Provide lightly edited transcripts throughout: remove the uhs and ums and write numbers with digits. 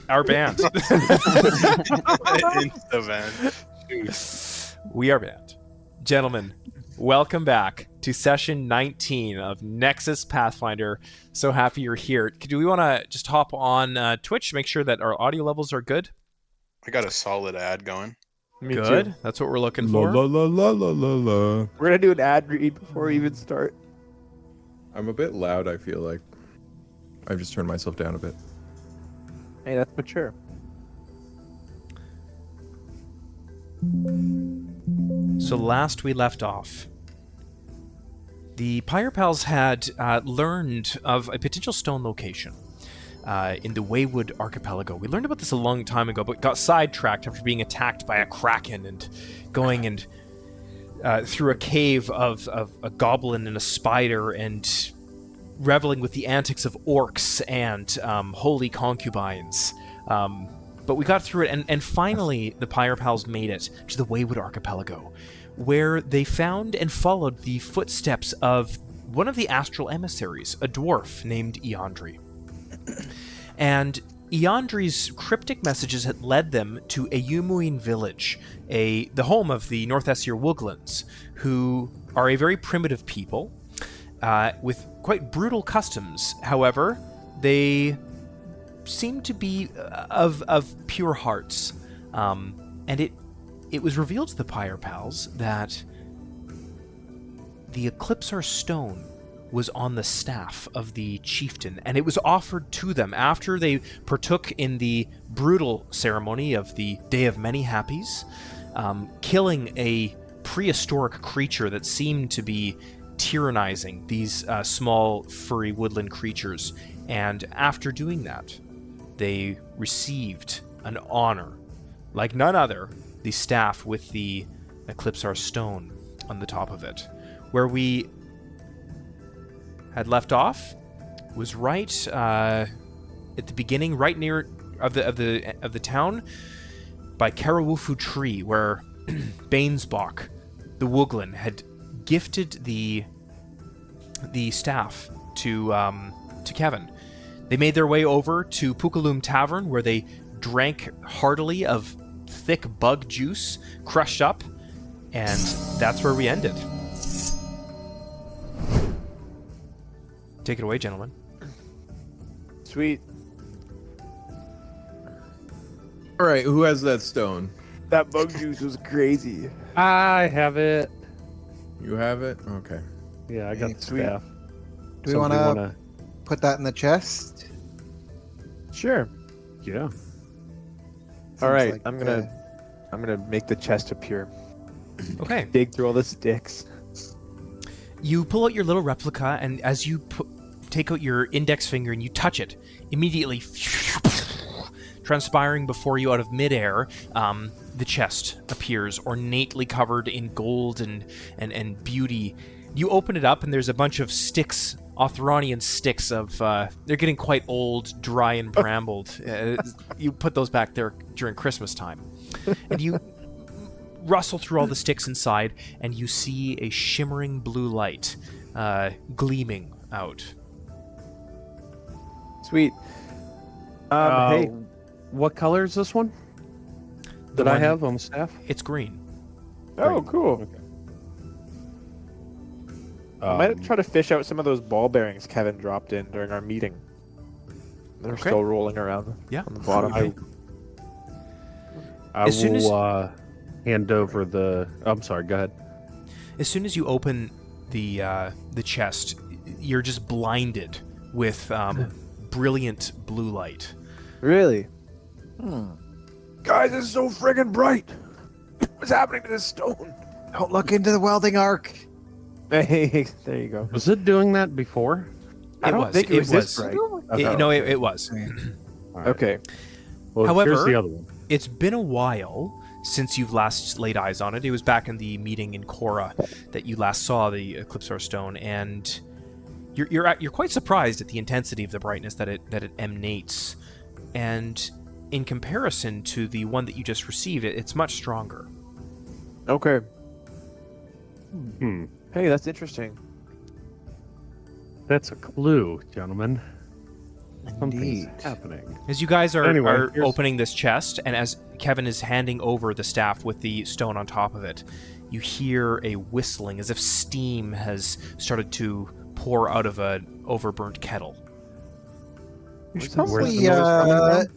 our band. Insta van. We are banned. Gentlemen, welcome back to session 19 of Nexus Pathfinder. So happy you're here. Do we want to just hop on Twitch, make sure that our audio levels are good? I got a solid ad going. Me Good. too. That's what we're looking La for. la la la la la la. We're gonna do an ad read before we even start. I'm a bit loud, I feel like. I've just turned myself down a bit. Hey, that's mature. So last we left off, the Pire Pals had learned of a potential stone location in the Waywood Archipelago. We learned about this a long time ago, but got sidetracked after being attacked by a kraken and going and through a cave of a goblin and a spider and reveling with the antics of orcs and holy concubines. But we got through it, and finally the Pire Pals made it to the Waywood Archipelago, where they found and followed the footsteps of one of the Astral Emissaries, a dwarf named Eandri. And Eandri's cryptic messages had led them to Eumuinn Village, the home of the North Essir Wooglins, who are a very primitive people with quite brutal customs. However, they seem to be of pure hearts, and it was revealed to the Pire Pals that the Eclipsar Stone was on the staff of the chieftain, and it was offered to them after they partook in the brutal ceremony of the Day of Many Happies, killing a prehistoric creature that seemed to be tyrannizing these small furry woodland creatures. And after doing that, they received an honor like none other, the staff with the Eclipsar Stone on the top of it. Where we had left off was right at the beginning, right near of the town, by Karawufu Tree, where Bainesbach, the Wooglin, had gifted the staff to Kevin. They made their way over to Pukaloom Tavern, where they drank heartily of thick bug juice, crushed up, and that's where we ended. Take it away, gentlemen. Sweet. All right, who has that stone? That bug juice was crazy. I have it. You have it? Okay. Yeah, I got Hey, the sweet. staff. Do we Somebody want to put that in the chest? Sure. Yeah. All Seems right, like, I'm gonna make the chest appear. Okay. Dig through all the sticks. You pull out your little replica, and as you take out your index finger and you touch it, immediately transpiring before you out of midair, the chest appears ornately covered in gold and beauty. You open it up, and there's a bunch of sticks, Othronian sticks of... they're getting quite old, dry, and brambled. You put those back there during Christmas time. And you rustle through all the sticks inside, and you see a shimmering blue light gleaming out. Sweet. Hey, What color is this one? The That I one- have on the staff? It's green. oh, cool. I might try to fish out some of those ball bearings Kevin dropped in during our meeting. They're Okay. still rolling around Yeah. on the bottom. Okay. I As soon will hand over the... I'm sorry, go ahead. As soon as you open the chest, you're just blinded with brilliant blue light. Really? Guys, it's so friggin' bright. What's happening to this stone? Don't look into the welding arc. Hey, there you go. Was it doing that before? I don't think it was this bright. It was. All right. Okay. Well, However- here's the other one. It's been a while since you've last laid eyes on it. It was back in the meeting in Korra that you last saw the Eclipsar Stone, and you're quite surprised at the intensity of the brightness that it emanates. And in comparison to the one that you just received, it's much stronger. Okay. Hmm. Hey, that's interesting. That's a clue, gentlemen. Something's Indeed. happening. As you guys are, Anyway, are here's- opening this chest, and as Kevin is handing over the staff with the stone on top of it, you hear a whistling as if steam has started to pour out of an overburnt kettle. We should Where's probably, the noise coming from?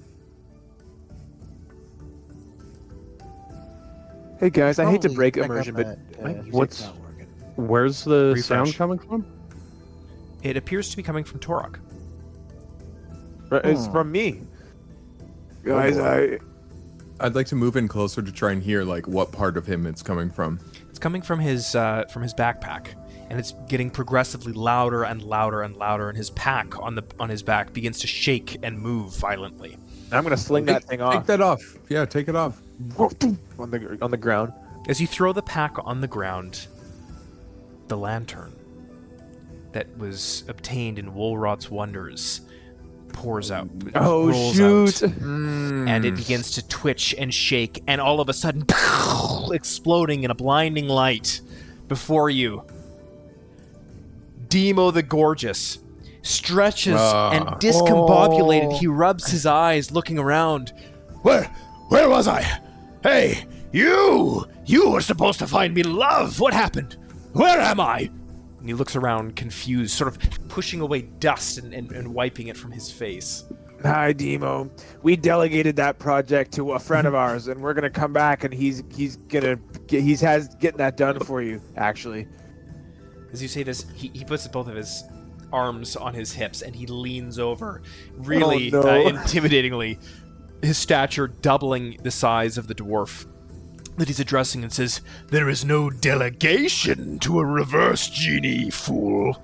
Hey guys, I hate to probably break check up immersion, but that, music's what's- not working. Where's the Refresh. sound coming from? It appears to be coming from Torok. It's from me. Guys, boy. I'd like to move in closer to try and hear like what part of him it's coming from. It's coming from his backpack, and it's getting progressively louder and louder and louder. And his pack on his back begins to shake and move violently. I'm gonna sling that thing Take off that off. Yeah, take it off. on the ground. As you throw the pack on the ground, the lantern that was obtained in Woolwrought's wonders pours out. It Oh rolls shoot! out, and it begins to twitch and shake, and all of a sudden, exploding in a blinding light before you. Demo the Gorgeous stretches and discombobulated. He rubs his eyes, looking around. Where was I? Hey, you were supposed to find me love. What happened? Where am I? And he looks around confused, sort of pushing away dust and wiping it from his face. Hi, Demo. We delegated that project to a friend of ours, and we're gonna come back, and he's getting that done for you. Actually, As you say this, he puts both of his arms on his hips and he leans over, really Oh, no. intimidatingly, his stature doubling the size of the dwarf that he's addressing, and says, "There is no delegation to a reverse genie, fool."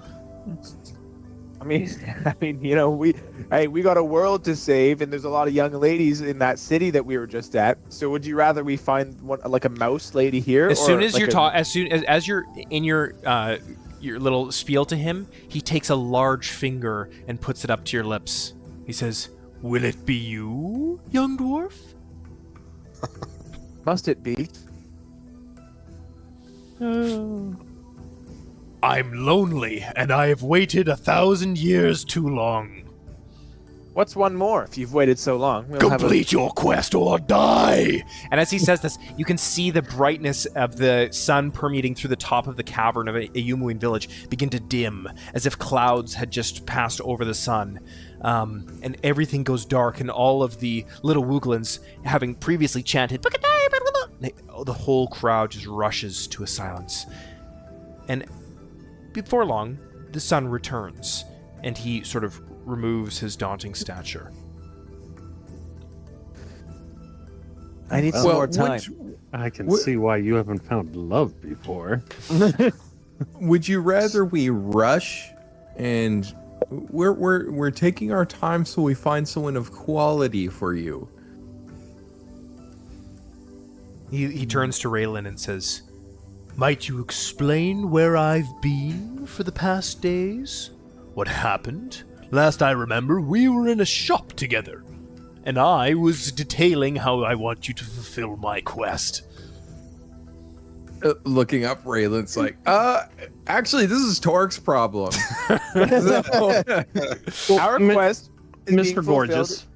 I mean, you know, we got a world to save, and there's a lot of young ladies in that city that we were just at. So, would you rather we find one like a mouse lady here? As or soon as like you're as you're in your little spiel to him, he takes a large finger and puts it up to your lips. He says, "Will it be you, young dwarf?" Must it be? I'm lonely, and I have waited 1,000 years too long. What's one more? If you've waited so long, we'll have Complete your quest or die! And as he says this, you can see the brightness of the sun permeating through the top of the cavern of Eumuinn Village begin to dim, as if clouds had just passed over the sun. And everything goes dark, and all of the little Wooglins, having previously chanted, the whole crowd just rushes to a silence. And before long, the sun returns, and he sort of removes his daunting stature. I need some more time. I can see why you haven't found love before. Would you rather we rush and we're taking our time so we find someone of quality for you? He turns to Raylan and says, "Might you explain where I've been for the past days? What happened? Last I remember, we were in a shop together, and I was detailing how I want you to fulfill my quest." Looking up, Raylan's like, actually, this is Torque's problem. Our quest is being Mr. fulfilled. Gorgeous.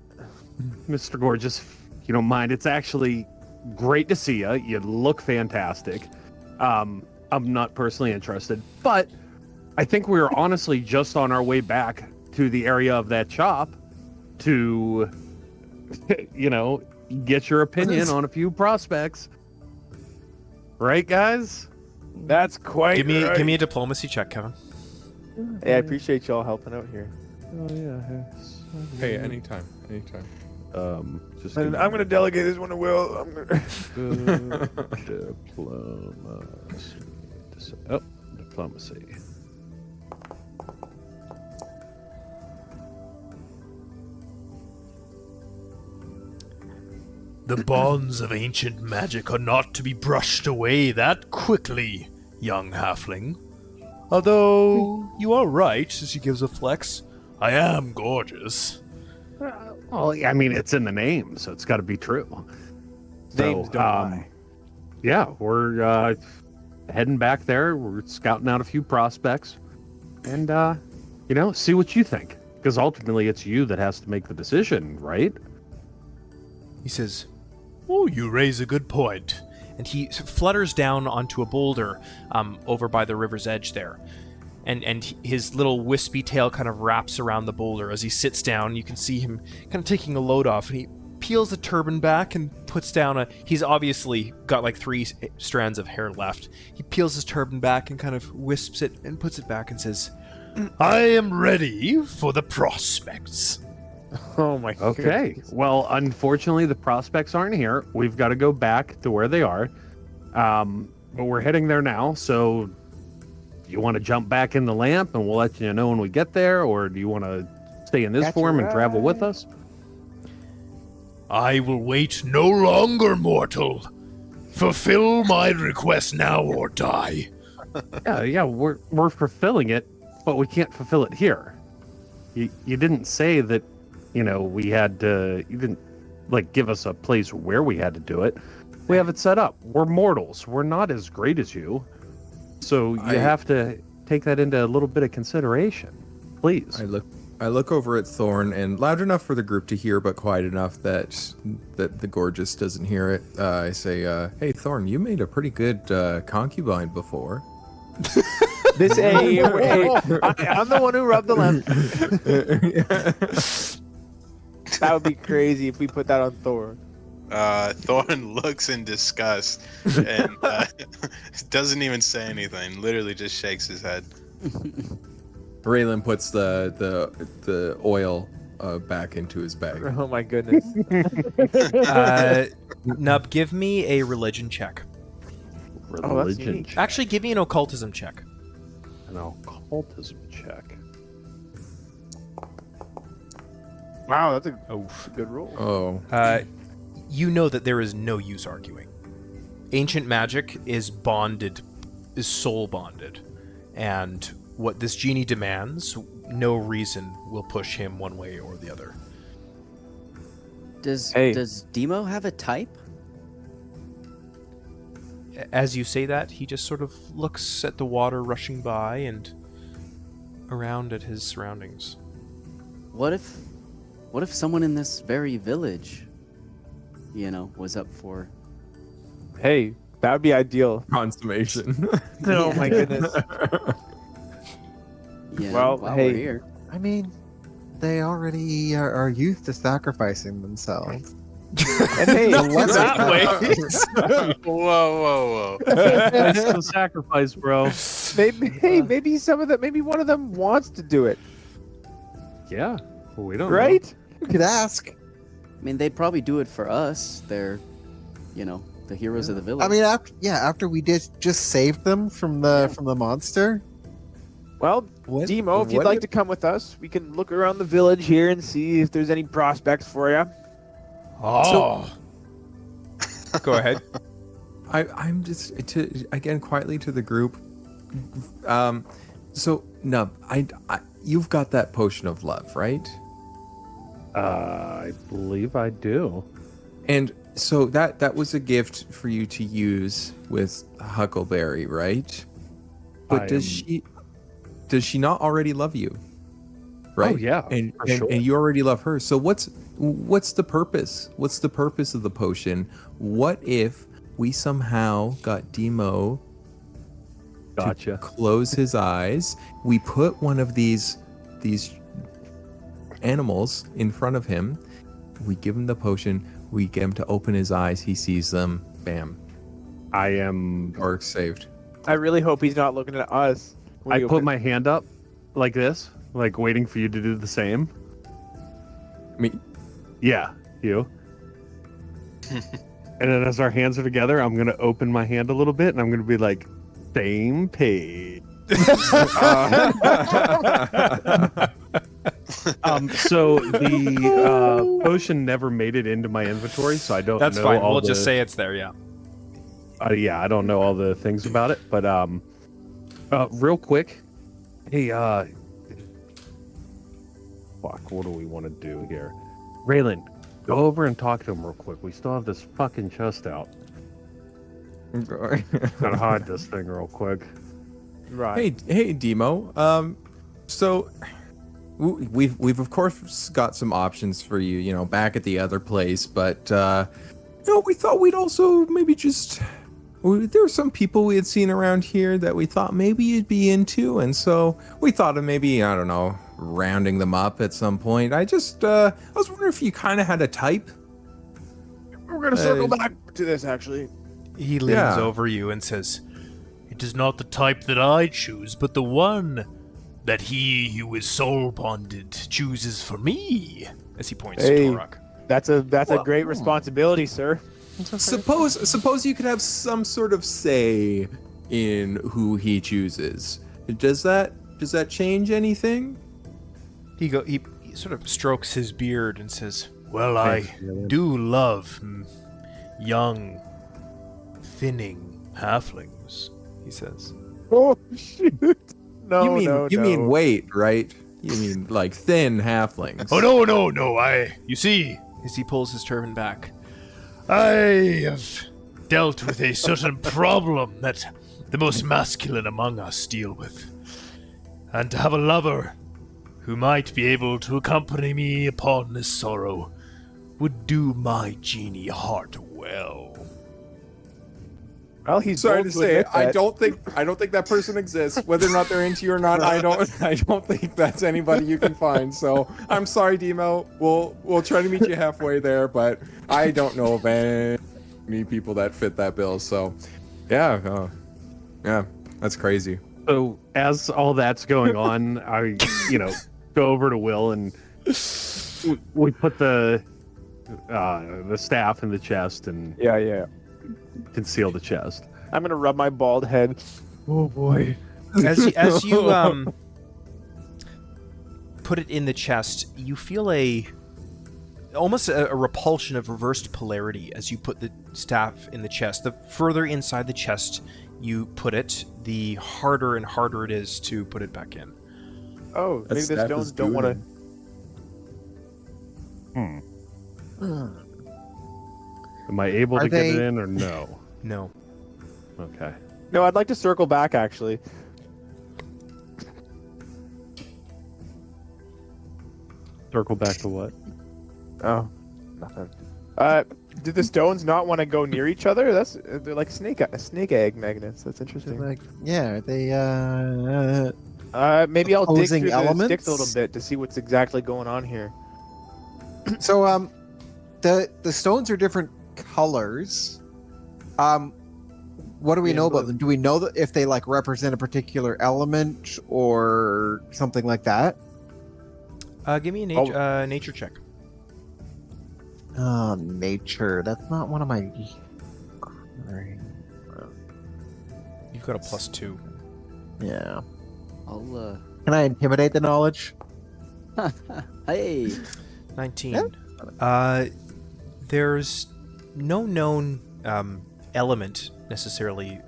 Mr. Gorgeous, if you don't mind, it's actually great to see you. You look fantastic. I'm not personally interested, but I think we were honestly just on our way back to the area of that shop to, get your opinion on a few prospects. Right, guys? That's quite Give me right. a diplomacy check, Kevin. Hey, I appreciate y'all helping out here. Oh, yeah. Hey, anytime. Just And I'm gonna delegate this one to Will. I'm gonna... Diplomacy. The bonds of ancient magic are not to be brushed away that quickly, young halfling. Although, you are right, as he gives a flex. I am gorgeous. Well, I mean, it's in the name, so it's got to be true. Names don't lie. Yeah, we're heading back there. We're scouting out a few prospects, and see what you think. Because ultimately, it's you that has to make the decision, right? He says, "Oh, you raise a good point." And he flutters down onto a boulder over by the river's edge there. And his little wispy tail kind of wraps around the boulder. As he sits down, you can see him kind of taking a load off. And he peels the turban back and puts down he's obviously got like 3 strands of hair left. He peels his turban back and kind of wisps it and puts it back and says, "I am ready for the prospects." Oh my Okay. goodness. Well, unfortunately, the prospects aren't here. We've got to go back to where they are. But we're heading there now. So, do you want to jump back in the lamp and we'll let you know when we get there? Or do you want to stay in this Catch a form and travel with ride. us? "I will wait no longer, mortal. Fulfill my request now or die." Yeah, we're fulfilling it, but we can't fulfill it here. You didn't say that, we had to, you didn't give us a place where we had to do it. We have it set up. We're mortals. We're not as great as you. So you have to take that into a little bit of consideration. Please. I look over at Thorn, and loud enough for the group to hear, but quiet enough that the Gorgeous doesn't hear it. I say, "Hey, Thorn, you made a pretty good concubine before." This I'm the one who rubbed the lamp. That would be crazy if we put that on Thor. Thorn looks in disgust and doesn't even say anything. Literally just shakes his head. Raylan puts the oil back into his bag. Oh my goodness. Nub, give me a religion check. Religion neat. check. Actually, give me an occultism check. An occultism check. Wow, that's a Oh. good roll. Oh, You know that there is no use arguing. Ancient magic is soul bonded. And what this genie demands, no reason will push him one way or the other. Does Hey. Demo have a type? As you say that, he just sort of looks at the water rushing by and around at his surroundings. What if someone in this very village, was up for? Hey, that would be ideal. consummation. Oh my goodness. Well, While hey. we're here. I mean, they already are used to sacrificing themselves. And hey, Whoa. Sacrifice to sacrifice, bro. maybe one of them wants to do it, Yeah. Well, we don't know. right? You could ask. I mean, they'd probably do it for us. They're, the heroes of the village. I mean, after we did just save them from the monster. Well, What, Demo, if you'd what like if- to come with us, we can look around the village here and see if there's any prospects for you. Oh. Go ahead. I'm just again quietly to the group. So Nub, you've got that potion of love, right? I believe I do. And so that was a gift for you to use with Huckleberry, right? But does she not already love you? Right? Oh, yeah, And for sure. and you already love her. So what's the purpose? What's the purpose of the potion? What if we somehow got Demo to Gotcha. close his eyes? We put one of these animals in front of him. We give him the potion. We get him to open his eyes. He sees them. Bam. I am. Orc saved. I really hope he's not looking at us. when I we put open- my hand up like this, like waiting for you to do the same. Me. Yeah, you. And then as our hands are together, I'm gonna open my hand a little bit, and I'm gonna be like, "Same page." So the potion never made it into my inventory, so I don't. That's know fine. all We'll the- just say it's there, yeah. Yeah, I don't know all the things about it, but real quick, hey, fuck, what do we want to do here? Raylan, go over and talk to him real quick. We still have this fucking chest out. Gotta hide this thing real quick. Right. Hey, Demo. So we've of course got some options for you, you know, back at the other place, but you know, we thought we'd also maybe just there were some people we had seen around here that we thought maybe you'd be into, and so we thought of maybe, I don't know, rounding them up at some point. I was wondering if you kind of had a type. We're gonna circle back to this actually. He leans over you and says, "It is not the type that I choose, but the one that he who is soul bonded chooses for me." As he points to Torok. That's a great responsibility, sir. Suppose you could have some sort of say in who he chooses. Does that change anything? He sort of strokes his beard and says, "Well, I do love young, thinning halflings," he says. Oh shoot! No, you mean weight, right? You mean like thin halflings? Oh no! You see, as he pulls his turban back, I have dealt with a certain problem that the most masculine among us deal with, and to have a lover who might be able to accompany me upon this sorrow would do my genie heart well. Well, he's sorry bold to say, admit that. I don't think that person exists. Whether or not they're into you or not, I don't think that's anybody you can find. So I'm sorry, Demo. We'll try to meet you halfway there, but I don't know of any people that fit that bill. So yeah, that's crazy. So as all that's going on, I go over to Will and we put the staff in the chest and Yeah. conceal the chest. I'm gonna rub my bald head. Oh boy. As you put it in the chest, you feel almost a repulsion of reversed polarity as you put the staff in the chest. The further inside the chest you put it, the harder and harder it is to put it back in. Oh, maybe the stones don't want to. Am I able to get it in or no? No. Okay. No, I'd like to circle back actually. Circle back to what? Oh, nothing. Did the stones not want to go near each other? They're like snake egg magnets. That's interesting. Like, yeah, they maybe I'll dig opposing through the elements? sticks a little bit to see what's exactly going on here. So the stones are different colors. What do we know about them? Do we know that if they like represent a particular element or something like that? Give me a nature check. Oh, nature. That's not one of my. You've got a +2. Yeah. I'll Can I intimidate the knowledge? Hey. 19. There's no known element necessarily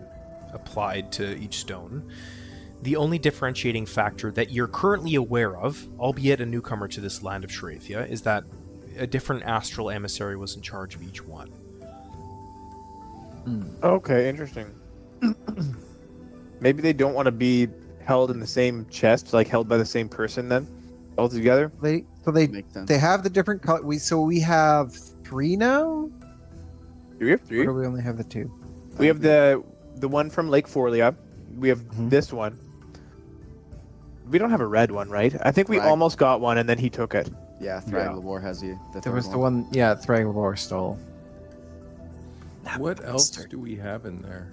applied to each stone. The only differentiating factor that you're currently aware of, albeit a newcomer to this land of Sherathia, is that a different Astral Emissary was in charge of each one. Okay, interesting. Maybe they don't want to be held in the same chest, like held by the same person then, all together. They Makes sense. they have the different color. We have 3 now. Do we have 3? Or do we only have the 2? We have the one from Lake Forlia. We have this one. We don't have a red one, right? I think we almost got one, and then he took it. Yeah, Thrag War has you. There was the one, yeah, Thragor stole. What else do we have in there?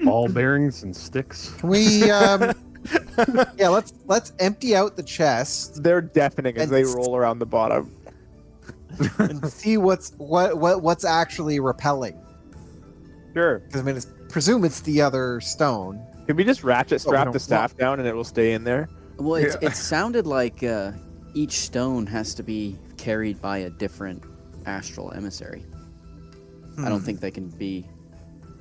Ball bearings and sticks. Can we? Yeah, let's empty out the chest They're deafening as they roll around the bottom. and see what's actually repelling. Sure. Because I mean, presume it's the other stone. Can we just ratchet strap don't the staff down and it will stay in there? Well, it sounded like each stone has to be carried by a different astral emissary. I don't think they can be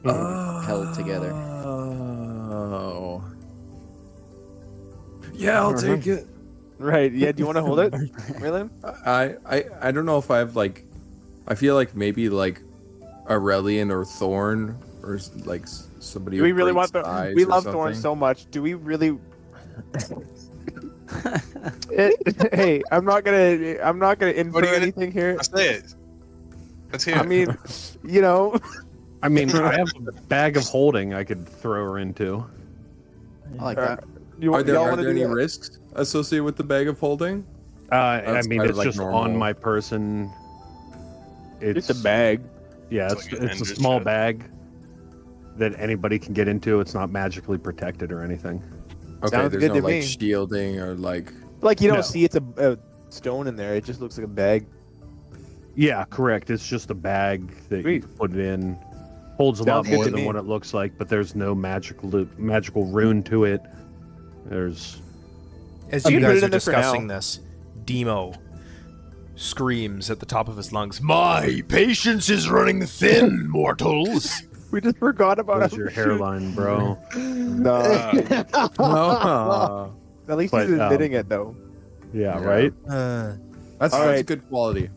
held together. Oh. Yeah, I'll take it. Right. Yeah. Do you want to hold it, Raylan? I don't know if I've like, I feel like maybe like Aurelian or Thorn or like somebody. Do we really great want the? size We or love something. Thorn so much. Do we really? Hey, I'm not gonna infer What are you gonna- anything here. I'll say it. Let's hear I it. mean, you know, I mean, I have a bag of holding I could throw her into. I like that. you, Are there, y'all are wanna there do any that? risks associated with the bag of holding? I That's mean, kind of it's like just normal. on my person. It's a bag. Yeah, It's it's, like a it's a ninja small chest. bag that anybody can get into. It's not magically protected or anything. Okay, Sounds there's good no to like me. shielding or like. Like you don't No. see it's a stone in there. It just looks like a bag. Yeah, correct. It's just a bag that you Sweet. can put it in. Holds a Sounds lot good more to than me. what it looks like, but there's no magical rune to it. There's As I'm you gonna put guys it are in there for discussing now. this, Demo screams at the top of his lungs, "My patience is running thin, mortals!" We just forgot about where's how your we hairline, bro. No. Oh, At least But, he's admitting it though. Yeah, Yeah. right. that's All right. good quality.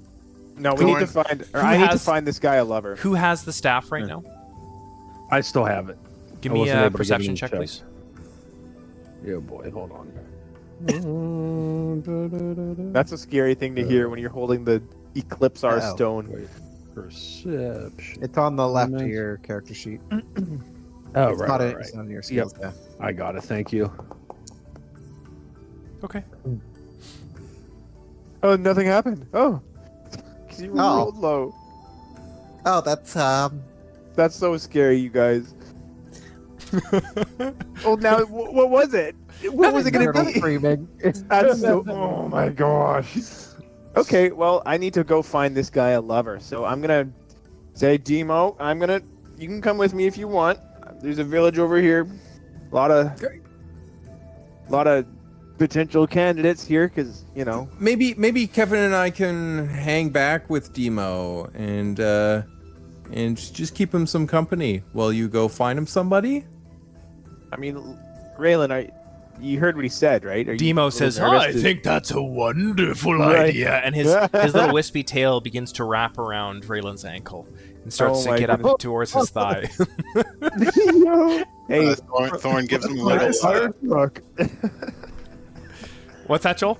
No, we need to Thorn, find. Or who I need to has- find this guy a lover. Who has the staff right now? I still have it. Give I me wasn't a able to get perception any check, check. please. Yeah, boy, hold on. That's a scary thing to hear when you're holding the Eclipsar Oh. Stone. Wait, perception. It's on the left of Nice. your character sheet. Oh, It's right, not right, it. right. It's not in your skills. Yeah. I got it. Thank you. Okay. Oh, nothing happened. Oh, 'cause you Oh. rolled low. Oh, that's That's so scary, you guys. Oh, now what was it? What was it gonna turtle be? screaming. That's so. Oh my gosh. Okay, well, I need to go find this guy a lover. So I'm gonna say, Demo, you can come with me if you want. There's a village over here. A lot of potential candidates here, because Maybe Kevin and I can hang back with Demo and just keep him some company while you go find him somebody. I mean, Raylan, you heard what he said, right? Are you a Demo little says, nervous "I to- think that's a wonderful Right. idea," and his little wispy tail begins to wrap around Raylan's ankle and starts Oh to my get up goodness. towards his thigh. Yo. Hey, Thorn gives him a little. look. What's that, Joel?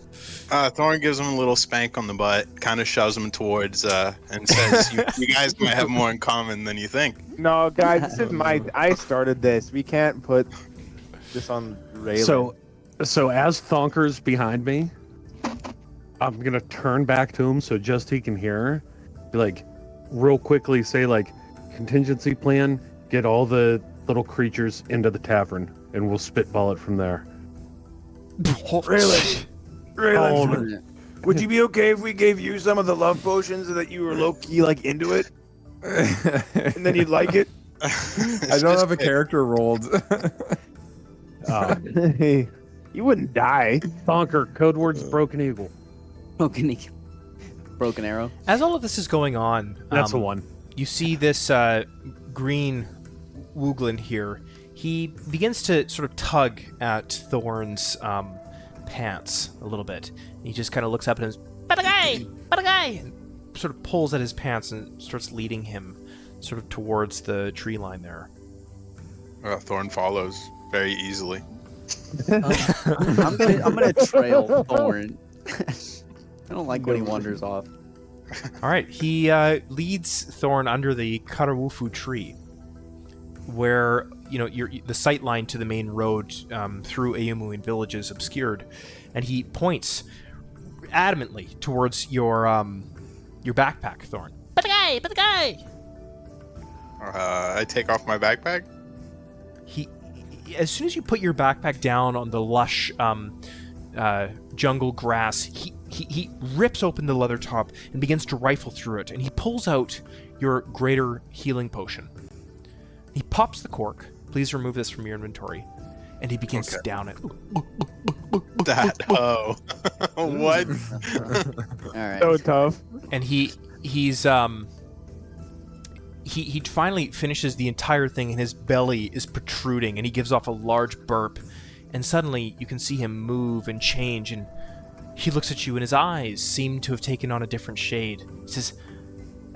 Thorn gives him a little spank on the butt, kind of shoves him towards, and says, "You guys might have more in common than you think." No, guys, this is I started this. We can't put this on Raylan. So as Thonker's behind me, I'm gonna turn back to him so just he can hear. Be like, real quickly say like, contingency plan. Get all the little creatures into the tavern, and we'll spitball it from there. Raylan, would you be okay if we gave you some of the love potions so that you were low key like into it, and then you'd like it? I don't have a character rolled. Hey, you wouldn't die. Thonker, code words broken eagle. Broken arrow. As all of this is going on, That's the one. you see this green Wooglin here. He begins to sort of tug at Thorn's pants a little bit. He just kind of looks up at him, and sort of pulls at his pants and starts leading him sort of towards the tree line there. Thorn follows very easily. I'm gonna trail Thorn. I don't like when he wanders off. All right, he leads Thorn under the Karawufu tree, where the sight line to the main road through Eumuinn Village is obscured, and he points adamantly towards your backpack, Thorn. But the guy. I take off my backpack. He, as soon as you put your backpack down on the lush jungle grass, he rips open the leather top and begins to rifle through it, and he pulls out your greater healing potion. He pops the cork. Please remove this from your inventory. And he begins to down it. What? All right. So tough. And he finally finishes the entire thing, and his belly is protruding, and he gives off a large burp. And suddenly you can see him move and change, and he looks at you, and his eyes seem to have taken on a different shade. He says,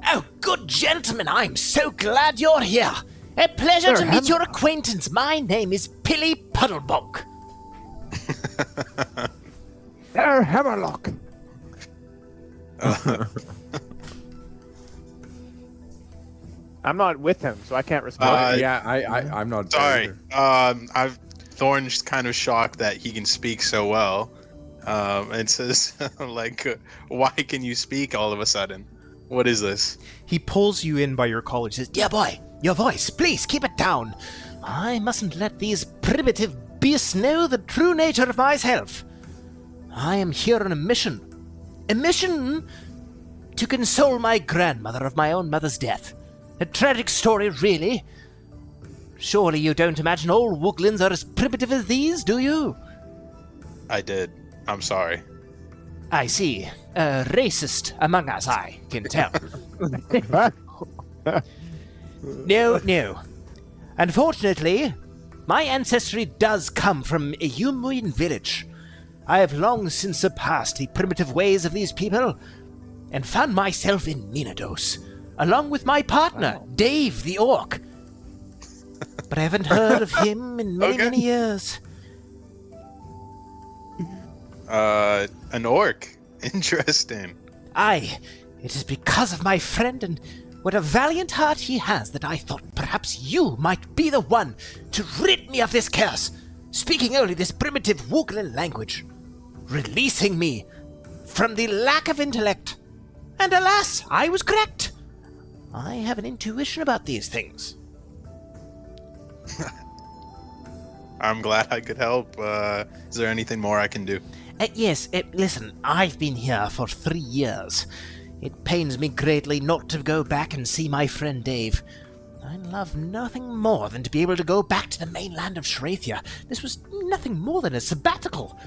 "Oh, good gentlemen, I'm so glad you're here. A pleasure to meet your acquaintance. My name is Pilly Puddlebonk." There, Hammerlock. I'm not with him, so I can't respond. Yeah, I'm not. there Sorry. either. Thorn's kind of shocked that he can speak so well. And says, why can you speak all of a sudden? What is this? He pulls you in by your collar and says, "Dear boy, your voice, please keep it down. I mustn't let these primitive beasts know the true nature of myself. I am here on a mission. A mission to console my grandmother of my own mother's death. A tragic story, really. Surely you don't imagine all Wooglins are as primitive as these, do you?" I did. I'm sorry. "I see. A racist among us, I can tell." No. Unfortunately, my ancestry does come from Eumuinn Village. I have long since surpassed the primitive ways of these people and found myself in Minados, along with my partner, Dave the Orc. But I haven't heard of him in many years. An orc. Interesting. Aye, it is because of my friend and what a valiant heart he has that I thought perhaps you might be the one to rid me of this curse, speaking only this primitive Wooglin language, releasing me from the lack of intellect. And alas, I was correct. I have an intuition about these things. I'm glad I could help. Is there anything more I can do? Yes, listen, I've been here for 3 years. It pains me greatly not to go back and see my friend Dave. I love nothing more than to be able to go back to the mainland of Sherathian. This was nothing more than a sabbatical.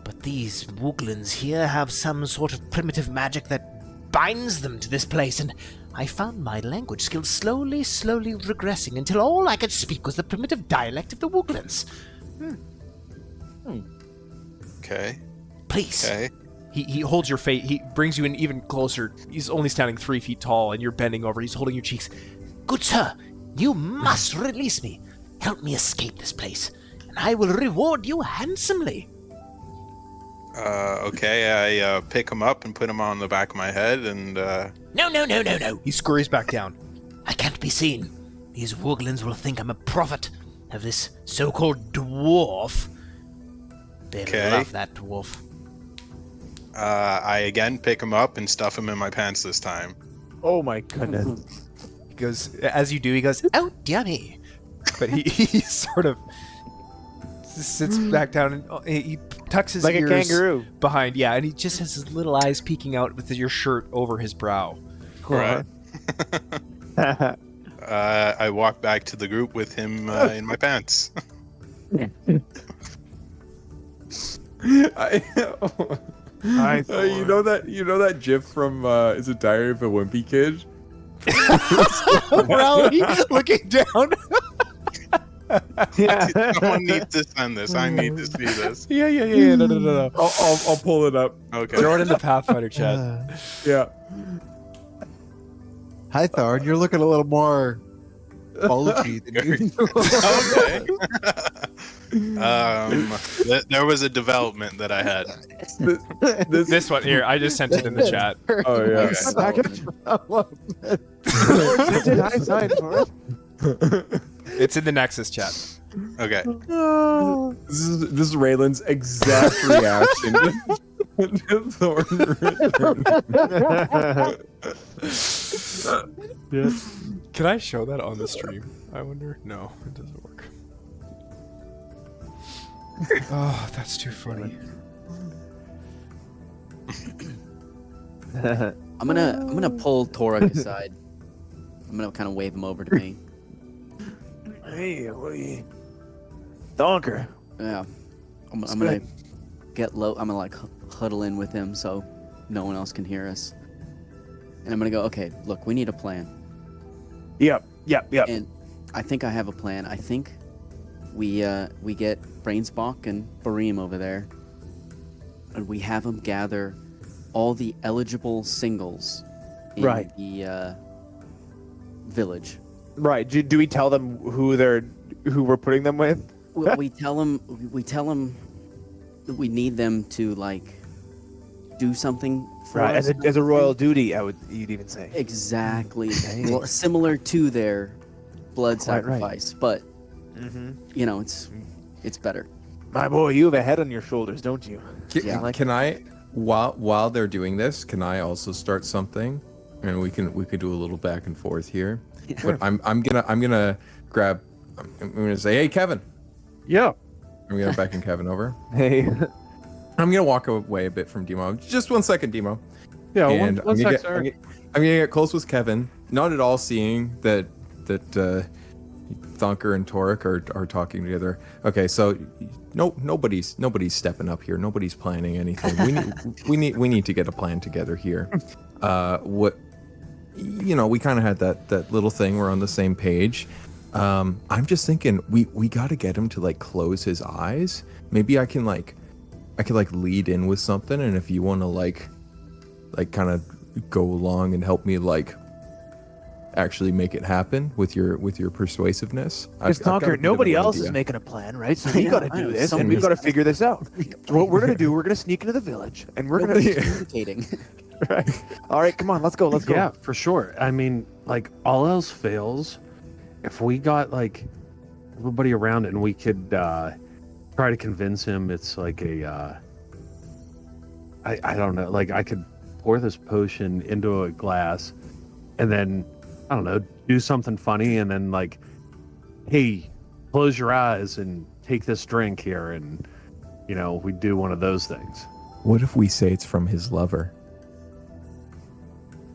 But these Wooglins here have some sort of primitive magic that binds them to this place, and I found my language skills slowly regressing until all I could speak was the primitive dialect of the Wooglins. Okay. Please. Okay. He holds your face. He brings you in even closer. He's only standing 3 feet tall, and you're bending over. He's holding your cheeks. "Good sir, you must release me. Help me escape this place, and I will reward you handsomely." Okay. I pick him up and put him on the back of my head, and No. He scurries back down. "I can't be seen. These Wooglins will think I'm a prophet of this so-called dwarf. They Okay. love that dwarf." I again pick him up and stuff him in my pants this time. Oh my goodness. He goes, as you do, he goes, "Oh, dear me." But he sort of sits back down and he tucks his Like a ears kangaroo. behind. Yeah, and he just has his little eyes peeking out with your shirt over his brow. Right. I walk back to the group with him in my pants. You know that GIF from is it Diary of a Wimpy Kid? Rowley looking down. Yeah. Someone needs to send this. I need to see this. Yeah. No. I'll pull it up. Okay. Throw it in the Pathfinder chat. Yeah. Hi, Thorn. You're looking a little more bulgy than you. Okay. There was a development that I had. This one here, I just sent it in the chat. Oh yeah. Did I sign for it? It's in the Nexus chat. Okay. This is Raylan's exact reaction to Thorn. Can I show that on the stream? I wonder. No, it doesn't work. Oh, that's too funny. I'm gonna pull Torek aside. I'm gonna kind of wave him over to me. Hey, what are you? Donker. Yeah, I'm gonna get low. I'm gonna like huddle in with him so no one else can hear us. And I'm gonna go. Okay, look, we need a plan. Yep. And I think I have a plan. I think we get Brainsbach and Barim over there, and we have them gather all the eligible singles in Right. the village. Right. Do we tell them who we're putting them with? We tell them we need them to like do something for Right, us. as a royal duty, you'd even say. Exactly. Well, similar to their blood Quite right. sacrifice, but Mm-hmm. you know, it's better. My boy, you have a head on your shoulders, don't you? Yeah. Can I, while they're doing this, can I also start something? And we could do a little back and forth here. But I'm gonna grab. I'm gonna say, hey, Kevin. Yeah. I'm gonna beckon Kevin over. Hey. I'm gonna walk away a bit from Demo. Just 1 second, Demo. Yeah. And One sec, I'm sir. gonna get close with Kevin. Not at all seeing that Thunker and Torek are talking together. Okay, so nobody's stepping up here. Nobody's planning anything. We need to get a plan together here. We kind of had that little thing. We're on the same page. I'm just thinking we got to get him to like close his eyes. Maybe I could lead in with something, and if you want to like kind of go along and help me like actually make it happen with your persuasiveness. Because Conquer, nobody else is making a plan, right? So we Yeah, got to I do know, this, and somebody's we've got to got figure this out. So what we're gonna do? We're gonna sneak into the village, and we're gonna. Communicating. Right. All right, come on, let's go. Let's go. Yeah, for sure. I mean, like all else fails, if we got like everybody around and we could try to convince him it's like a I don't know, like I could pour this potion into a glass and then I don't know, do something funny and then like, hey, close your eyes and take this drink here, and you know, we do one of those things. What if we say it's from his lover?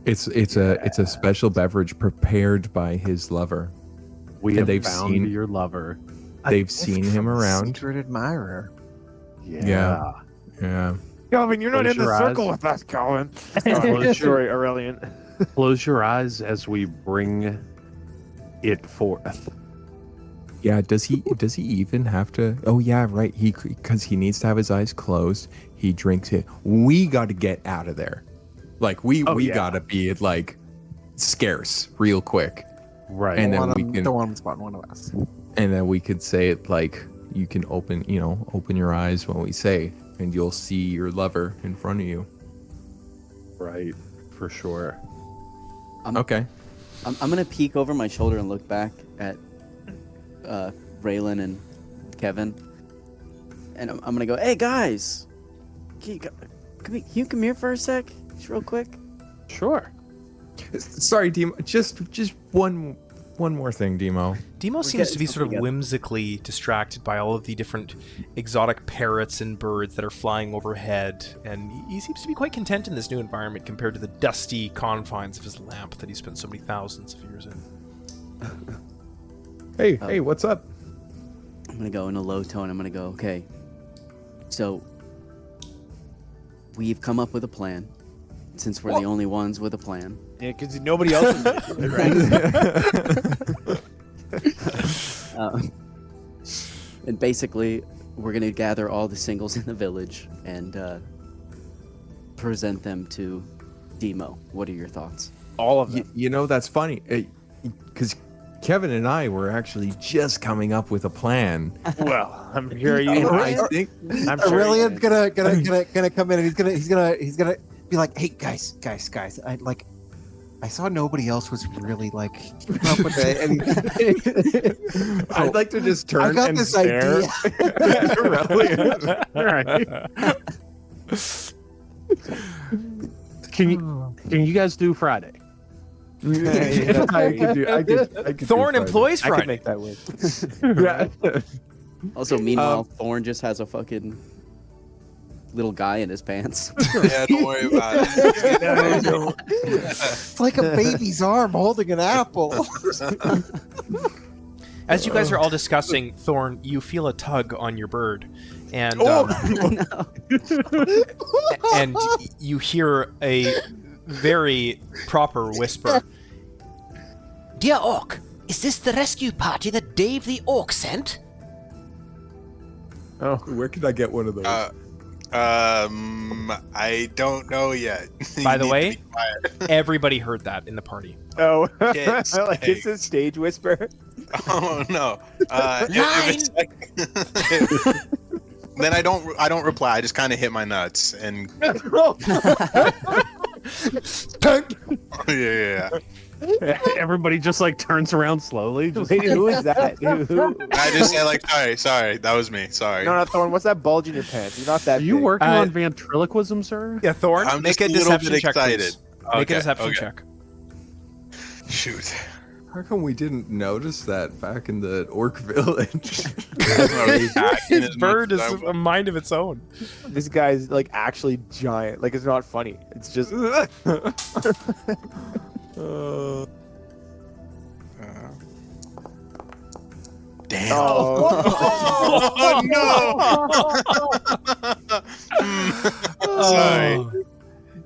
It's a special beverage prepared by his lover. We And have they've found seen- your lover. They've seen him around. Secret admirer. Yeah. Yeah. Calvin, you're not Close in the your circle eyes. with us, Calvin. Close Sorry, Aurelian. Close your eyes as we bring it forth. Yeah, does he even have to? Oh yeah, right. Because he needs to have his eyes closed. He drinks it. We got to get out of there. Like we yeah. got to be like scarce real quick. Right. And then Don't we want can- don't want him spotting one of us. And then we could say it like you can open your eyes when we say, and you'll see your lover in front of you. Right. For sure. Okay. I'm gonna peek over my shoulder and look back at Raylan and Kevin, and I'm gonna go, "Hey guys, can you come here for a sec, just real quick?" Sure. Sorry, Demo. Just one more thing, Demo. Demo seems getting to be sort of something together. whimsically distracted by all of the different exotic parrots and birds that are flying overhead, and he seems to be quite content in this new environment compared to the dusty confines of his lamp that he spent so many thousands of years in. Hey, what's up? I'm gonna go in a low tone. I'm gonna go, "Okay, so we've come up with a plan, since we're the only ones with a plan." Yeah, because nobody else is doing it, right? And basically, we're gonna gather all the singles in the village and present them to Demo. What are your thoughts? All of them. You know, that's funny. Because Kevin and I were actually just coming up with a plan. Well, I'm sure And you. I think I'm sure Aurelian's gonna come in and he's gonna be like, "Hey guys, I saw nobody else was really like keeping up with it." And I'd like to just turn I got and this stare idea. at Aurelian. Right. Can you guys do Friday? I could Thorn do employs I could Friday. make that work. Friday. Yeah. Also, meanwhile, Thorn just has a fucking little guy in his pants. Yeah, don't worry about it. it's like a baby's arm holding an apple. As you guys are all discussing, Thorn, you feel a tug on your bird, and and you hear a very proper whisper. Dear Orc, is this the rescue party that Dave the Orc sent? Oh, Where can I get one of those? I don't know yet. By You the need way, to be quiet. everybody heard that in the party. oh, Yes, like hey. it's a stage whisper. Oh no! Then I don't reply. I just kind of hit my nuts and yeah. Everybody just like turns around slowly. Just, Wait, who is that? Who? I just say like, sorry, that was me. Sorry. No, Thorn. What's that bulge in your pants? You're not that. are you big. working on ventriloquism, sir? Yeah, Thorn, I'm make just a a little deception bit check, excited. please. Make a deception Okay. check. Shoot. How come we didn't notice that back in the orc village? His bird is a mind of its own. This guy's like actually giant. Like it's not funny. It's just. Damn. Oh, Sorry.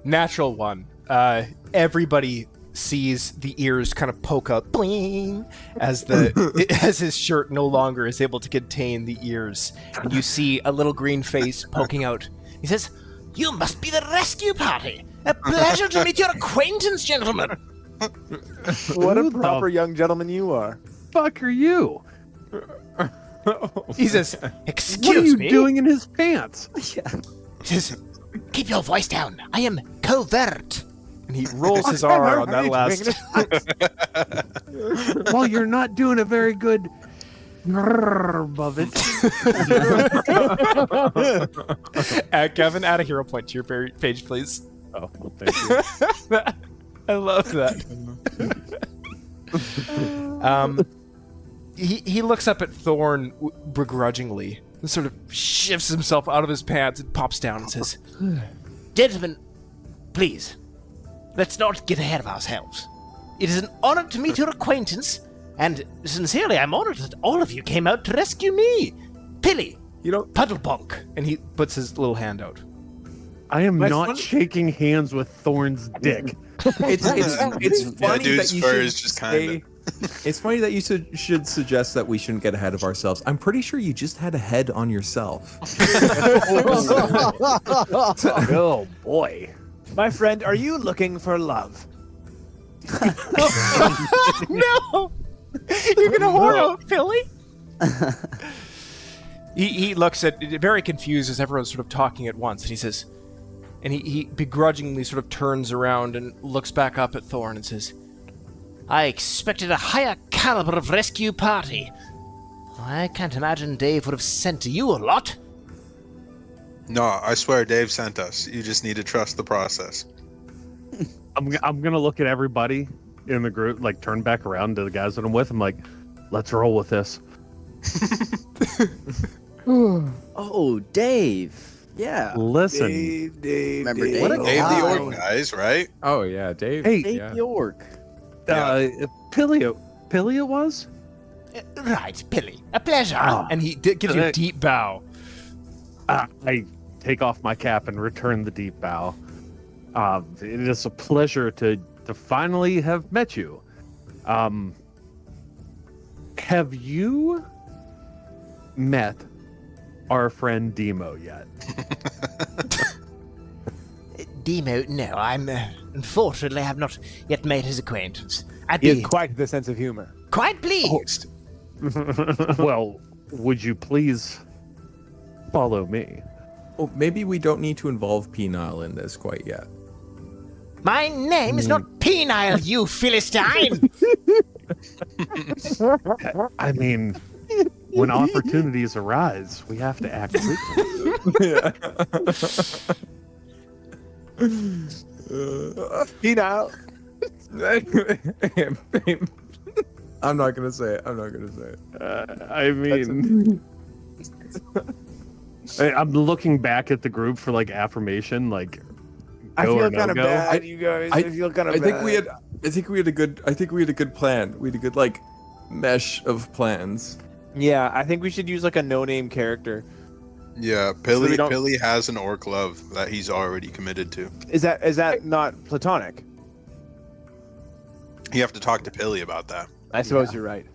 Natural one. Everybody sees the ears kind of poke up, bling, as as his shirt no longer is able to contain the ears, and you see a little green face poking out. He says, "You must be the rescue party. A pleasure to meet your acquaintance, gentlemen." What a Who the proper young gentleman you are. Fuck are you? He says, What are "Excuse you me." doing in his pants? He says, "Keep your voice down. I am covert." And he rolls his R on that last. Well, you're not doing a very good of it. Kevin, add a hero point to your page, please. Oh, well, thank you. I love that. He looks up at Thorn begrudgingly and sort of shifts himself out of his pants and pops down and says, Gentlemen, please, let's not get ahead of ourselves. It is an honor to meet your acquaintance, and sincerely, I'm honored that all of you came out to rescue me. Pilly, "You know, Puddlebonk." and he puts his little hand out. I am My not fun- shaking hands with Thorn's dick. It's funny dude's that you fur should is just say- It's funny that you should suggest that we shouldn't get ahead of ourselves. I'm pretty sure you just had a head on yourself. Oh boy. My friend, are you looking for love? No! You're gonna whore out Philly? He looks at very confused as everyone's sort of talking at once, and he says, and he begrudgingly sort of turns around and looks back up at Thorn and says, I expected a higher caliber of rescue party. I can't imagine Dave would have sent you a lot. No, I swear Dave sent us. You just need to trust the process. I'm gonna look at everybody in the group, like turn back around to the guys that I'm with. I'm like, let's roll with this. Oh, Dave. Yeah. Listen, Remember Dave? What a Dave the Hi. Orc, guys, right? Oh yeah, Dave. Hey, Dave yeah. the Orc. Pillia was? Right, Pilly. A pleasure. Ah. and he gives you a deep bow. I take off my cap and return the deep bow. It is a pleasure to finally have met you. Have you met our friend Demo yet? Demo, no, I'm unfortunately have not yet made his acquaintance. I'd He be has quite the sense of humor. quite pleased. Well, would you please follow me? Oh, maybe we don't need to involve Penile in this quite yet. My name is not Penile, you Philistine! I mean, when opportunities arise, we have to act quickly. Penile. I'm not gonna say it. I'm not gonna say it. I mean, I'm looking back at the group for like affirmation, like I go or feel no kind of go. bad, you guys. I feel kind of I bad. think we had. I think we had a good. I think we had a good plan. We had a good like mesh of plans. Yeah, I think we should use like a no-name character. Yeah, we Pilly don't- Pilly has an orc love that he's already committed to. Is that not platonic? You have to talk to Pilly about that. I suppose you're right.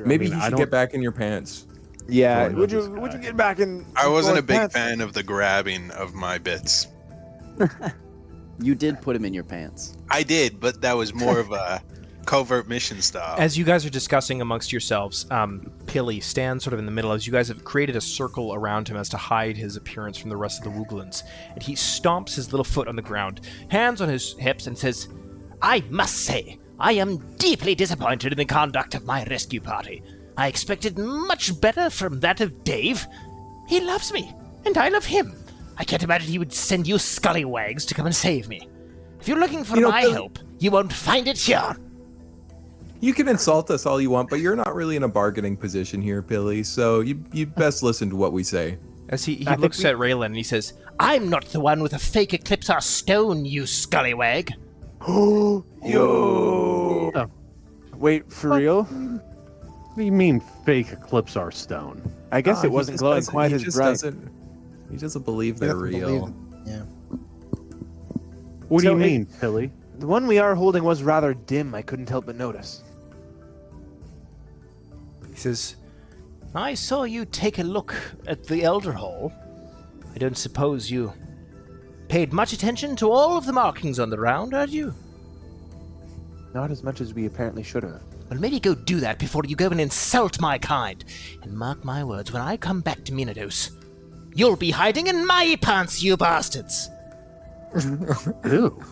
Maybe mean, you I should don't- get back in your pants. Yeah. I know Would this you guy. get back in? I wasn't a big pants? fan of the grabbing of my bits. You did put him in your pants. I did, but that was more of a covert mission style. As you guys are discussing amongst yourselves, Pilly stands sort of in the middle as you guys have created a circle around him as to hide his appearance from the rest of the Wooglins. And he stomps his little foot on the ground, hands on his hips, and says, I must say, I am deeply disappointed in the conduct of my rescue party. I expected much better from that of Dave. He loves me, and I love him. I can't imagine he would send you scallywags to come and save me. If you're looking for my help, you won't find it here. You can insult us all you want, but you're not really in a bargaining position here, Billy, so you best listen to what we say. as he looks at Raylan and he says, I'm not the one with a fake Eclipsar Stone, you scallywag. Yo! Oh. Wait, for real? What do you mean fake Eclipsar Stone? I guess it wasn't glowing quite as bright. He doesn't believe they're real. Yeah. What do So you mean, Pilly? The one we are holding was rather dim, I couldn't help but notice. he says, I saw you take a look at the Elder Hall. I don't suppose you paid much attention to all of the markings on the ground, did you? Not as much as we apparently should have. Well, maybe go do that before you go and insult my kind. And mark my words, when I come back to Minados, you'll be hiding in my pants, you bastards! Ew.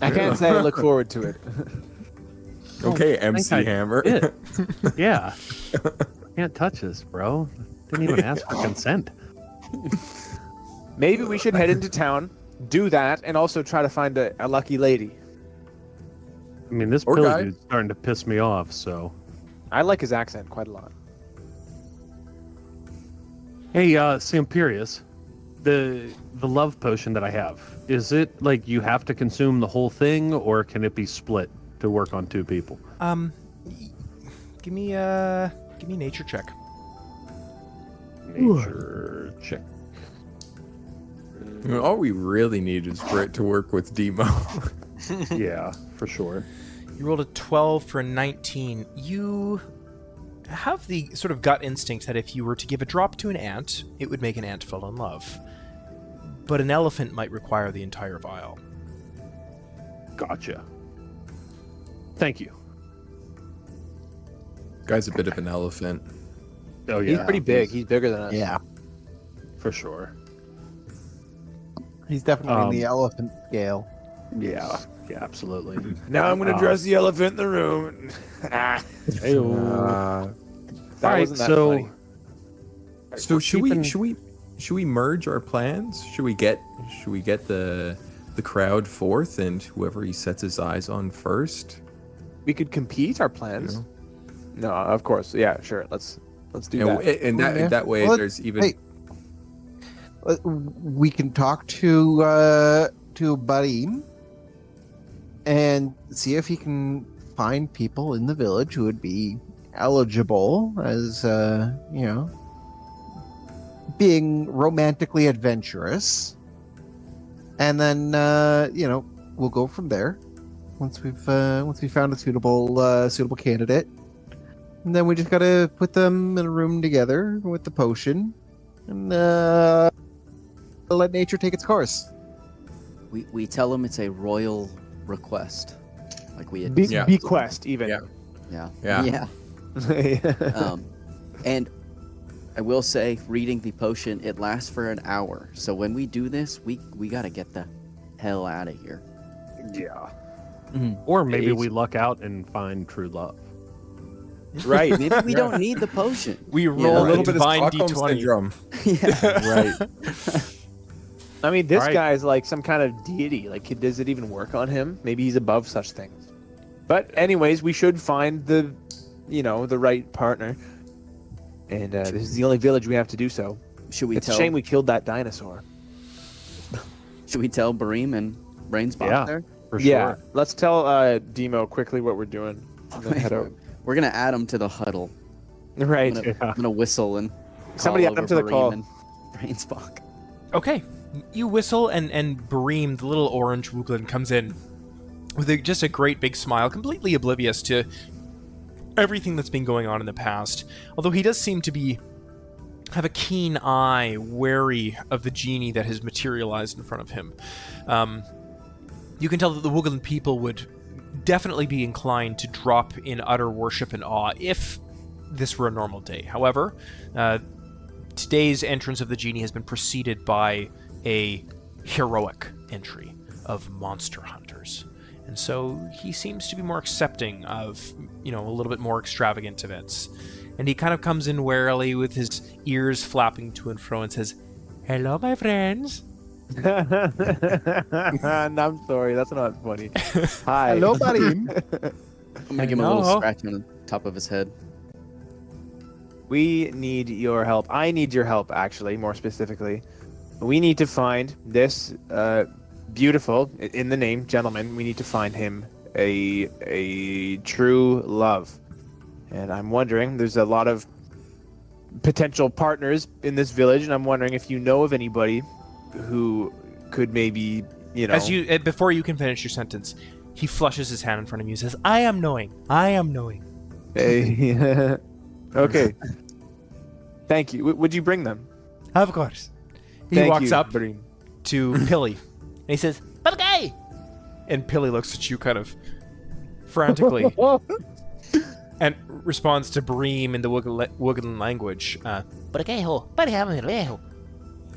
I can't say I look forward to it. Okay, I think MC I Hammer. did. Yeah. Can't touch this, bro. Didn't even ask for consent. Maybe we should head into town, do that, and also try to find a lucky lady. I mean, this Or Pilly guy. dude's starting to piss me off, so... I like his accent quite a lot. Hey, Samperius, the love potion that I have, is it like you have to consume the whole thing, or can it be split to work on two people? give me a nature check. Nature check. All we really need is for it to work with Demo. Yeah, for sure. You rolled a 12 for a 19. You have the sort of gut instinct that if you were to give a drop to an ant, it would make an ant fall in love. But an elephant might require the entire vial. Gotcha. Thank you. Guy's a bit of an elephant. Oh, yeah. He's pretty big. He's bigger than us. Yeah. For sure. He's definitely in the elephant scale. Yeah, absolutely. Now I'm going to dress the elephant in the room. Hey-o. That All right, wasn't that so... funny. So keeping- should we merge our plans? Should we get the crowd forth and whoever he sets his eyes on first? We could compete our plans. No. No, of course. Yeah, sure. Let's do that. And Yeah. that way Well, there's even hey, we can talk to Barim and see if he can find people in the village who would be eligible as being romantically adventurous, and then we'll go from there once we've found a suitable candidate. And then we just gotta put them in a room together with the potion, and let nature take its course. We tell him it's a royal request, like we had. Yeah. Bequest, even. Yeah. Yeah. And I will say, reading the potion, it lasts for an hour. So when we do this, we gotta get the hell out of here. Yeah. Mhm. Or maybe we luck out and find true love. Right. Maybe we don't need the potion. We Yeah. roll a a little bit of divine Stockholm D20. syndrome. Yeah. Right. I mean, this Alright. guy's like some kind of deity. Like, does it even work on him? Maybe he's above such things. But anyways, we should find the right partner. And this is the only village we have to do so. Should we It's tell? a shame we killed that dinosaur. Should we tell Barim and Brainsbot Yeah. there? For Yeah. sure. Let's tell Demo quickly what we're doing. And then head out. We're gonna add him to the huddle. Right. I'm gonna whistle and Somebody call add him over to the Barim call. and Brainsbot. Okay. You whistle, and Bream, the little orange Wooglin, comes in with just a great big smile, completely oblivious to everything that's been going on in the past. Although he does seem to have a keen eye, wary of the genie that has materialized in front of him. You can tell that the Wooglin people would definitely be inclined to drop in utter worship and awe if this were a normal day. However, today's entrance of the genie has been preceded by a heroic entry of monster hunters. And so he seems to be more accepting of, a little bit more extravagant events. And he kind of comes in warily with his ears flapping to and fro and says, "Hello, my friends." I'm sorry, that's not funny. Hi. Hello, buddy. I'm gonna give him a little Hello. scratch on the top of his head. We need your help. I need your help, actually, more specifically. We need to find this beautiful, in the name, gentleman. We need to find him a true love. And I'm wondering, there's a lot of potential partners in this village, and I'm wondering if you know of anybody who could maybe, As you before you can finish your sentence, he flushes his hand in front of you and says, I am knowing. Hey. Okay. Thank you. Would you bring them? Of course. He Thank walks you, up Bream. to Pilly, and he says, "Okay." And Pilly looks at you kind of frantically and responds to Bream in the Wooglin language.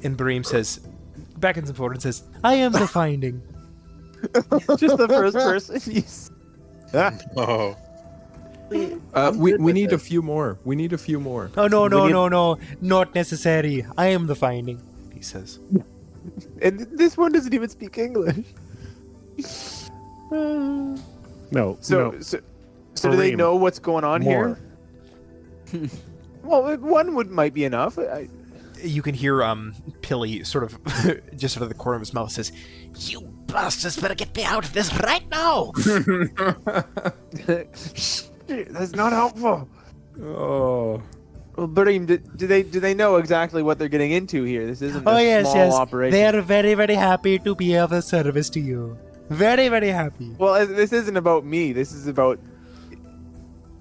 And Bream says, beckons him forward and says, "I am the finding." Just the first person. Oh. We need a few more. We need a few more. "Oh, no, We need- no, not necessary. I am the finding," he says. And this one doesn't even speak English. No. So no. do they Bream. know what's going on More. here? Well, one might be enough. You can hear Pilly sort of just out of the corner of his mouth says, You bastards better get me out of this right now! That's not helpful. Oh. Well, Bream, do they know exactly what they're getting into here? This isn't "Oh, a yes, small yes. operation. They are very, very happy to be of service to you. Very, very happy. Well, this isn't about me. This is about.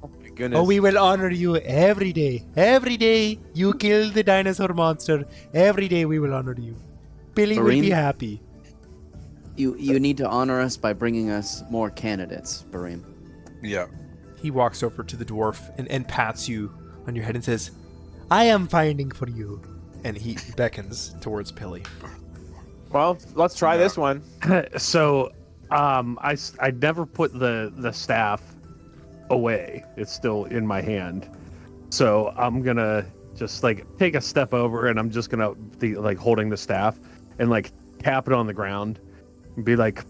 Oh my goodness. Oh, we will honor you every day. Every day you kill the dinosaur monster. Every day we will honor you. Billy will be Marine? happy. You need to honor us by bringing us more candidates, Barim. Yeah. He walks over to the dwarf and pats you on your head and says, "I am finding for you." And he beckons towards Pilly. Well, let's try this one. So, I never put the staff away. It's still in my hand. So I'm gonna just take a step over, and I'm just gonna be holding the staff and tap it on the ground and be like,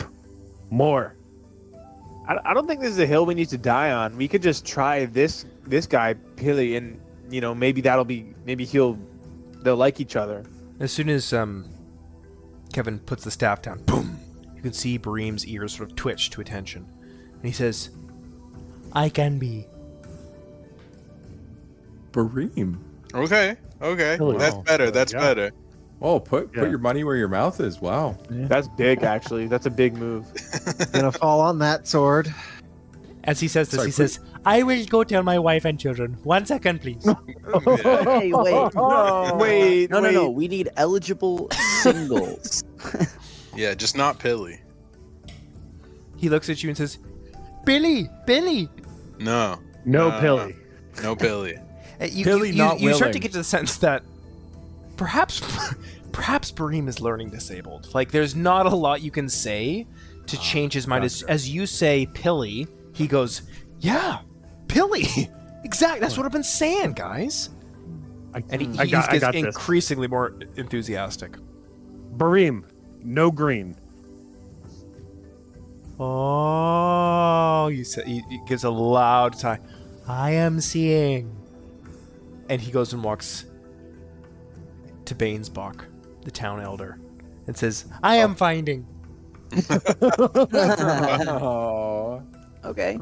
"More." I don't think this is a hill we need to die on. We could just try this guy, Pilly, and maybe they'll like each other. As soon as Kevin puts the staff down, boom, you can see Bareem's ears sort of twitch to attention. And he says, "I can be." Bareem. Okay. Really? That's better. That's Yeah. better. Oh, put Yeah. your money where your mouth is. Wow. That's big, actually. That's a big move. Gonna fall on that sword. As he says this, Sorry, he says, "I will go tell my wife and children. 1 second, please." Hey, wait. Wait, No. We need eligible singles. Yeah, just not Pilly. He looks at you and says, Billy! No. No No. Pilly. No Pilly. Pilly not you start willing. to get to the sense that perhaps Bareem is learning disabled. There's not a lot you can say to change his mind. As you say Pilly, he goes, "Yeah, Pilly! Exactly, that's what I've been saying, guys." And he I got gets this. increasingly more enthusiastic. Bareem, no green. Oh, he gives a loud sigh. "I am seeing." And he goes and walks to Bainesbach, the town elder, and says, "I am finding." Oh. Okay.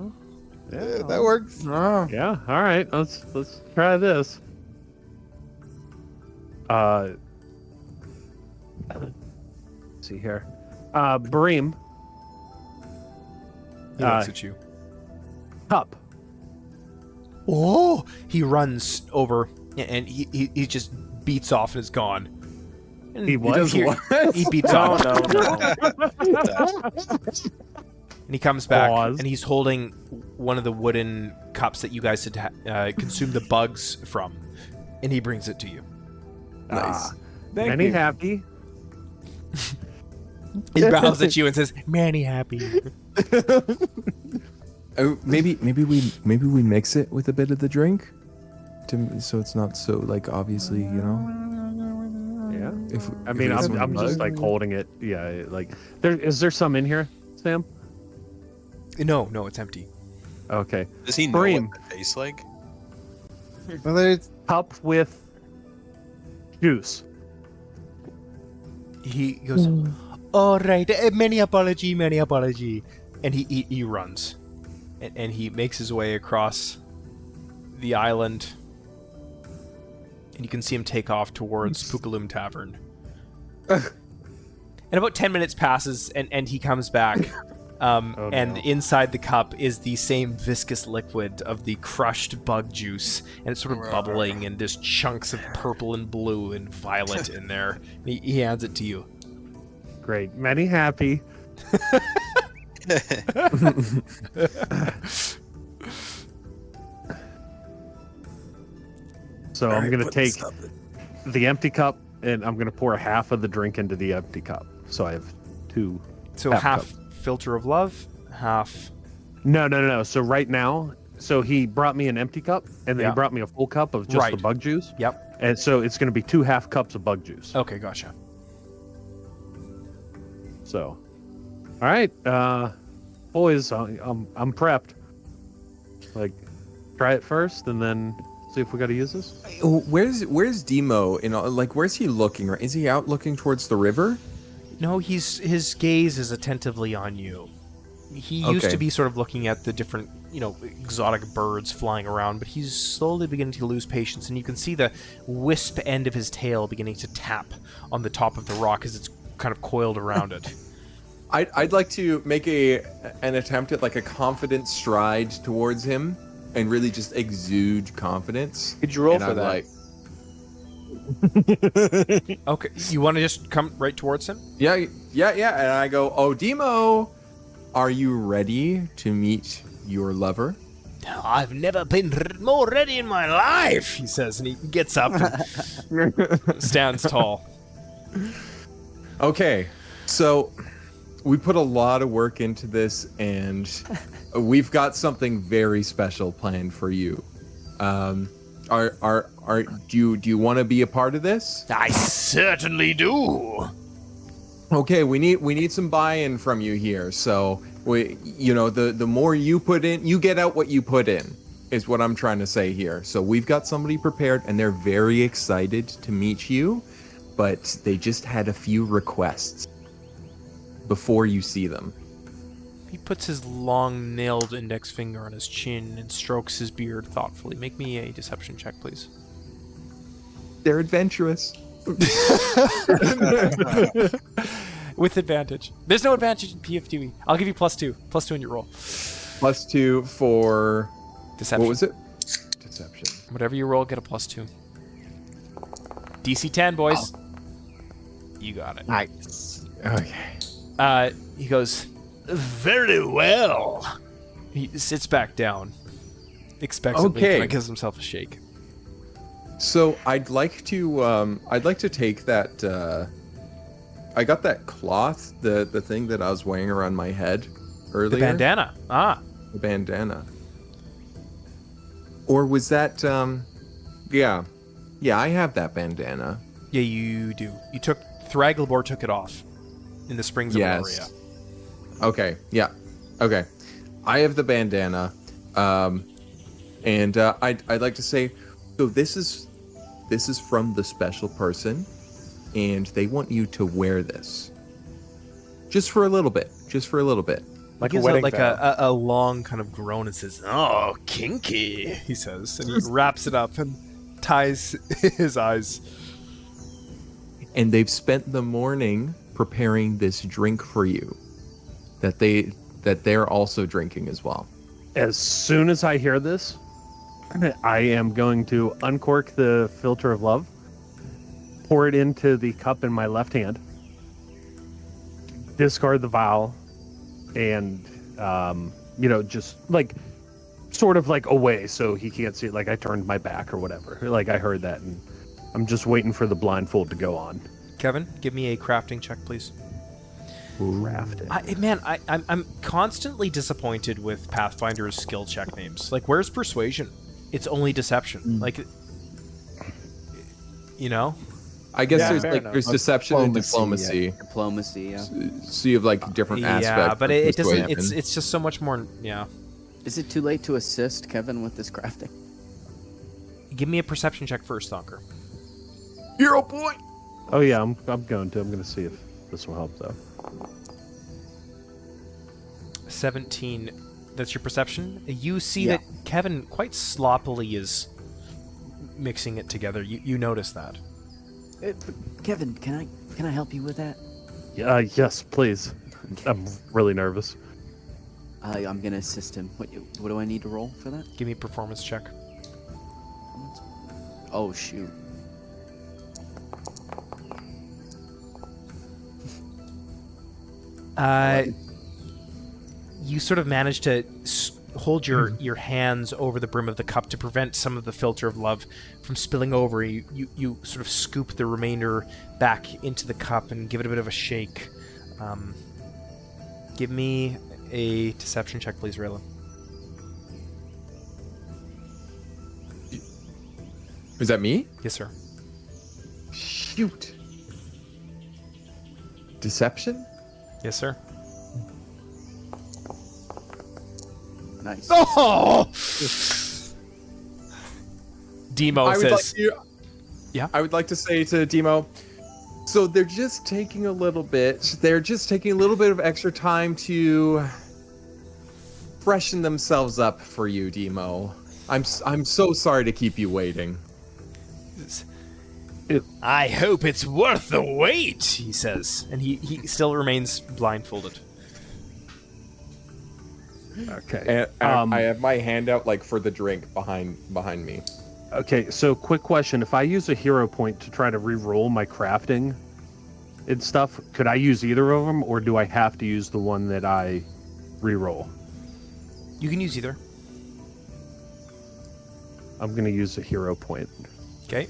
Yeah, that works. Oh. Yeah. All right. Let's try this. Let's see here. Bareem. He looks at you. Cup. Oh! He runs over and he just beats off and is gone. And He what? does what? He beats No, off. no. And And he comes back, Pause. and he's holding one of the wooden cups that you guys had consumed the bugs from, and he brings it to you. Nice. Thank Many you. happy. He bows at you and says, "Many happy." Oh, maybe we mix it with a bit of the drink, so it's not so like obviously, you know. Yeah. If I mean, it's I'm just like holding it. Yeah. Like, is there some in here, Sam? No, it's empty. Okay. Does he know Bream. what it tastes like? Well, there's Cup with juice. He goes, "All right, many apology," and he runs, and he makes his way across the island, and you can see him take off towards Pukalum Tavern. And about 10 minutes passes, and he comes back, and inside the cup is the same viscous liquid of the crushed bug juice, and it's sort of bubbling, and there's chunks of purple and blue and violet in there. He hands it to you. Great. Many happy. So I'm going to take the empty cup, and I'm going to pour half of the drink into the empty cup. So I have two. So Half half cup. filter of love, half. No. So right now, he brought me an empty cup, and then Yeah. he brought me a full cup of just Right. the bug juice. Yep. And so it's going to be 2 half cups of bug juice. Okay, gotcha. So, all right, boys, I'm prepped. Like, try it first, and then see if we got to use this. Where's Demo? Like, where's he looking? Right? Is he out looking towards the river? No, his gaze is attentively on you. He used Okay. to be sort of looking at the different, exotic birds flying around, but he's slowly beginning to lose patience, and you can see the wisp end of his tail beginning to tap on the top of the rock as it's kind of coiled around it. I'd like to make an attempt at like a confident stride towards him and really just exude confidence. Could you roll And for I'm that? like, Okay, you want to just come right towards him? yeah, and I go, "Oh, Demo, are you ready to meet your lover?" I've never been more ready in my life. He says, and he gets up and stands tall. Okay, so we put a lot of work into this, and we've got something very special planned for you. Do you want to be a part of this? I certainly do. Okay, we need some buy-in from you here. So the more you put in, you get out what you put in, is what I'm trying to say here. So we've got somebody prepared, and they're very excited to meet you, but they just had a few requests before you see them. He puts his long nailed index finger on his chin and strokes his beard thoughtfully. Make me a deception check, please. They're adventurous. With advantage. There's no advantage in PF2e. I'll give you +2. +2 in your roll. +2 for Deception. what was it? Deception. Whatever you roll, get a +2. DC 10, boys. You got it. Nice. Okay. He goes, Very well. he sits back down. Expectantly, Okay. kind of gives himself a shake. So I'd like to take that. I got that cloth, the thing that I was wearing around my head earlier. The bandana. The bandana. Or was that? Yeah, I have that bandana. Yeah, you do. Thraglebor took it off in the springs of Yes. Loria. Okay. Yeah. Okay. I have the bandana. And I'd like to say, so this is from the special person, and they want you to wear this. Just for a little bit. Like He a gives wedding out vow. a long kind of groan and says, "Oh, kinky," he says, and he wraps it up and ties his eyes. And they've spent the morning preparing this drink for you that they're also drinking as well. As soon as I hear this, I am going to uncork the filter of love, pour it into the cup in my left hand, discard the vial, and Just like sort of like away so he can't see it. Like I turned my back or whatever. Like I heard that, and I'm just waiting for the blindfold to go on. Kevin, give me a crafting check, please. Crafting. I'm constantly disappointed with Pathfinder's skill check names. Like, where's persuasion? It's only deception. Like, I guess Yeah, fair there's deception and diplomacy. Diplomacy, yeah. So you have like different aspects. Yeah, but of it doesn't. persuasion. It's just so much more. Yeah. Is it too late to assist Kevin with this crafting? Give me a perception check first, Thonker. Hero point. Oh yeah, I'm going to see if this will help though. 17. That's your perception. You see Yeah. that Kevin quite sloppily is mixing it together. You notice that. Kevin, can I help you with that? Yeah, yes, please. I'm really nervous. I'm gonna assist him. What do I need to roll for that? Give me a performance check. Oh shoot. You sort of manage to hold your hands over the brim of the cup to prevent some of the filter of love from spilling over. You sort of scoop the remainder back into the cup and give it a bit of a shake. Give me a deception check, please, Raylan. Is that me? Yes, sir. Shoot. Deception? Yes, sir. Nice. Oh! Demo I would like says... to, Yeah? I would like to say to Demo, so they're just taking a little bit. They're just taking a little bit of extra time to freshen themselves up for you, Demo. I'm so sorry to keep you waiting. I hope it's worth the wait, he says. And he still remains blindfolded. Okay. And I have my hand out like for the drink behind me. Okay, so quick question. If I use a hero point to try to re-roll my crafting and stuff, could I use either of them, or do I have to use the one that I re-roll? You can use either. I'm going to use a hero point. Okay.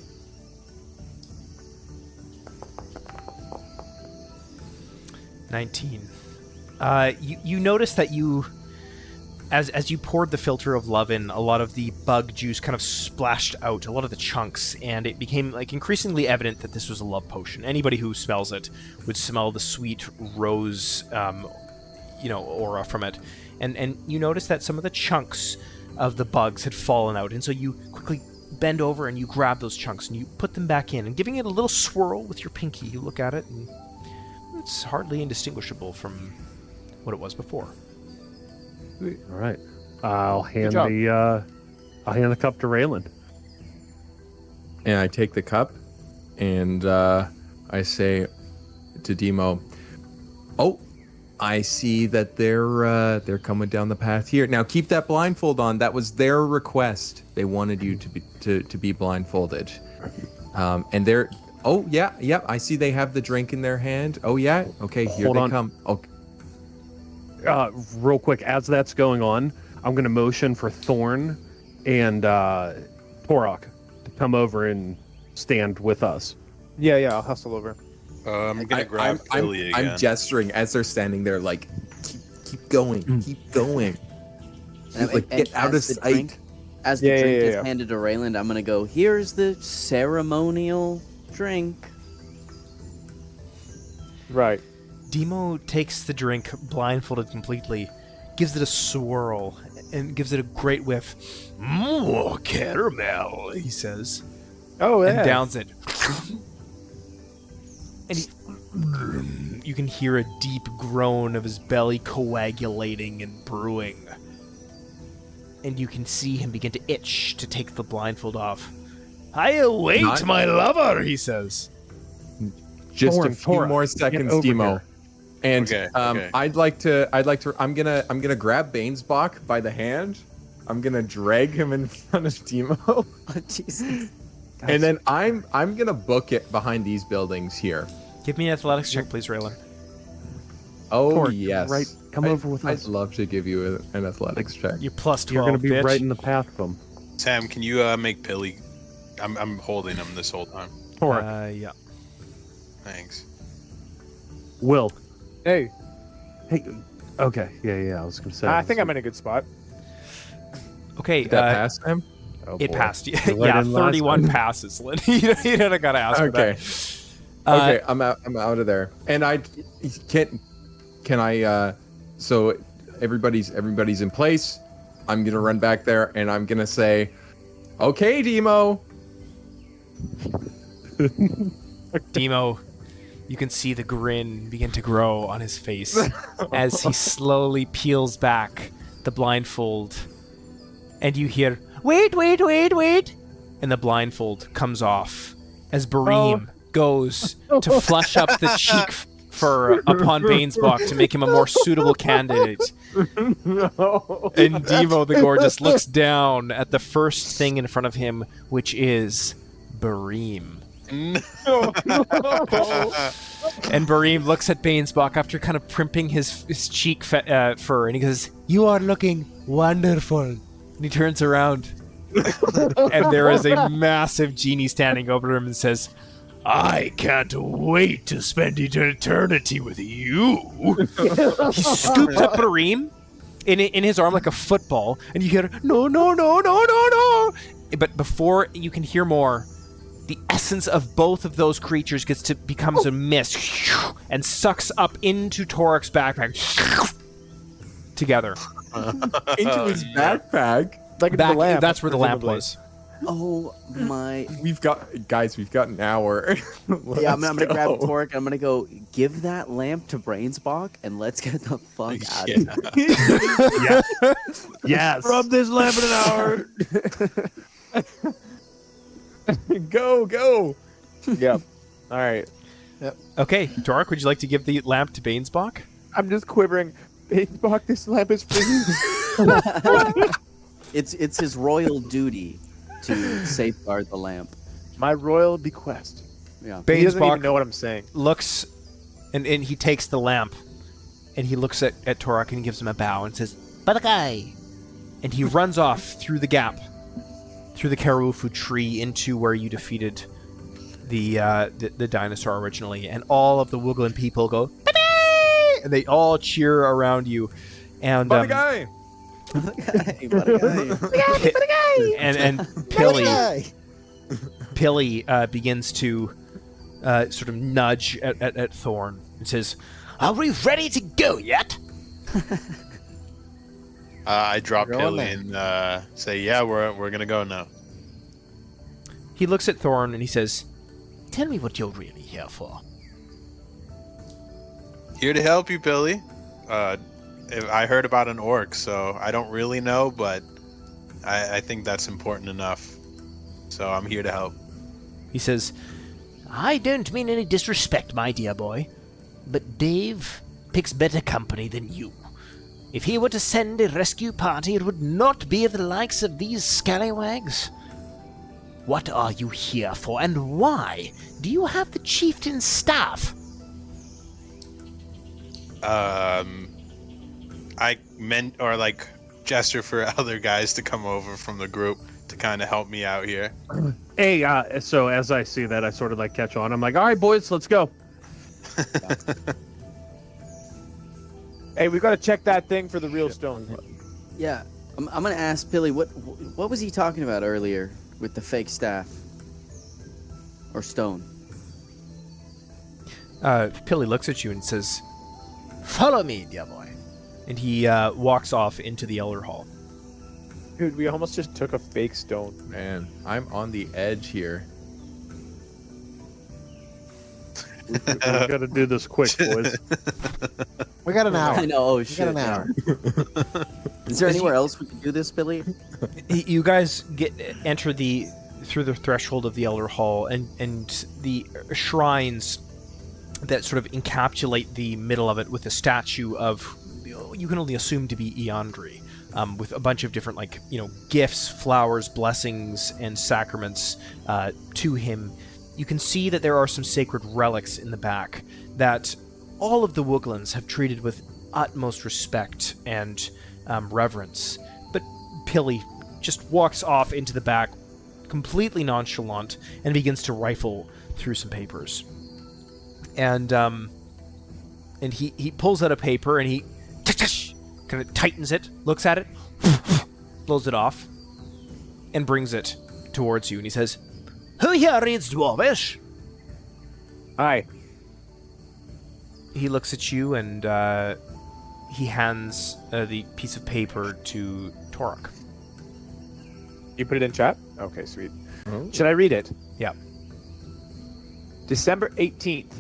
You notice that as you poured the filter of love in, a lot of the bug juice kind of splashed out, a lot of the chunks, and it became like increasingly evident that this was a love potion. Anybody who smells it would smell the sweet rose, aura from it, and you notice that some of the chunks of the bugs had fallen out, and so you quickly bend over and you grab those chunks and you put them back in, and giving it a little swirl with your pinky, you look at it, and it's hardly indistinguishable from what it was before. All right. I'll hand job. the cup to Raylan. And I take the cup, and I say to Demo, "Oh, I see that they're coming down the path here. Now keep that blindfold on. That was their request. They wanted you to be blindfolded. And they're oh yeah, I see they have the drink in their hand. Oh yeah, okay, here Hold they on. come. Okay. Real quick, as that's going on, I'm going to motion for Thorn and Torok to come over and stand with us. Yeah, I'll hustle over. I'm gonna grab Philly again. I'm gesturing as they're standing there, like keep going, keep going. Like get out of sight. As the drink is yeah. handed to Rayland, I'm gonna go, here's the ceremonial drink. Right. Demo takes the drink blindfolded completely, gives it a swirl, and gives it a great whiff. More caramel, he says. Oh, yeah. And downs it. And you can hear a deep groan of his belly coagulating and brewing. And you can see him begin to itch to take the blindfold off. I await my lover, he says. Just Thorn, a few Torok, more get seconds, over Demo. here. And Okay. I'd like to I'm gonna grab Bainesbach by the hand. I'm gonna drag him in front of Demo. Oh, Jesus. And then I'm gonna book it behind these buildings here. Give me an athletics check, please, Raylan. Oh, Torque, yes. right, come over with I'd us. love to give you an athletics check. You're plus 12. You're going to be bitch. right in the path of them. Sam, can you make Pilly? I'm holding him this whole time. Torque, Yeah. Thanks. Will. Hey, Hey, okay. Yeah, I was going to say. I think I'm in a good spot. Okay. Did that pass him? Oh, It boy. passed. right Yeah, in last 31 time. passes, Lynn. you don't gotta ask for Okay. that. Okay, I'm out of there. And I can I so everybody's in place. I'm gonna run back there and I'm gonna say, okay, Demo. Demo, you can see the grin begin to grow on his face as he slowly peels back the blindfold. And you hear, wait, and the blindfold comes off as Bareem goes to flush up the cheek fur upon Bainesbach to make him a more suitable candidate. No. And Demo the Gorgeous looks down at the first thing in front of him, which is Bareem. And Bareem looks at Bainesbach after kind of primping his cheek fur, and he goes, "You are looking wonderful." And he turns around, and there is a massive genie standing over him and says, "I can't wait to spend eternity with you." He scoops up Bareem in his arm like a football, and you hear, "No, no, no, no, no, no!" But before you can hear more, the essence of both of those creatures becomes a mist and sucks up into Torok's backpack together. Into his backpack. Like the lamp. That's where the lamp presumably. was. Oh my! We've got an hour. Yeah, I'm gonna grab Let's go. Torque. I'm gonna go give that lamp to Brainsbach and let's get the fuck out of Yeah. here. Yes. Rub this lamp in an hour. Go. Yep. All right. Okay, Torok, would you like to give the lamp to Bainesbach? I'm just quivering. Bainesbach, this lamp is for you. It's his royal duty to safeguard the lamp. My royal bequest. Yeah. He doesn't even Bainesbach know what I'm saying. looks, and he takes the lamp, and he looks at Torok and gives him a bow and says, "Balakai!" And he runs off through the gap, through the Karufu tree into where you defeated the dinosaur originally, and all of the Wooglin people go, "Bye-bye!" and they all cheer around you. And Guy. and Pilly begins to sort of nudge at Thorn and says, "Are we ready to go yet?" I drop We're going Pilly and say, yeah, we're gonna go now. He looks at Thorn and he says, "Tell me what you're really here for." Here to help you, Billy. I heard about an orc, so I don't really know, but I think that's important enough. So I'm here to help. He says, "I don't mean any disrespect, my dear boy, but Dave picks better company than you. If he were to send a rescue party, it would not be the likes of these scallywags. What are you here for, and why do you have the chieftain's staff?" I meant, or like, gesture for other guys to come over from the group to kind of help me out here. Hey, so as I see that, I sort of like catch on. I'm like, all right, boys, let's go. Hey, we got to check that thing for the real stone. Yeah, I'm gonna ask Billy what was he talking about earlier with the fake staff or stone? Pilly looks at you and says, "Follow me, dear boy." and he walks off into the Elder Hall. Dude, we almost just took a fake stone. Man, I'm on the edge here. We got to do this quick, boys. We got an hour. I know. Oh We shit! got an hour. Is there anywhere else we can do this, Billy? You guys enter through the threshold of the Elder Hall, and the shrines that sort of encapsulate the middle of it with a statue of, you can only assume to be Eandri, with a bunch of different, gifts, flowers, blessings, and sacraments to him. You can see that there are some sacred relics in the back that all of the Wooglins have treated with utmost respect and reverence. But Pilly just walks off into the back, completely nonchalant, and begins to rifle through some papers. And he pulls out a paper and he kind of tightens it, looks at it, blows it off, and brings it towards you. And he says, "Who here reads Dwarvish?" Hi. He looks at you and he hands the piece of paper to Torok. You put it in chat? Okay, sweet. Should I read it? Yeah. December 18th,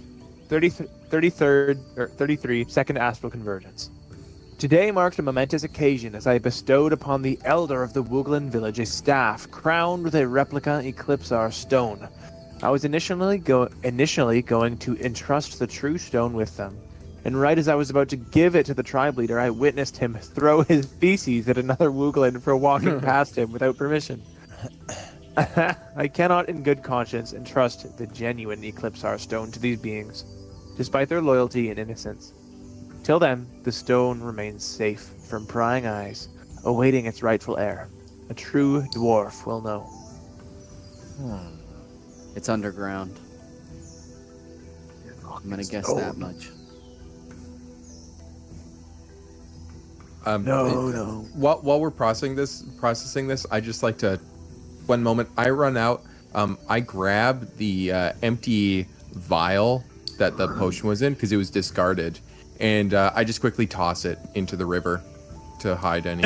33rd, or 33, second astral convergence. Today marked a momentous occasion as I bestowed upon the elder of the Wooglin Village a staff crowned with a replica Eclipsar Stone. I was initially going to entrust the true stone with them, and right as I was about to give it to the tribe leader, I witnessed him throw his feces at another Wooglin for walking past him without permission. I cannot in good conscience entrust the genuine Eclipsar Stone to these beings, despite their loyalty and innocence. Till then, the stone remains safe from prying eyes, awaiting its rightful heir. A true dwarf will know. It's underground. I'm gonna guess that much. No. While we're processing this, I just like to. One moment, I run out. I grab the empty vial that the potion was in because it was discarded, and I just quickly toss it into the river to hide any,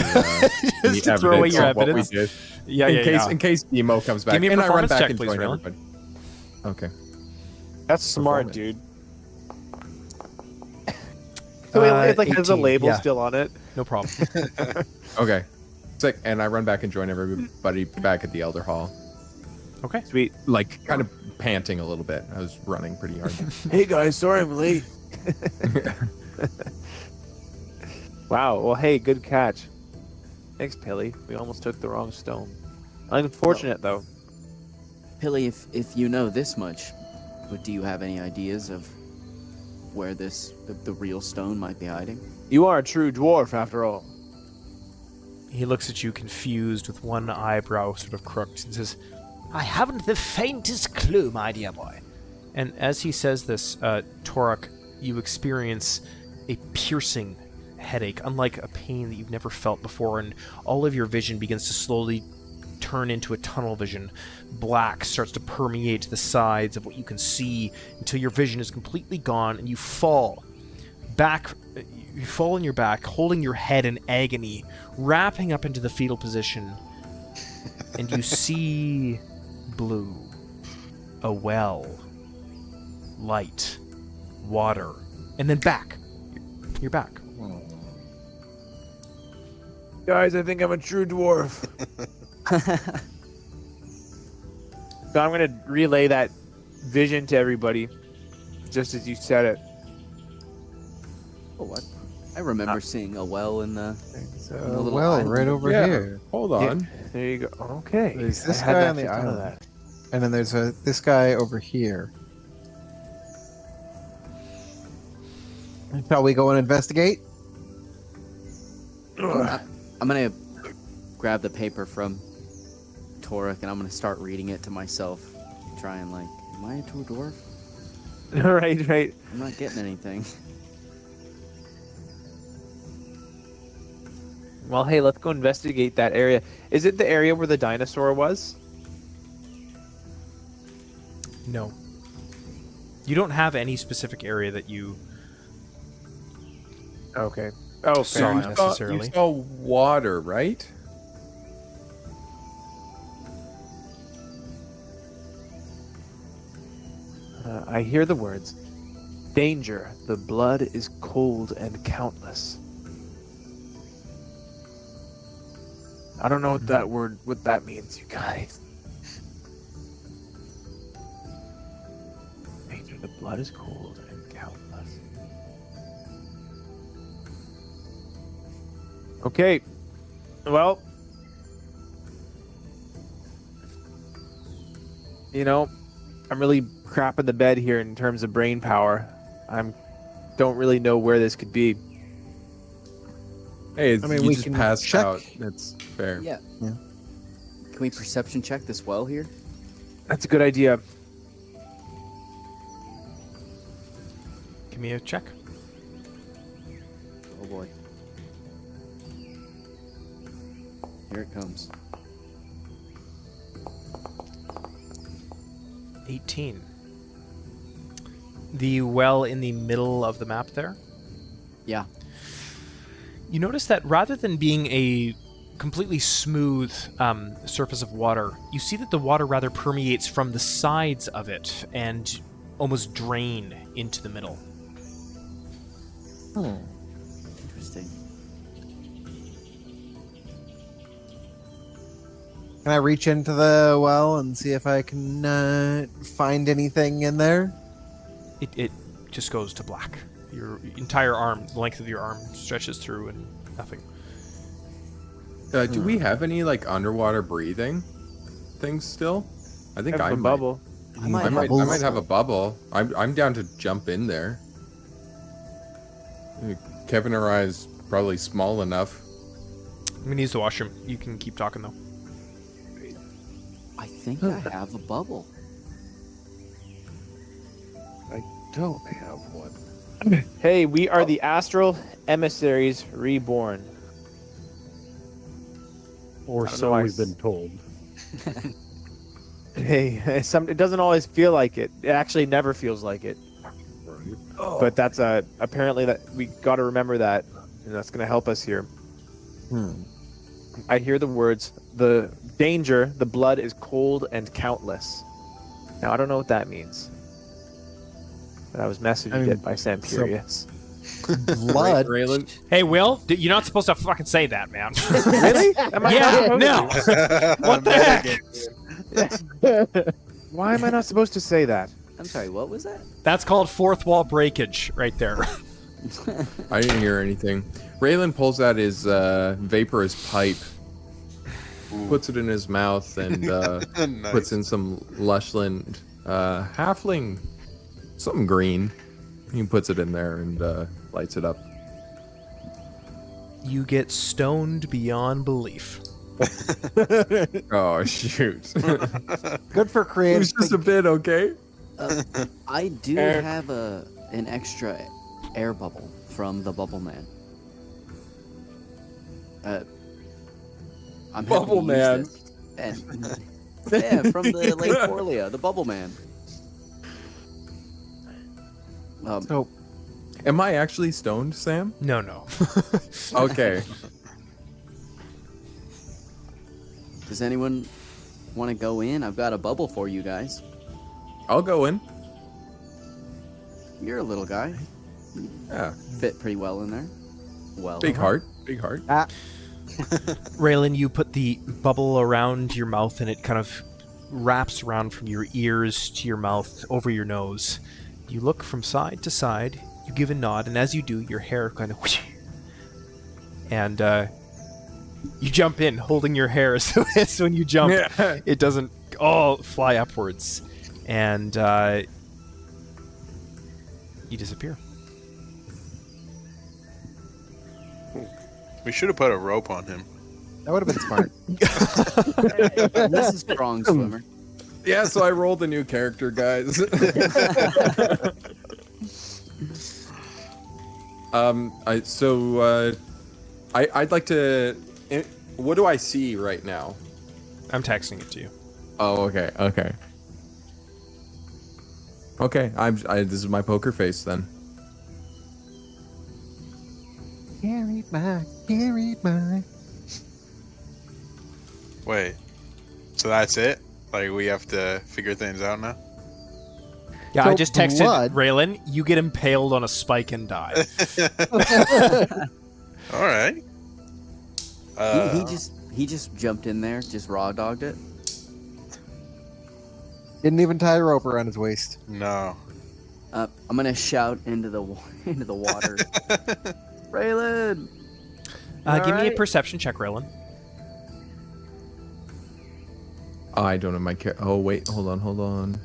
any to throw away your of what we evidence? did. Yeah, In case Demo comes back, Give me a and I run performance back check, and please, join Raylan. everybody. Okay. That's smart, Performance. dude. So it like has a 18, label yeah. still on it. No problem. Okay. Sick. And I run back and join everybody back at the Elder Hall. Okay. Sweet. Like, kind of panting a little bit. I was running pretty hard. Hey guys, sorry I'm late. Wow. Well, hey, good catch. Thanks, Pilly. We almost took the wrong stone. Unfortunate though. Pilly, if you know this much, but do you have any ideas of where the real stone might be hiding? You are a true dwarf after all. He looks at you confused with one eyebrow sort of crooked and says, I haven't the faintest clue, my dear boy. and as he says this, Torok, you experience a piercing headache, unlike a pain that you've never felt before, and all of your vision begins to slowly turn into a tunnel vision. Black starts to permeate the sides of what you can see until your vision is completely gone, and you fall back. You fall on your back, holding your head in agony, wrapping up into the fetal position, and you see blue, a well, light, water, and then back. You're back. Guys, I think I'm a true dwarf. So I'm gonna relay that vision to everybody, just as you said it. Oh, what? I remember seeing a well in the. There's a a little well island. right over Yeah. here. Hold on. There you go. Okay. There's this I hadn't guy on the actually thought of island. that. And then there's this guy over here. Shall we go and investigate? I'm gonna grab the paper from Torok and I'm gonna start reading it to myself. Try and like, am I a true dwarf? Right. I'm not getting anything. Well, hey, let's go investigate that area. Is it the area where the dinosaur was? No. You don't have any specific area that you Okay. Oh, saw fair enough. necessarily. You saw water, right? I hear the words. Danger. The blood is cold and countless. I don't know what that means, you guys. Danger. The blood is cold and countless. Okay. Well, I'm really crapping the bed here in terms of brain power. I'm don't really know where this could be. Hey, I mean, you we just can passed check. out. That's fair. Yeah. Can we perception check this well here? That's a good idea. Give me a check. Oh boy. Here it comes. 18. The well in the middle of the map there. Yeah. You notice that rather than being a completely smooth surface of water, you see that the water rather permeates from the sides of it and almost drain into the middle. Interesting. Can I reach into the well and see if I can find anything in there? It just goes to black. Your entire arm, the length of your arm, stretches through and nothing. Do we have any like underwater breathing things still? I think Have I a might. bubble. I might I might Bubbles. have a bubble. I'm down to jump in there. Kevin or I is probably small enough. I'm gonna use the washroom. You can keep talking though. I think I have a bubble. I don't have one. Hey, we are the Astral Emissaries Reborn. Or I don't so know why we've been told. Hey, it doesn't always feel like it. It actually never feels like it. But that's apparently that we got to remember that, and that's going to help us here. I hear the words, the danger, the blood is cold and countless. Now, I don't know what that means. But I was messaged by Samperius. Blood. Raylan, Hey, Will, you're not supposed to fucking say that, man. Really? Am I Yeah, not supposed no. What the heck? to? Why am I not supposed to say that? I'm sorry, what was that? That's called fourth wall breakage right there. I didn't hear anything. Raylan pulls out his vaporous pipe, puts it in his mouth, and Nice. puts in some Lushland halfling, something green. He puts it in there and lights it up. You get stoned beyond belief. Oh shoot! Good for It creative. was just a bit, okay? I do Air- have an extra air bubble from the Bubble Man. I'm happy to Bubble use Man. this. And yeah, from the Lake Forlia, the Bubble Man. So, Am I actually stoned, Sam? No. Okay. Does anyone want to go in? I've got a bubble for you guys. I'll go in. You're a little guy. Yeah. Fit pretty well in there. Well. Big heart. Big heart. Raylan, you put the bubble around your mouth and it kind of wraps around from your ears to your mouth over your nose. You look from side to side, you give a nod, and as you do, your hair kind of whoosh, and you jump in holding your hair so when you jump, it doesn't all fly upwards, and you disappear. We should have put a rope on him. that would have been smart. This is strong swimmer. Yeah, so I rolled a new character, guys. I'd like to. What do I see right now? I'm texting it to you. Oh, okay. This is my poker face then. Carried my. Wait. So that's it? Like we have to figure things out now? Yeah, So I just texted blood- Raylan. You get impaled on a spike and die. All right. He just jumped in there, just raw dogged it. Didn't even tie a rope around his waist. No. I'm gonna shout into the water. Raylan! Give me a Alright. perception check, Raylan. I don't have my Oh wait, hold on.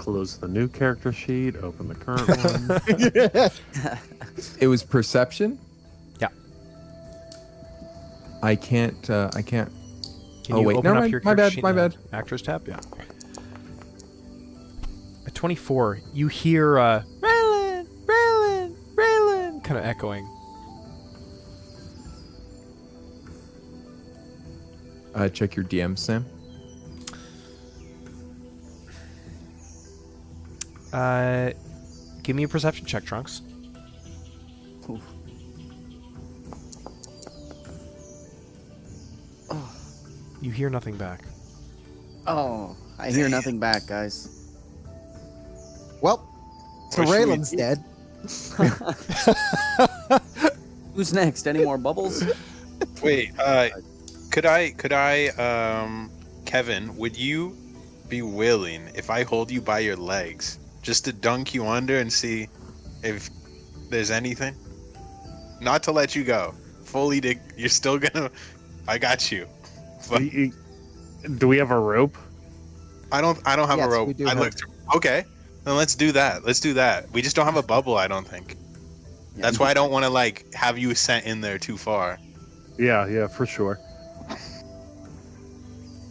Close the new character sheet. Open the current one. It was perception. Yeah. I can't. Can Oh, you wait, open never up mind. your My character bad, sheet my in the bad. Actors tab? Yeah. At 24, you hear Raylan, Raylan, Raylan kind of echoing. Check your DM, Sam. Give me a perception check, Trunks. Oof. You hear nothing back. Oh, I hear nothing back, guys. Well, so What should we Raylan's do? dead. Who's next? Any more bubbles? Wait, could I, Kevin, would you be willing if I hold you by your legs just to dunk you under and see if there's anything? Not to let you go. Fully, you're still gonna. I got you. But Do we have a rope? I don't have Yes, a rope. we do I have- looked. Okay, then let's do that. Let's do that. We just don't have a bubble. I don't think. Yeah. That's why I don't want to like have you sent in there too far. Yeah, for sure.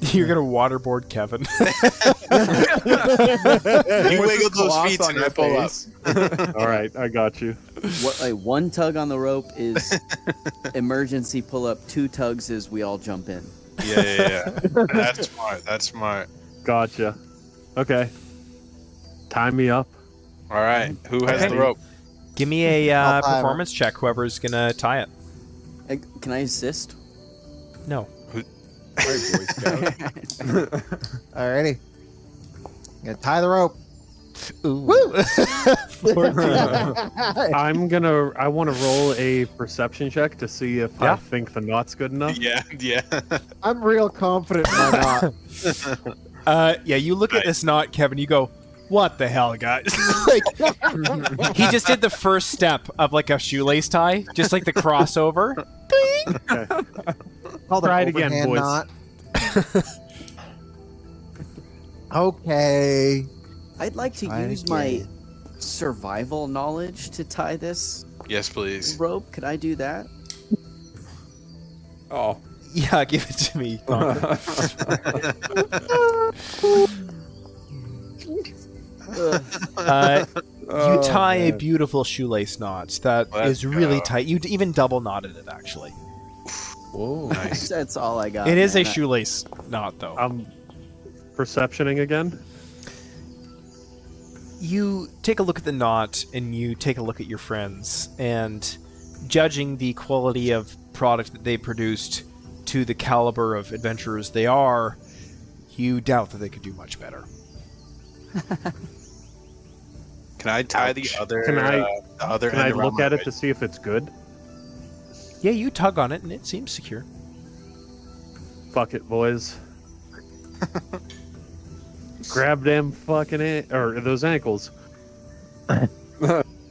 You're gonna waterboard Kevin. You With wiggle the those cloth feet on and your I pull up. face. All right, I got you. One tug on the rope is emergency pull up. 2 tugs is we all jump in. Yeah. That's smart. That's smart. Gotcha. Okay. Tie me up. All right. Who has Okay. the rope? Give me a I'll tie her. performance check. Whoever's gonna tie it. Can I assist? No. Alrighty. Gonna tie the rope. Woo! I want to roll a perception check to see if I Yeah. think the knot's good enough. Yeah. I'm real confident in my knot. Yeah, you look at this knot, Kevin. You go, "What the hell, guys?" Like, he just did the first step of like a shoelace tie, just like the crossover. Called Try an it again, overhand boys. knot. Okay. I'd like to Try it use my again. survival knowledge to tie this Yes, please. rope. Could I do that? Oh. Yeah, give it to me. You tie a beautiful shoelace knot that is Let's really go. tight. You even double knotted it, actually. Whoa. Nice. That's all I got. It is a man. shoelace knot, though. Perceptioning again. You take a look at the knot, and you take a look at your friends, and judging the quality of product that they produced to the caliber of adventurers they are, you doubt that they could do much better. Can I tie the other? Can I- the other Can I end around look my at it wrist? to see if it's good? Yeah, you tug on it, and it seems secure. Fuck it, boys. Grab them fucking or those ankles.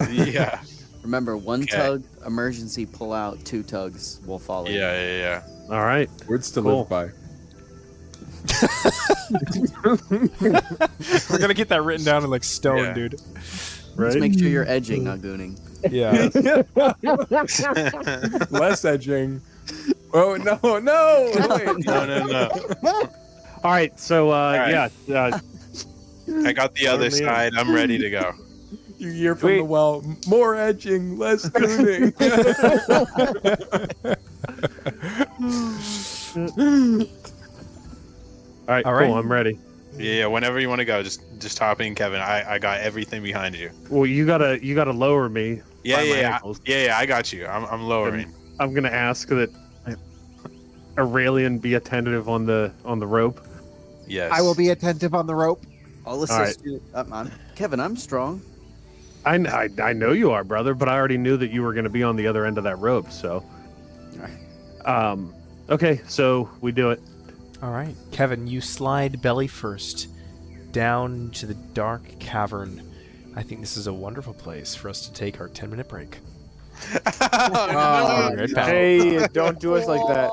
Yeah. Remember, 1 Okay. tug, emergency pull out, 2 tugs will follow. Yeah. All right. Words to Cool. live by. We're gonna get that written down in like stone, Yeah. dude. Right. Just make sure you're edging, not gooning. Yeah. Less edging. Oh no, no! Wait. No. All right. So right. yeah. I got the other me in. side. I'm ready to go. You hear from Wait. the well, more edging, less tuning. All right. All Cool. right. I'm ready. Yeah. Whenever you want to go, just hop in, Kevin. I got everything behind you. Well, you gotta lower me. Yeah. by my Yeah. ankles. Yeah. I got you. I'm lowering. I'm gonna ask that Aurelian be attentive on the rope. Yes. I will be attentive on the rope. I'll assist you. Kevin, I'm strong. I know you are, brother, but I already knew that you were gonna be on the other end of that rope. So, okay, so we do it. All right, Kevin, you slide belly first down to the dark cavern. I think this is a wonderful place for us to take our 10-minute break. Oh, Right back. Hey, don't do us like that.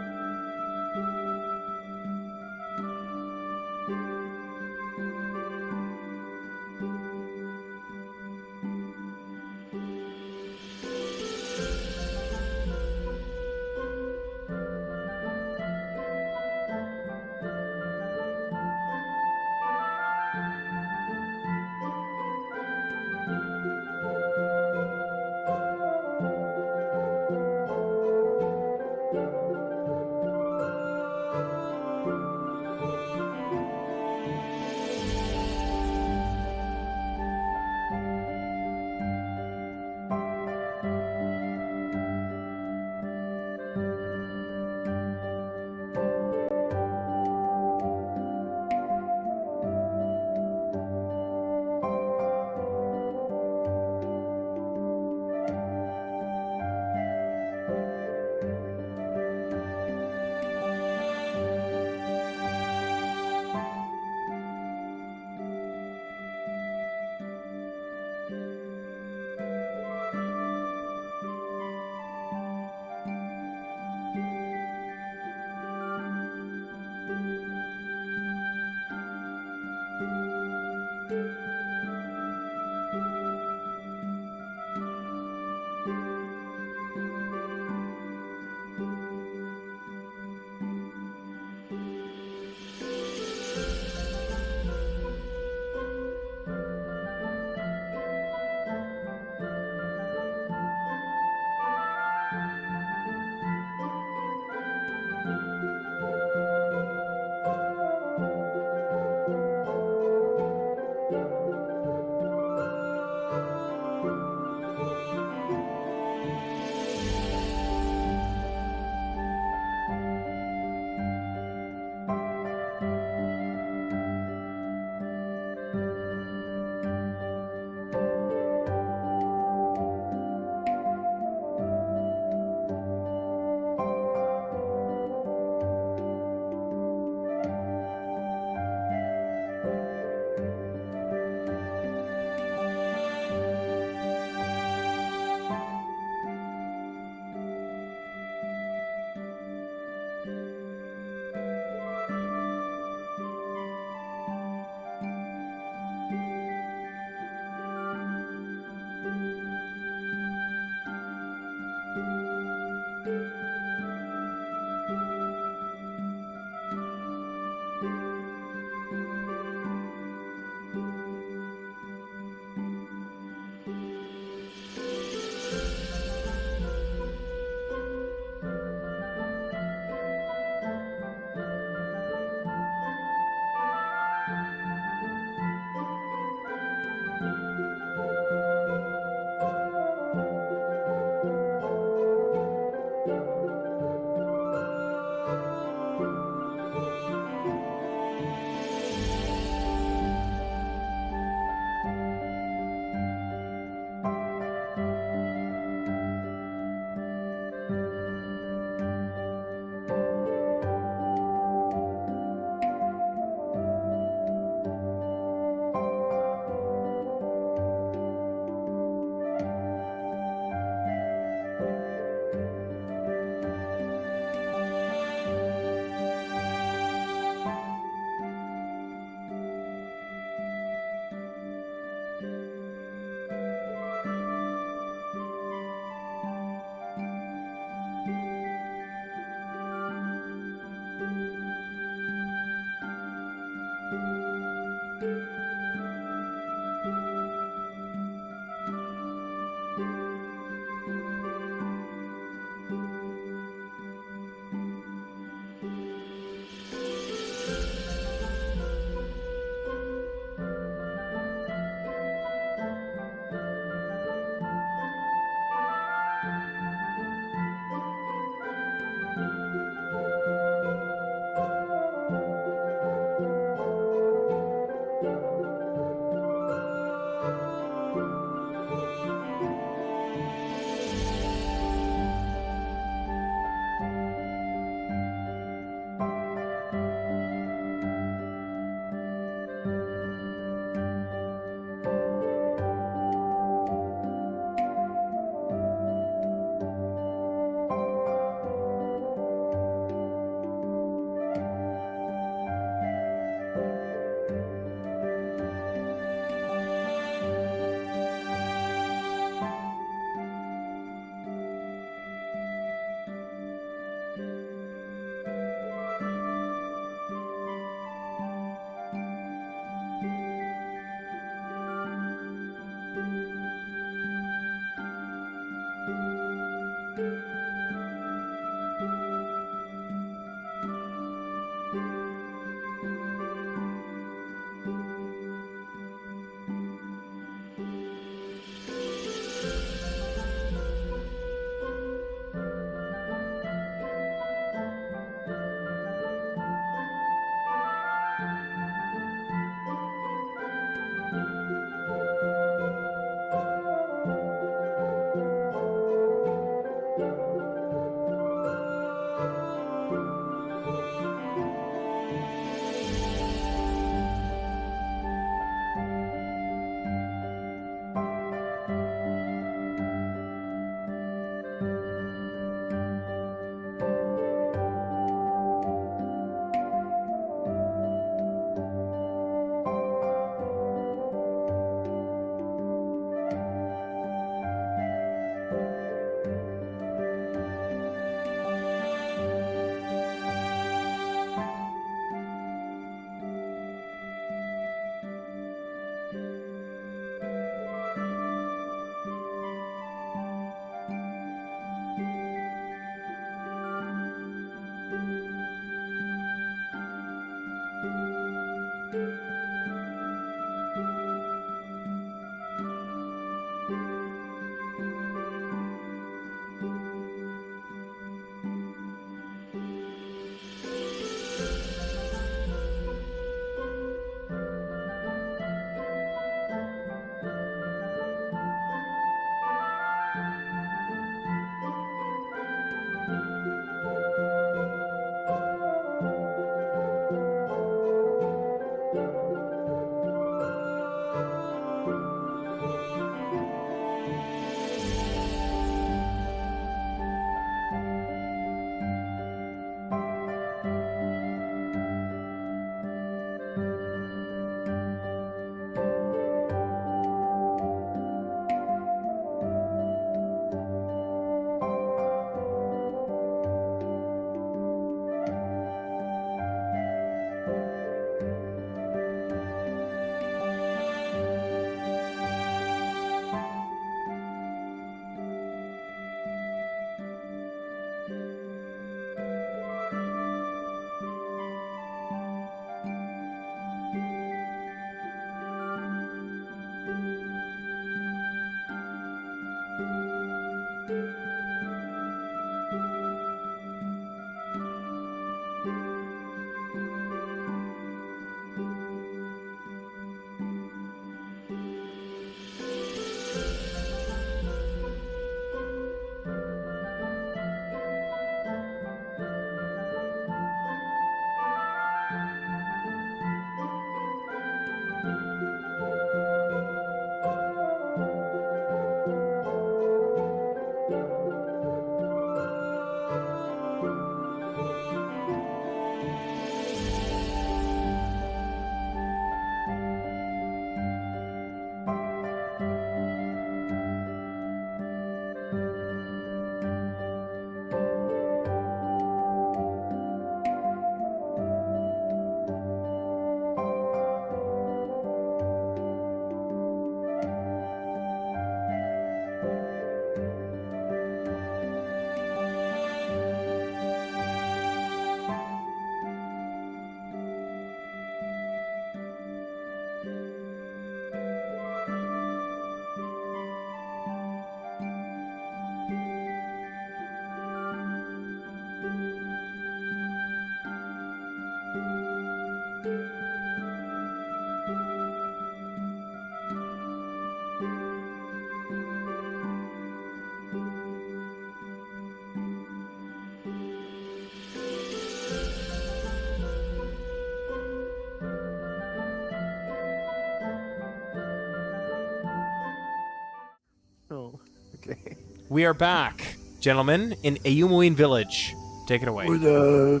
Oh, okay. We are back, gentlemen, in Eumuinn Village. Take it away. We're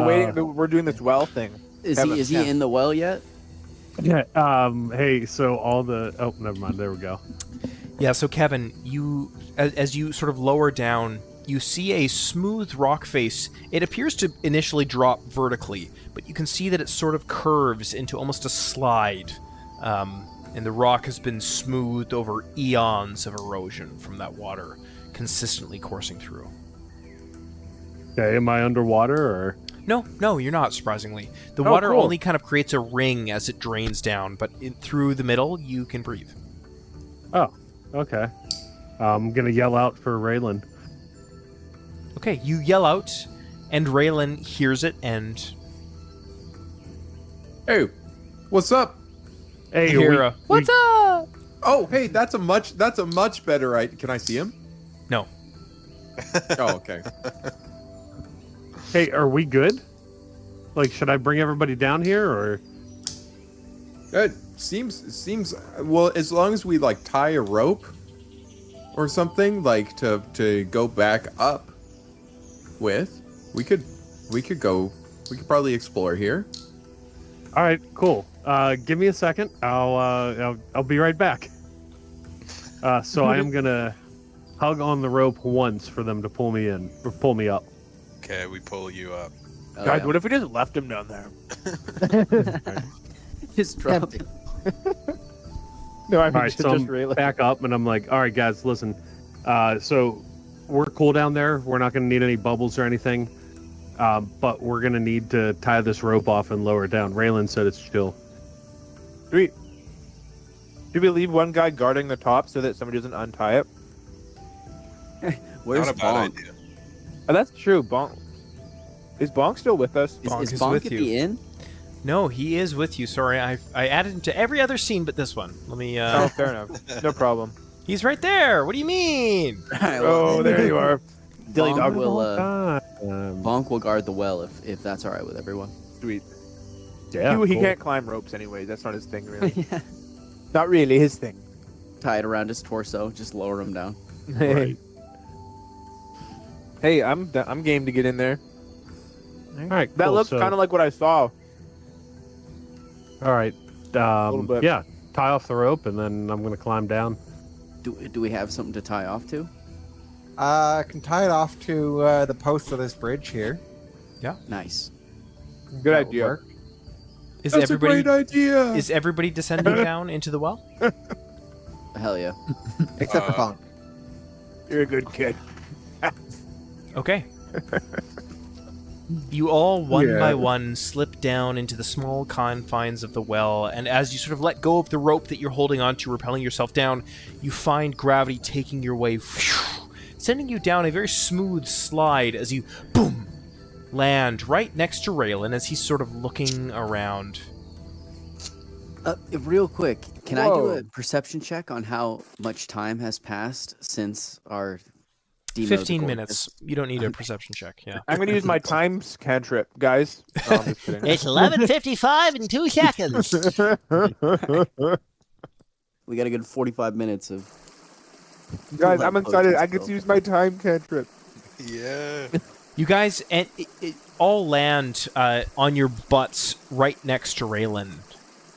waiting. We're doing this well thing. Is he in the well yet? Yeah. Hey. So all the. Oh, never mind. There we go. Yeah. So Kevin, you as you sort of lower down, you see a smooth rock face. It appears to initially drop vertically, but you can see that it sort of curves into almost a slide. And the rock has been smoothed over eons of erosion from that water consistently coursing through. Okay, am I underwater or? No, you're not, surprisingly. The Oh, water cool. only kind of creates a ring as it drains down, but through the middle, you can breathe. Oh, okay. I'm gonna yell out for Raylan. Okay, you yell out, and Raylan hears it, and... Hey, what's up? Hey, Hear what's up? Oh, hey, that's a much better idea. Can I see him? No. Oh, okay. Hey, are we good? Like, should I bring everybody down here, or? It seems well, as long as we like tie a rope or something like to go back up with, we could probably explore here. All right, cool. Give me a second. I'll be right back. So I am gonna hug on the rope once for them to pull me in or pull me up. Okay, we pull you up. Oh, Guys, yeah. what if we just left him down there? Just drop it. No, I mean All right, just so I'm really. back up, and I'm like, all right, guys, listen. So we're cool down there. We're not going to need any bubbles or anything. But we're going to need to tie this rope off and lower it down. Raylan said it's chill. Sweet. Do we leave one guy guarding the top so that somebody doesn't untie it? Where's Not a bad Bonk? idea. Oh, that's true. Bonk. Is Bonk still with us? Bonk Is is Bonk with at you. the inn? No, he is with you. Sorry, I added him to every other scene but this one. Let me. Oh, fair enough. No problem. He's right there. What do you mean? Oh, there you are. Dilly Bonk dog. will, Um, Bonk will guard the well if that's all right with everyone. Sweet. yeah, he cool. can't climb ropes anyway. That's not his thing, really. Yeah. Not really his thing. Tie it around his torso, just lower him down. Right. Hey, I'm game to get in there. All right, That cool. looks So- kind of like what I saw. All right. little bit. Yeah, tie off the rope, and then I'm going to climb down. Do we have something to tie off to? I can tie it off to the post of this bridge here. Nice. Good That would idea. work. Is That's everybody a great idea. is everybody descending down into the well? Hell yeah. Except for Bonk. You're a good kid. Okay. You all, one Yeah. by one, slip down into the small confines of the well, and as you sort of let go of the rope that you're holding onto, repelling yourself down, you find gravity taking your way, sending you down a very smooth slide as you, boom, land right next to Raylan as he's sort of looking around. Real quick, can I do Whoa. a perception check on how much time has passed since our Demo 15 the minutes. You don't need a perception check, yeah. I'm going to use my times cantrip, guys. No, I'm just kidding. It's 11:55 in 2 seconds. We got a good 45 minutes of. Guys, I'm Light excited. potions, I get though. to use my time cantrip. Yeah. You guys and it all land on your butts right next to Raylan,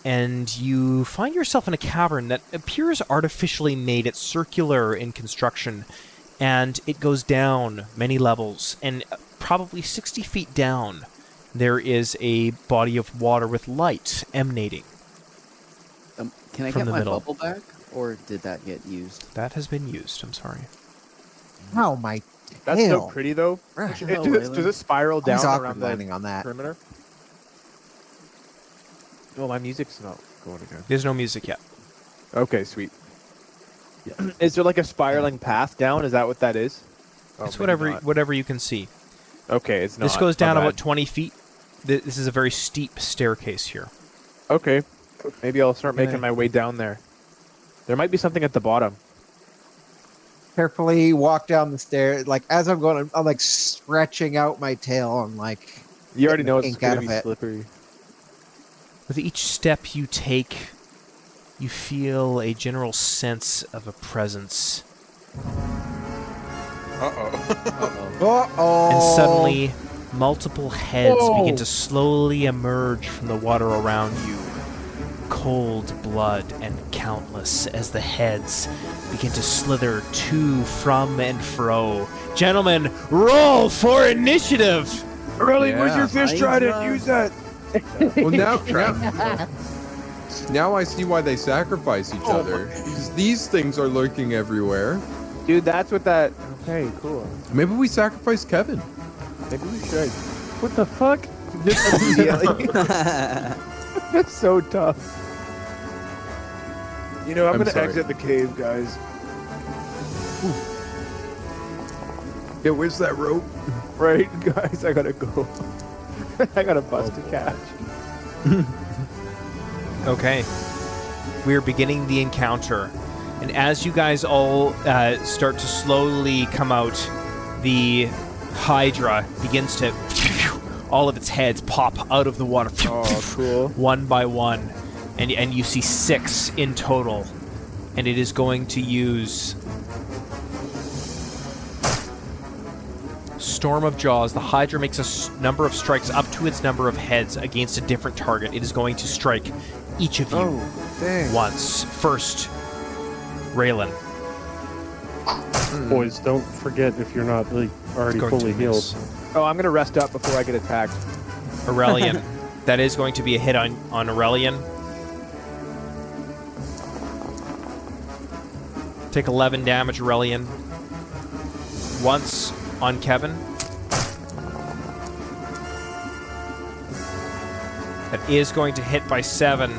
and you find yourself in a cavern that appears artificially made. It's circular in construction, and it goes down many levels, and probably 60 feet down, there is a body of water with light emanating. Can I From get the my middle. bubble back, or did that get used? That has been used. I'm sorry. Oh my That's so tail. pretty, though. Right. Does it spiral I down was awkward around the landing on that. perimeter? Well, my music's not going again. There's no music yet. Okay, sweet. Is there like a spiraling path down? Is that what that is? Oh, It's maybe whatever you can see. not. Okay, it's not. This goes My down bad. about 20 feet. This is a very steep staircase here. Okay. Maybe I'll start making Okay. my way down there. There might be something at the bottom. Carefully walk down the stairs. Like as I'm going, I'm like stretching out my tail. I'm like, You already Getting know the it's ink going out to of be it. slippery. With each step you take, you feel a general sense of a presence. Uh-oh. oh, And suddenly, multiple heads Whoa. begin to slowly emerge from the water around you. Cold blood and countless as the heads begin to slither to, from, and fro. Gentlemen, roll for initiative! Really? Where's your fish trident? Use that. Well, now I see why they sacrifice each other. Because these things are lurking everywhere. Dude, that's what that... Okay, cool. Maybe we sacrifice Kevin. Maybe we should. What the fuck? Just immediately. That's so tough. You know, I'm I'm going to sorry. exit the cave, guys. Yeah, where's that rope? Right, guys, I gotta go. I got a bus to catch. Okay. We're beginning the encounter. And as you guys all start to slowly come out, the Hydra begins to... all of its heads pop out of the water. Oh, cool. One by one. And you see 6 in total. And it is going to use... Storm of Jaws. The Hydra makes a number of strikes up to its number of heads against a different target. It is going to strike each of you Dang. once. First, Raylan. Boys, don't forget if you're not like, already Going to fully healed. miss. Oh, I'm gonna rest up before I get attacked. Aurelian. That is going to be a hit on Aurelian. Take 11 damage, Aurelian. once on Kevin. That is going to hit by 7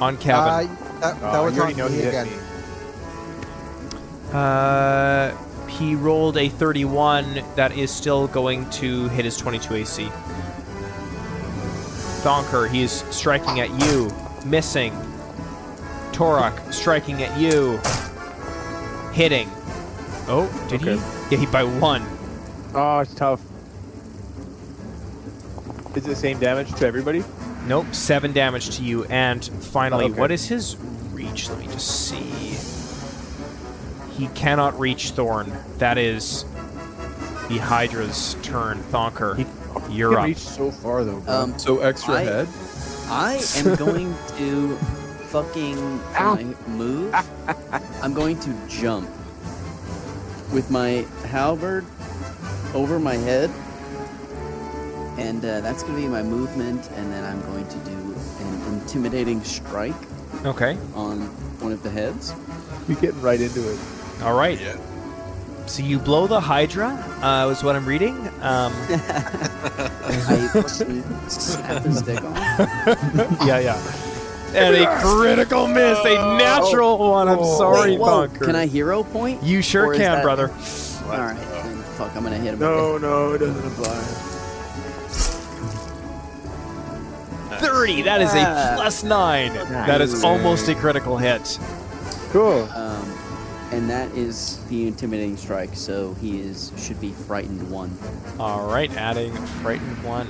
on Kevin. That was you on already know me he hit again. me. He rolled a 31. That is still going to hit his 22 AC. Thonker, he's striking at you. Missing. Torok, striking at you. Hitting. Oh, did he? Yeah, he by 1. Oh, it's tough. Is it the same damage to everybody? Nope, 7 damage to you. And finally, Okay. what is his reach? Let me just see. He cannot reach Thorn. That is the Hydra's turn. Thonker, you're You up. can reach so far though. Bro. So extra head. I am going to fucking for my move. I'm going to jump with my halberd over my head, and that's going to be my movement. And then I'm going to do an intimidating strike Okay. on one of the heads. You're getting right into it. All right. Yeah. So you blow the Hydra, was what I'm reading. I fucking snap his dick off. Yeah. And a critical miss, a natural one. I'm sorry, Wait, whoa, Thonker. can I hero point? You sure Or is can, that- brother. All right, then fuck, I'm gonna hit him. No, it doesn't apply. 30. That is a Ah. +9. That is almost a critical hit. Cool. And that is the intimidating strike, so he should be frightened 1. All right, adding frightened 1.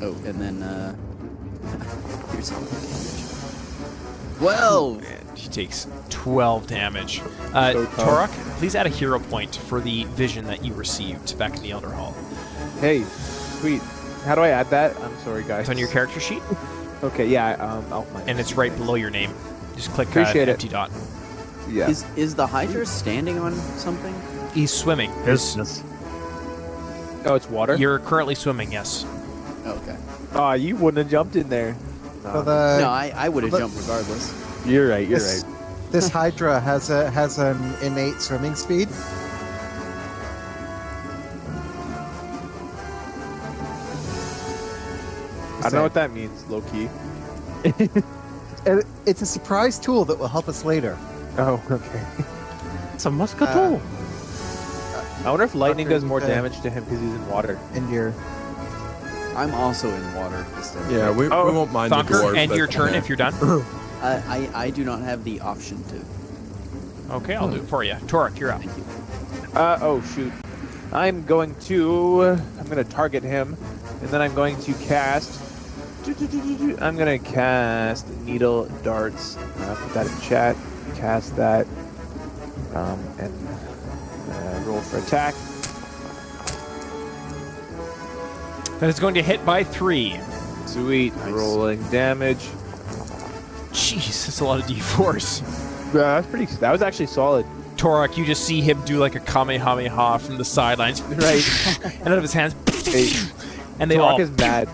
Oh, and then here's all the damage. 12. She takes 12 damage. So tough. Torok, please add a hero point for the vision that you received back in the Elder Hall. Hey, sweet. How do I add that? I'm sorry, guys. It's on your character sheet, Okay, yeah. I'll find and it. it's right below your name. Just click Appreciate it. empty dot. Yeah. Is the Hydra standing on something? He's swimming. Business. Oh, it's water. You're currently swimming, yes. Okay. Oh, you wouldn't have jumped in there. So the, No, I would have but- jumped regardless. You're right. You're this, right. this Hydra has an innate swimming speed. I don't know what that means, low key. And it's a surprise tool that will help us later. Oh, okay. It's a muscatel. I wonder if lightning Fucker, does more okay. damage to him because he's in water. And you're I'm also in water this time. Yeah, we won't mind the Thonker, dwarves. end but- your turn if you're done. I do not have the option to. Okay, I'll do it for you. Torok, you're up. Thank you. Oh shoot. I'm going to target him, and then I'm going to cast. I'm gonna cast Needle Darts. Put that in chat. Cast that. And roll for attack. That is going to hit by 3. Sweet. Nice. Rolling damage. Jeez, that's a lot of d4s. That was actually solid. Torok, you just see him do like a Kamehameha from the sidelines. Right. And out of his hands. Hey, And they Torok all is mad.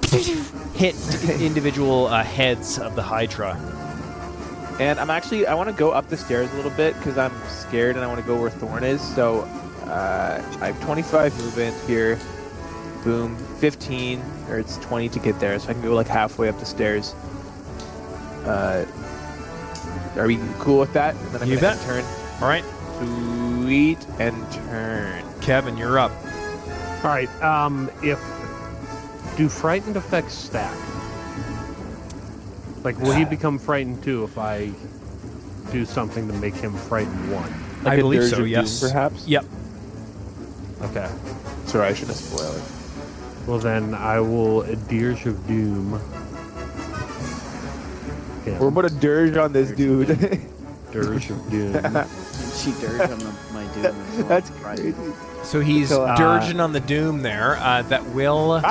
hit individual heads of the Hydra. And I want to go up the stairs a little bit because I'm scared and I want to go where Thorn is. So I have 25 movement here. Boom. 15, or it's 20 to get there. So I can go like halfway up the stairs. Are we cool with that? And then I'm You gonna bet. turn. All right, Sweet. And turn. Kevin, you're up. All right. If do frightened effects stack? Like, will he become frightened too if I do something to make him frightened 1? Like I a believe Dirge so, of Doom, yes. perhaps? Yep. Okay. Sorry, I shouldn't spoil it. Well, then I will Dirge of Doom. Yeah, We're about to dirge on this dude. Dirge of Doom. She dirged on my doom. as well. That's Right. crazy. So he's dirging on the Doom there. That will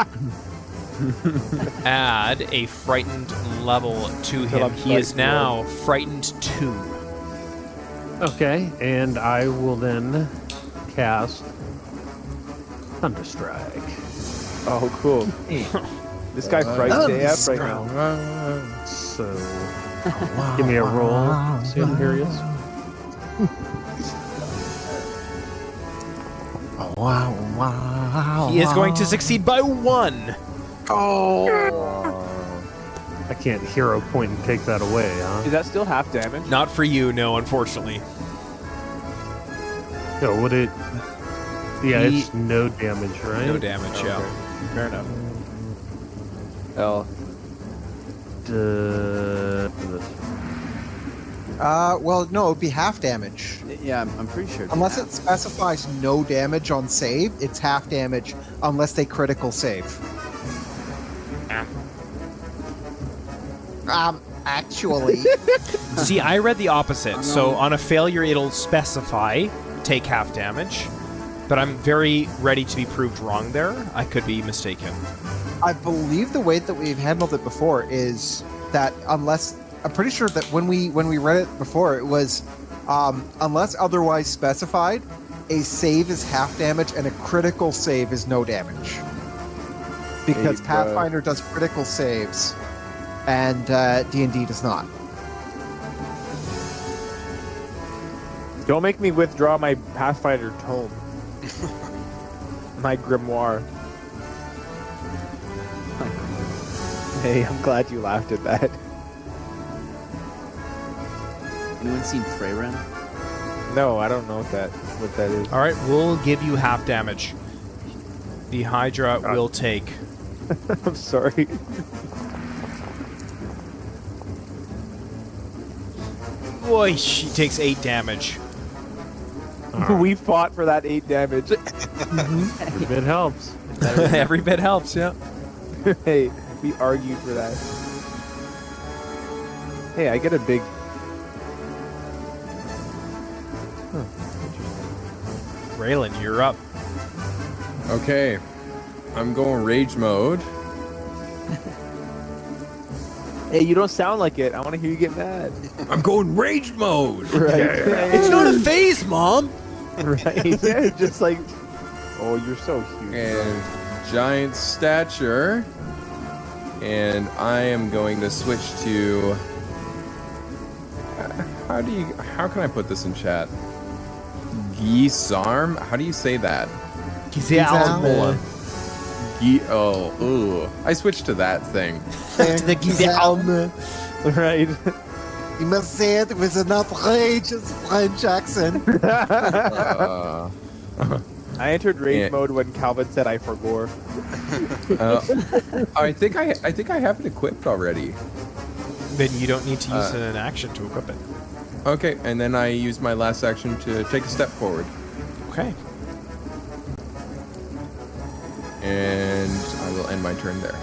add a frightened level to Until him. I'm He is frightened now frightened 2. Okay, and I will then cast Thunderstrike. Oh, cool. This guy frightens AF right now. So, give me a roll. See, I'm curious. Wow. He is going to succeed by 1. I can't hero point and take that away, huh? Is that still half damage? Not for you, no, unfortunately. So would it? Yeah, He- it's no damage, right? No damage, yeah. Fair enough. L. Well, no, it would be half damage. Yeah, I'm pretty sure. Unless it specifies no damage on save, it's half damage unless they critical save. Actually. See, I read the opposite. So on a failure, it'll specify take half damage. But I'm very ready to be proved wrong there. I could be mistaken. I believe the way that we've handled it before is that unless I'm pretty sure that when we read it before, it was unless otherwise specified, a save is half damage and a critical save is no damage. Because Hey, bro. Pathfinder does critical saves, and D&D does not. Don't make me withdraw my Pathfinder tome. My grimoire. Hey, I'm glad you laughed at that. Anyone seen Freyren? No, I don't know what that is. All right, we'll give you half damage. The Hydra will take. I'm sorry. Boy, she takes 8 damage. We fought for that 8 damage. Every bit helps. Every bit helps, yeah. Hey, we argued for that. Hey, I get a big... Raylan, you're up. Okay. I'm going rage mode. Hey, you don't sound like it. I want to hear you get mad. I'm going rage mode. Right. It's not a phase, Mom! Right. Yeah, just like... Oh, you're so huge. And giant stature. And I am going to switch to... How can I put this in chat? Gisarm? How do you say that? I switched to that thing. Right. You must say it with an outrageous French accent. I entered rage Yeah. mode when Calvin said I forgore. I think I have it equipped already. Then you don't need to use an action to equip it. Okay, and then I use my last action to take a step forward. Okay. And I will end my turn there.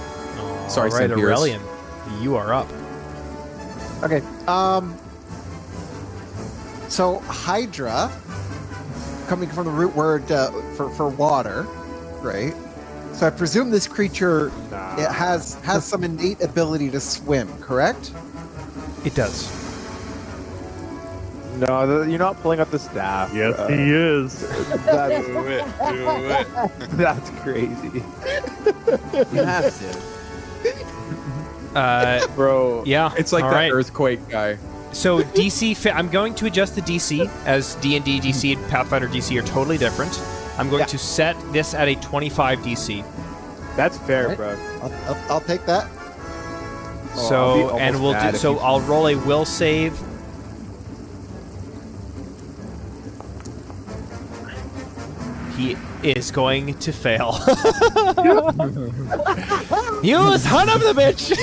Sorry, All right, Centaurus. Aurelian, you are up. Okay. So Hydra, coming from the root word for water, right? So I presume this creature it has some innate ability to swim, correct? It does. No, you're not pulling up the staff. Yes, he is. That's, Do it. that's crazy. You have to. Bro. Yeah. It's like all that right. earthquake guy. So DC, I'm going to adjust the DC as D&D DC and Pathfinder DC are totally different. I'm going to set this at a 25 DC. That's fair, Right. bro. I'll take that. I'll be So almost and we'll mad do. if So you- I'll roll a will save. He is going to fail. You son of the bitch!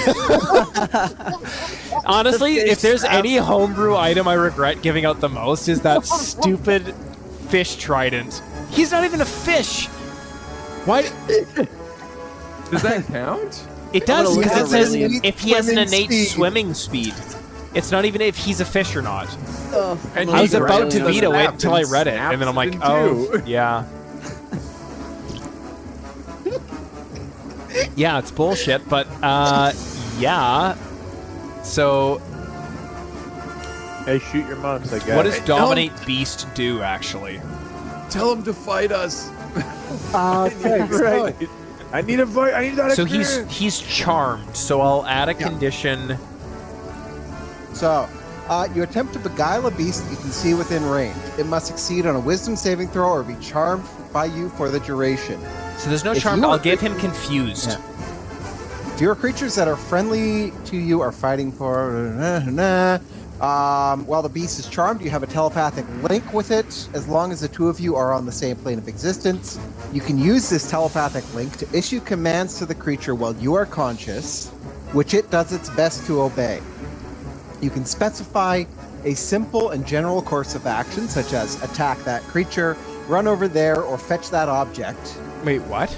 Honestly, if there's any homebrew item I regret giving out the most is that stupid fish trident. He's not even a fish. Why? Does that count? It does look because at it says Aurelian. if he has an Swimming innate speed. swimming speed. It's not even if he's a fish or not. And I was he's about to right. veto it Snap until I and read it, and then I'm like, snaps it in oh, two. yeah. Yeah, it's bullshit, but, yeah. So, Hey, shoot your monks, I guess. what does Dominate Beast do, actually? Tell him to fight us. Right. I need a fight. I need that So experience. he's charmed, so I'll add a condition. So You attempt to beguile a beast that you can see within range. It must succeed on a wisdom saving throw or be charmed by you for the duration. So there's no If charm. you I'll are- give him confused. Yeah. If your creatures that are friendly to you are fighting for... while the beast is charmed, you have a telepathic link with it. As long as the two of you are on the same plane of existence, you can use this telepathic link to issue commands to the creature while you are conscious, which it does its best to obey. You can specify a simple and general course of action, such as attack that creature, run over there, or fetch that object. Wait, what?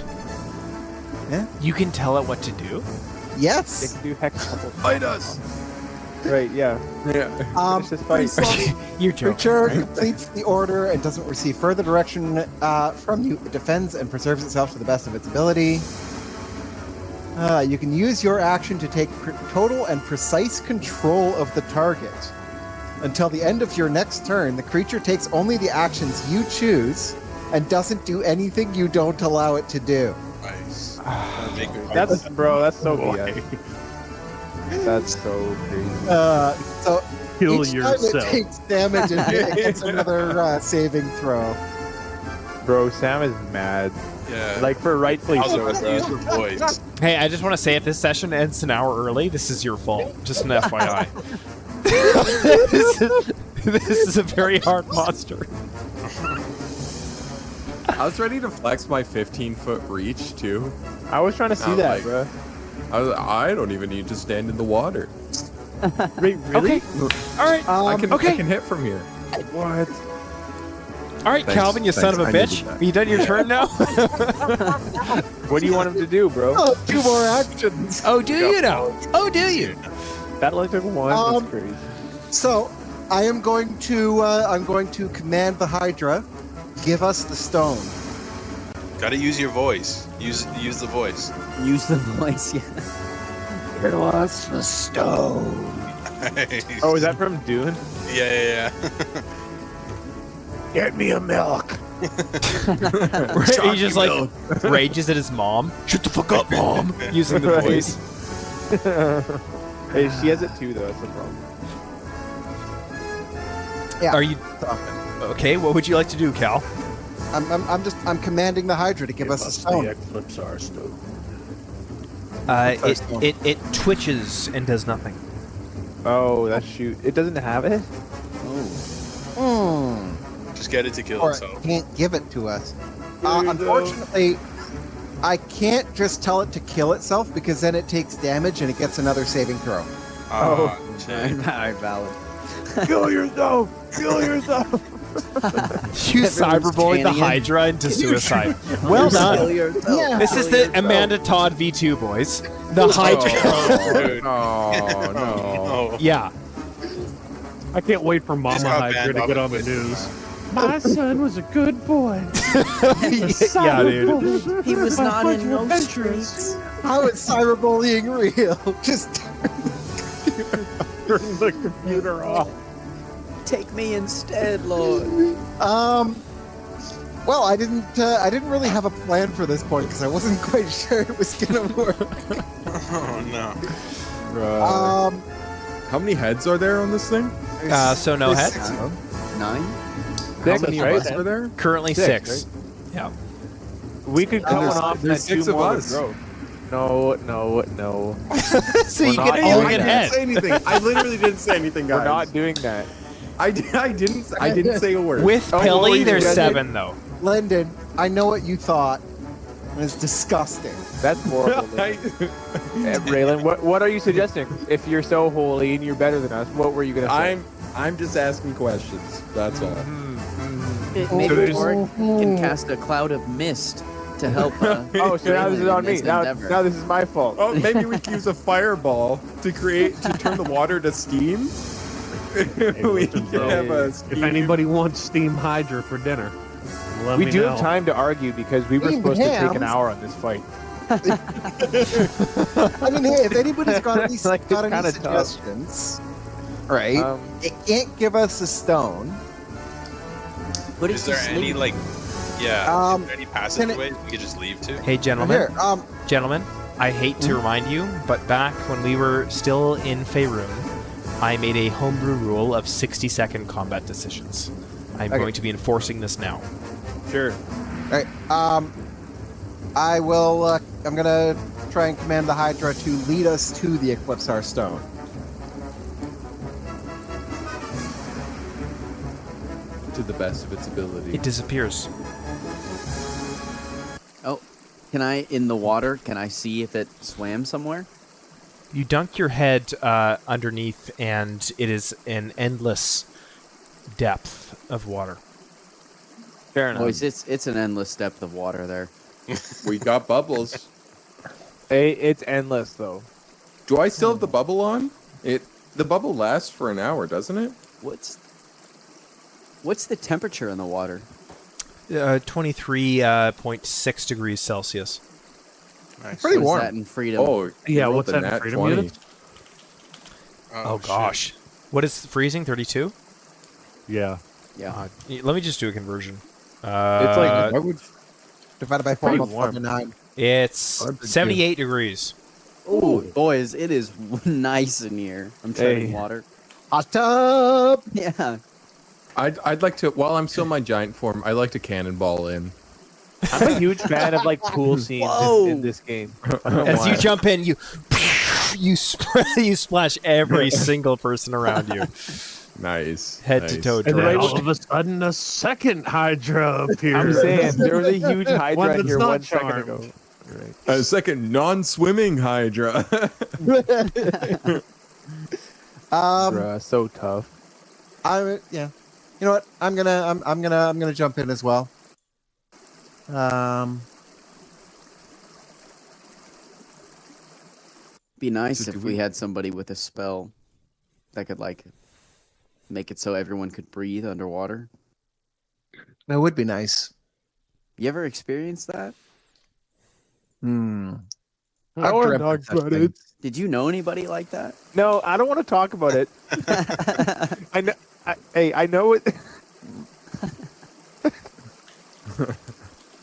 Yeah. You can tell it what to do? They Yes. can do hex bubble. Fight us. Right, yeah. Yeah. It's just pretty fight. slowly, You're joking, creature right? completes the order and doesn't receive further direction from you. It defends and preserves itself to the best of its ability. You can use your action to take total and precise control of the target. Until the end of your next turn, the creature takes only the actions you choose and doesn't do anything you don't allow it to do. Nice. That's so BS. That's so crazy. So Kill each yourself. time it takes damage and it gets another saving throw. Bro, Sam is mad. Yeah. Like, for rightfully I was so, about to bro. use her voice. Hey, I just want to say if this session ends an hour early, this is your fault. Just an FYI. this is a very hard monster. I was ready to flex my 15-foot reach too. I was trying to see No, that, like- bro. I don't even need to stand in the water. Wait, really? Okay. All right. I can okay. I can hit from here. What? All right, Thanks, Calvin, you son of a thanks, I bitch. needed that. Are you done your turn now? What do you want him to do, bro? Oh, 2 more actions. Oh, do you know? Oh, do you? That only took one. That's crazy. So, I'm going to command the Hydra. Give us the stone. Gotta use your voice. Use the voice. Use the voice, yeah. Give us the stone. Oh, is that from Dune? Yeah. Get me a milk. He just like rages at his mom. Shut the fuck up, mom. Using the Right. voice. Hey, she has it too, though. That's the problem. Yeah. Are you okay? What would you like to do, Cal? I'm commanding the Hydra to give us the stone. Eclipsar Stone. It twitches and does nothing. Oh, that's shoot. It doesn't have it? Just get it to kill Or itself. it can't give it to us. There you go. Unfortunately, I can't just tell it to kill itself because then it takes damage and it gets another saving throw. Oh, Alright, valid. Kill yourself! Kill yourself! You Everyone's cyberbullied the chanting it. Hydra into suicide. Well done. Yeah. This is the Amanda Todd V2, boys. The Hydra. dude. Oh no. Oh. Yeah. I can't wait for Mama Just got Hydra banned to off get of on the Twitter. news. My son was a good boy. Yeah, dude. He was not in no streets. How is cyberbullying real? Just Turn the computer off. Take me instead, Lord. well, I didn't really have a plan for this point because I wasn't quite sure it was gonna work. Oh no. How many heads are there on this thing? So no there's head. 6 of them. 9? How Six, many right? of us are there? Currently Six, six. Yeah. We could cut there's- one off and there's then 6 two of more us. would grow. No. So We're you not can doing all that. get head. say anything. I literally didn't say anything, guys. We're not doing that. I didn't say a word. With Oh, what were Pelly, you there's gonna do? 7 though. Lyndon, I know what you thought. And it's disgusting. That's horrible. Raylan, what are you suggesting? If you're so holy and you're better than us, what were you gonna say? I'm just asking questions. That's all. Maybe there's- Lord can cast a cloud of mist to help. Oh, so now this is on me. this Now endeavor. this is my fault. Oh, maybe we can use a fireball to turn the water to steam. We can have a If steam. anybody wants Steam Hydra for dinner, let We me do know. have time to argue because we were Steamed supposed to take an hams? hour on this fight. I mean, hey, if anybody's got any, Like, got it's any kinda tough. suggestions, right? Um, It can't give us a stone. Put it Is to there sleep. any like, yeah? Um, is there any can passageways we could just leave to? Hey, gentlemen. Here, Gentlemen, I hate to remind you, but back when we were still in Faerun, I made a homebrew rule of 60-second combat decisions. I'm Okay. going to be enforcing this now. Sure. All right. I will. I'm gonna try and command the Hydra to lead us to the Eclipsar Stone. To the best of its ability. It disappears. Oh, can I, in the water, can I see if it swam somewhere? You dunk your head underneath, and it is an endless depth of water. Fair enough. Boys, it's an endless depth of water there. We got bubbles. Hey, it's endless though. Do I still have the bubble on? The bubble lasts for an hour, doesn't it? What's the temperature in the water? 23.6 degrees Celsius. Nice. Pretty What is warm. that in freedom? Oh, Yeah, you rolled what's the that in nat freedom 20. units? Oh, shit. gosh. What is freezing? 32? Yeah. Yeah. Let me just do a conversion. It's like I would divided by 4 pretty multiplied warm. by 9. It's Oh, that's a 78 degrees. Ooh, boys, it is nice in here. I'm treading Hey. water. Hot tub. Yeah. I'd like to, while I'm still in my giant form, I'd like to cannonball in. I'm a huge fan of like pool scenes Whoa. in this game. As you jump in, you you splash every single person around you, Nice. head to nice. toe. And then drenched. all of a sudden, a second Hydra appears. I'm saying there was a huge One Hydra in that's here not 1 second charmed. ago. Right. A second non-swimming Hydra. Bruh, so tough. Yeah. You know what? I'm gonna jump in as well. Be nice So if do we we- had somebody with a spell that could like make it so everyone could breathe underwater. That would be nice. You ever experienced that? Hmm. I wanna dreamt of talk such about it. things. Did you know anybody like that? No, I don't want to talk about it. I know. I know it.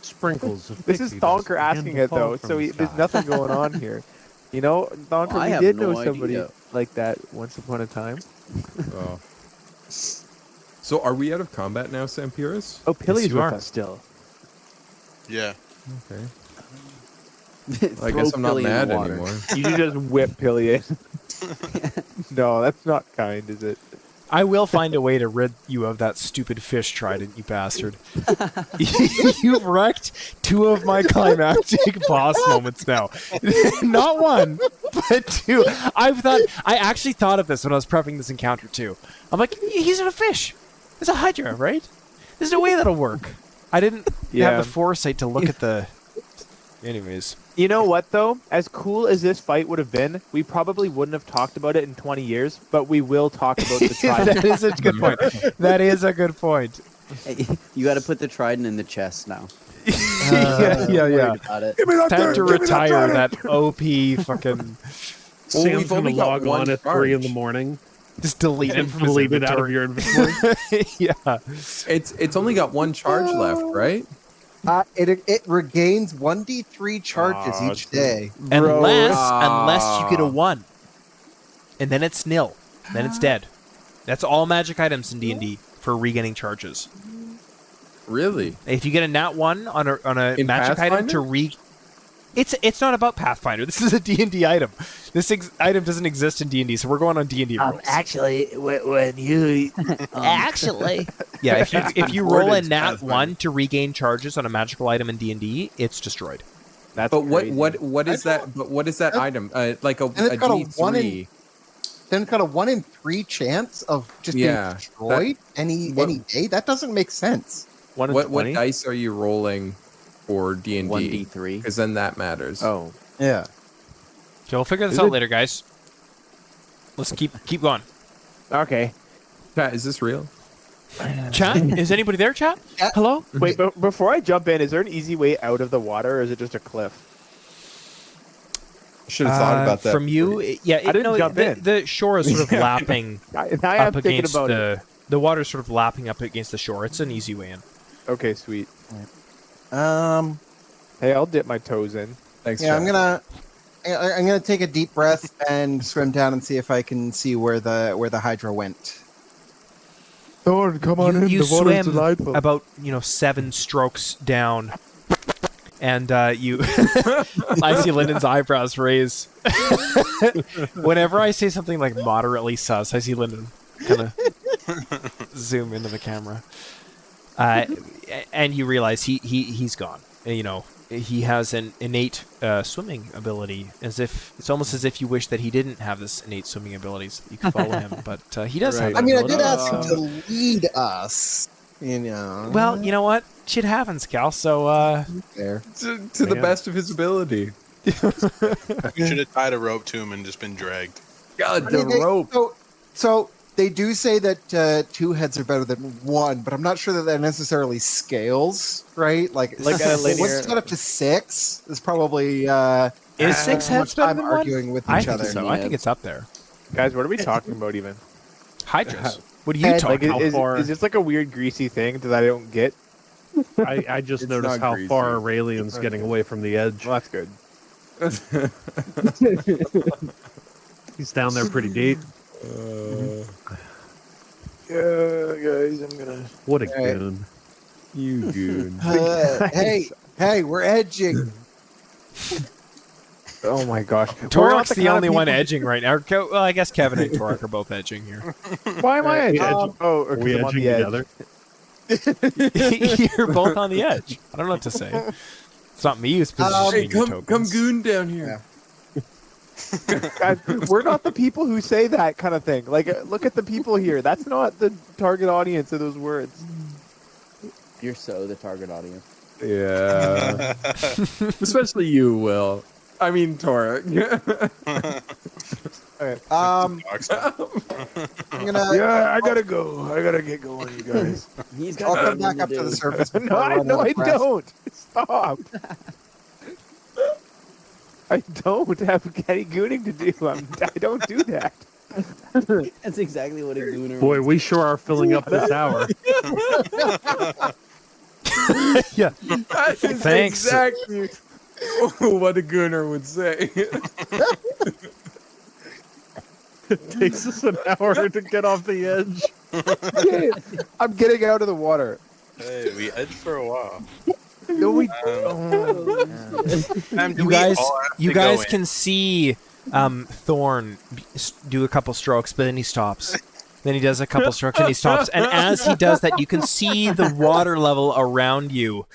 Sprinkles of This is pixie dust Thonker begin asking to it fall though, from so the there's sky. nothing going on here. You know, Thonker, I we have did no know somebody idea. like that once upon a time. Oh. So are we out of combat now, Sampiris? Oh, Pilly's you with are. us still. Yeah. Okay. I guess I'm not Pilly in the mad water. anymore. You should just whip Pilly in. No, that's not kind, is it? I will find a way to rid you of that stupid fish trident, you bastard. You've wrecked 2 of my climactic boss moments now. Not 1, but 2. I actually thought of this when I was prepping this encounter too. I'm like, he's in a fish. It's a Hydra, right? There's no way that'll work. I didn't Yeah. have the foresight to look at the... Anyways. You know what, though? As cool as this fight would have been, we probably wouldn't have talked about it in 20 years, but we will talk about the trident. That is a good point. That is a good point. Hey, you got to put the trident in the chest now. yeah. Worried about it. Time to retire that OP fucking... Well, Sam's we've gonna only got log one on at 3 in charge. the morning Just delete it and from his delete it out of inventory. your inventory. Yeah. It's only got 1 charge left, right? It regains 1d3 charges Aw, each day. Unless you get a 1. And then it's nil. Then it's dead. That's all magic items in D&D for regaining charges. Really? If you get a nat 1 on a In magic item to Pathfinder? It's not about Pathfinder. This is a D&D item. This item doesn't exist in D&D, so we're going on D&D rules. Actually, when you actually, Yeah, if you roll a Ordnance nat Pathfinder. 1 to regain charges on a magical item in D&D, it's destroyed. That's But crazy. what is that? But what is that item? Like a it's got a D3. 1 in- Then it's got a 1 in 3 chance of just Yeah, being destroyed any day. That doesn't make sense. 1 in What 20? dice are you rolling for D&D? 1d3. Because then that matters. Oh. Yeah. So we'll figure this Is out it- later, guys. Let's keep going. Okay. Chat, is this real? Chat? Is anybody there, chat? Chat? Hello? Wait, but before I jump in, is there an easy way out of the water, or is it just a cliff? Should have thought about that. From you, yeah. I didn't jump in. The shore is sort of lapping I up am thinking against about it. the water's sort of lapping up against the shore. It's an easy way in. Okay, sweet. Um. Hey, I'll dip my toes in. Thanks, Yeah, chat. I'm gonna. I'm gonna take a deep breath and swim down and see if I can see where the Hydra went. Thorn, come on in. You The water's swim delightful. about 7 strokes down, and you. I see Lyndon's eyebrows raise. Whenever I say something like moderately sus, I see Lyndon kind of zoom into the camera, and you realize he's gone. He has an innate swimming ability, it's almost as if you wish that he didn't have this innate swimming ability so that you could follow him, but he does have that I mean, I ability. did ask him to lead us. Well, you know what? Shit happens, Cal, so there. To the best of his ability. You should have tied a rope to him and just been dragged. God, I the mean, rope. So they do say that 2 heads are better than 1, but I'm not sure that necessarily scales, right? Like a linear- once you get up to 6, is probably is 6 heads better I'm than 1? arguing with I each think other. so. I think it's up there. Guys, what are we talking about even? Hydras. What are you Head, talking Like, about? is this like a weird greasy thing that I don't get? I just It's noticed not how greasy. far Aurelian's getting away from the edge. Well, that's good. He's down there pretty deep. Yeah, guys, I'm gonna. What a Alright. goon. You goon. Hey, we're edging. Oh my gosh. We're not Torok's the kind of only one people- edging right now. Well, I guess Kevin and Torok are both edging here. Why am I edging? Um, Oh, or Are 'cause we I'm on edging the edge. together? You're both on the edge. I don't know what to say. It's not me who's positioning Hey, your come tokens. goon down here. Guys, we're not the people who say that kind of thing. Like, look at the people here. That's not the target audience of those words. You're so the target audience. Yeah. Especially you, Will. I mean, Torek. I'm gonna. Yeah, I gotta go. I gotta get going, you guys. He's I'll got come back up to the surface. No, before I run out I of breath. don't. Stop. I don't have any gooning to do. I don't do that. That's exactly what a gooner. Boy, we sure are filling up this hour. Yeah. That is Thanks. exactly what a gooner would say. It takes us an hour to get off the edge. I'm getting out of the water. Hey, we edged for a while. No, we. You guys can see Thorn do a couple strokes, but then he stops. Then he does a couple strokes and he stops. And as he does that, you can see the water level around you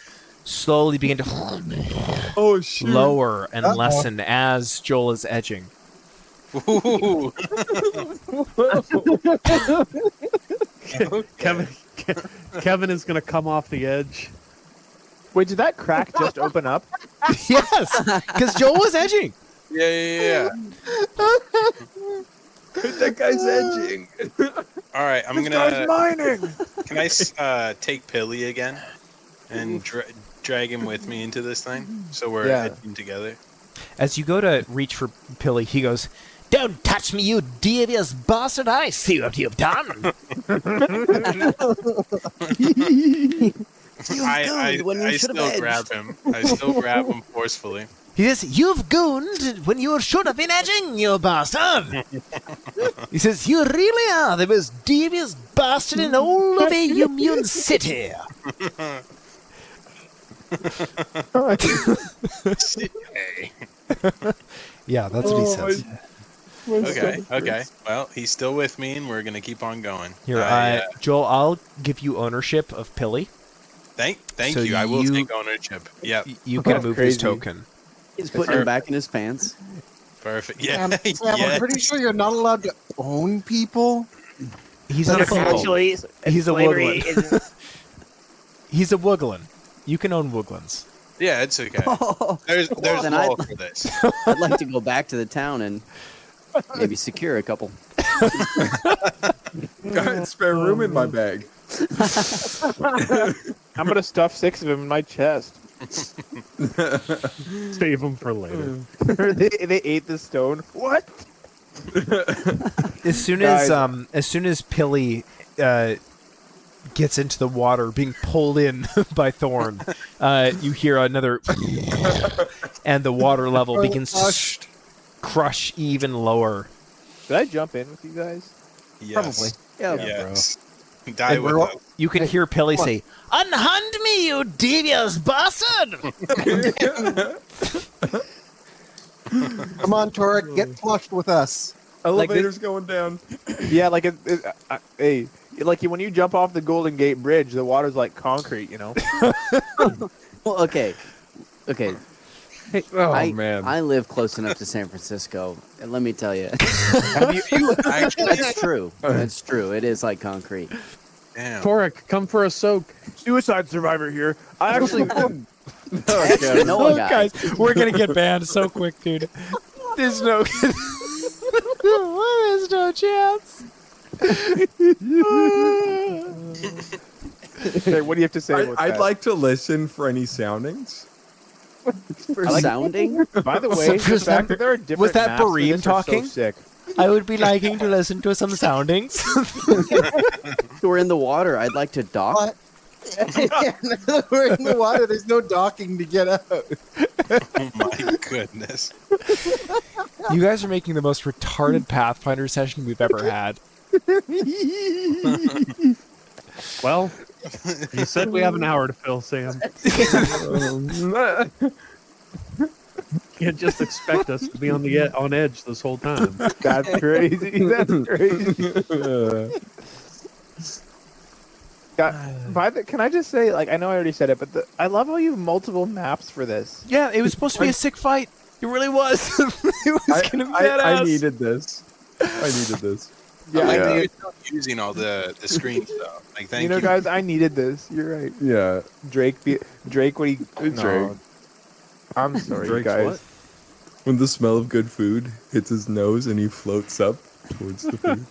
slowly begin to Oh, shoot. lower and lessen as Joel is edging. Ooh. Kevin is going to come off the edge. Wait, did that crack just open up? Yes, because Joel was edging. Yeah. That guy's edging. All right, I'm This guy's gonna. mining. Can I take Pilly again and drag him with me into this thing so we're Yeah. edging together? As you go to reach for Pilly, he goes, Don't touch me, you devious bastard! I see what you've done. I still grab him. I still grab him forcefully. He says, You've gooned when you should have been edging, you bastard! He says, You really are the most devious bastard in all of Eumuinn City. Hey. "Yeah, that's what he says." Okay. Well, he's still with me, and we're gonna keep on going. Here, Joel, I'll give you ownership of Pilly. Thank So you. I will you- take ownership. Yeah, You can That's move his crazy. token. He's putting him back in his pants. perfect. Yeah, Sam, I'm pretty sure you're not allowed to own people. He's not a people. Actually, He's a slavery Wooglin. is He's a Wooglin. You can own Wooglins. Yeah, it's okay. Oh, There's then law for this. I'd like to go back to the town and maybe secure a couple. Got spare room in my bag. I'm gonna stuff 6 of them in my chest. Save them for later. they ate the stone. What? As soon Guys. as soon as Pilly gets into the water, being pulled in by Thorn, you hear another, and the water level begins crush even lower. Did I jump in with you guys? Yes. Probably. Yeah, Yes. Die And with we're us. You can hear Pilly say, Unhand me, you devious bastard! Come on, Torek, get flushed with us. Elevator's going down. Yeah, like hey, like when you jump off the Golden Gate Bridge, the water's like concrete, you know. Well, okay. Oh I live close enough to San Francisco, and let me tell you, Have you actually? that's true. That's true. It is like concrete. Damn. Torek, come for a soak. Suicide survivor here. I actually didn't. I actually know a guy. guys, we're gonna get banned so quick, dude. There's no, there's no chance. Hey, what do you have to say about I'd that? like to listen for any soundings. For I like- sounding, By the way, the Was fact that- that there are different was that maps for Bareem this are so talking? sick. I would be liking to listen to some soundings. if we're in the water, I'd like to dock. What? We're in the water. There's no docking to get out. Oh my goodness. You guys are making the most retarded Pathfinder session we've ever had. Well, you said we have an hour to fill, Sam. Can't just expect us to be on edge this whole time. That's crazy. That's crazy. Can I just say, like, I know I already said it, but I love how you have multiple maps for this. Yeah, it was supposed to be a sick fight. It really was. It was gonna be badass. I needed this. Yeah, like Yeah. that you're still using all the screens though. Like, thank You know, guys, I needed this. You're right. Yeah. Drake, what he? It's no. Drake. I'm sorry, Drake's guys. what? When the smell of good food hits his nose and he floats up towards the food.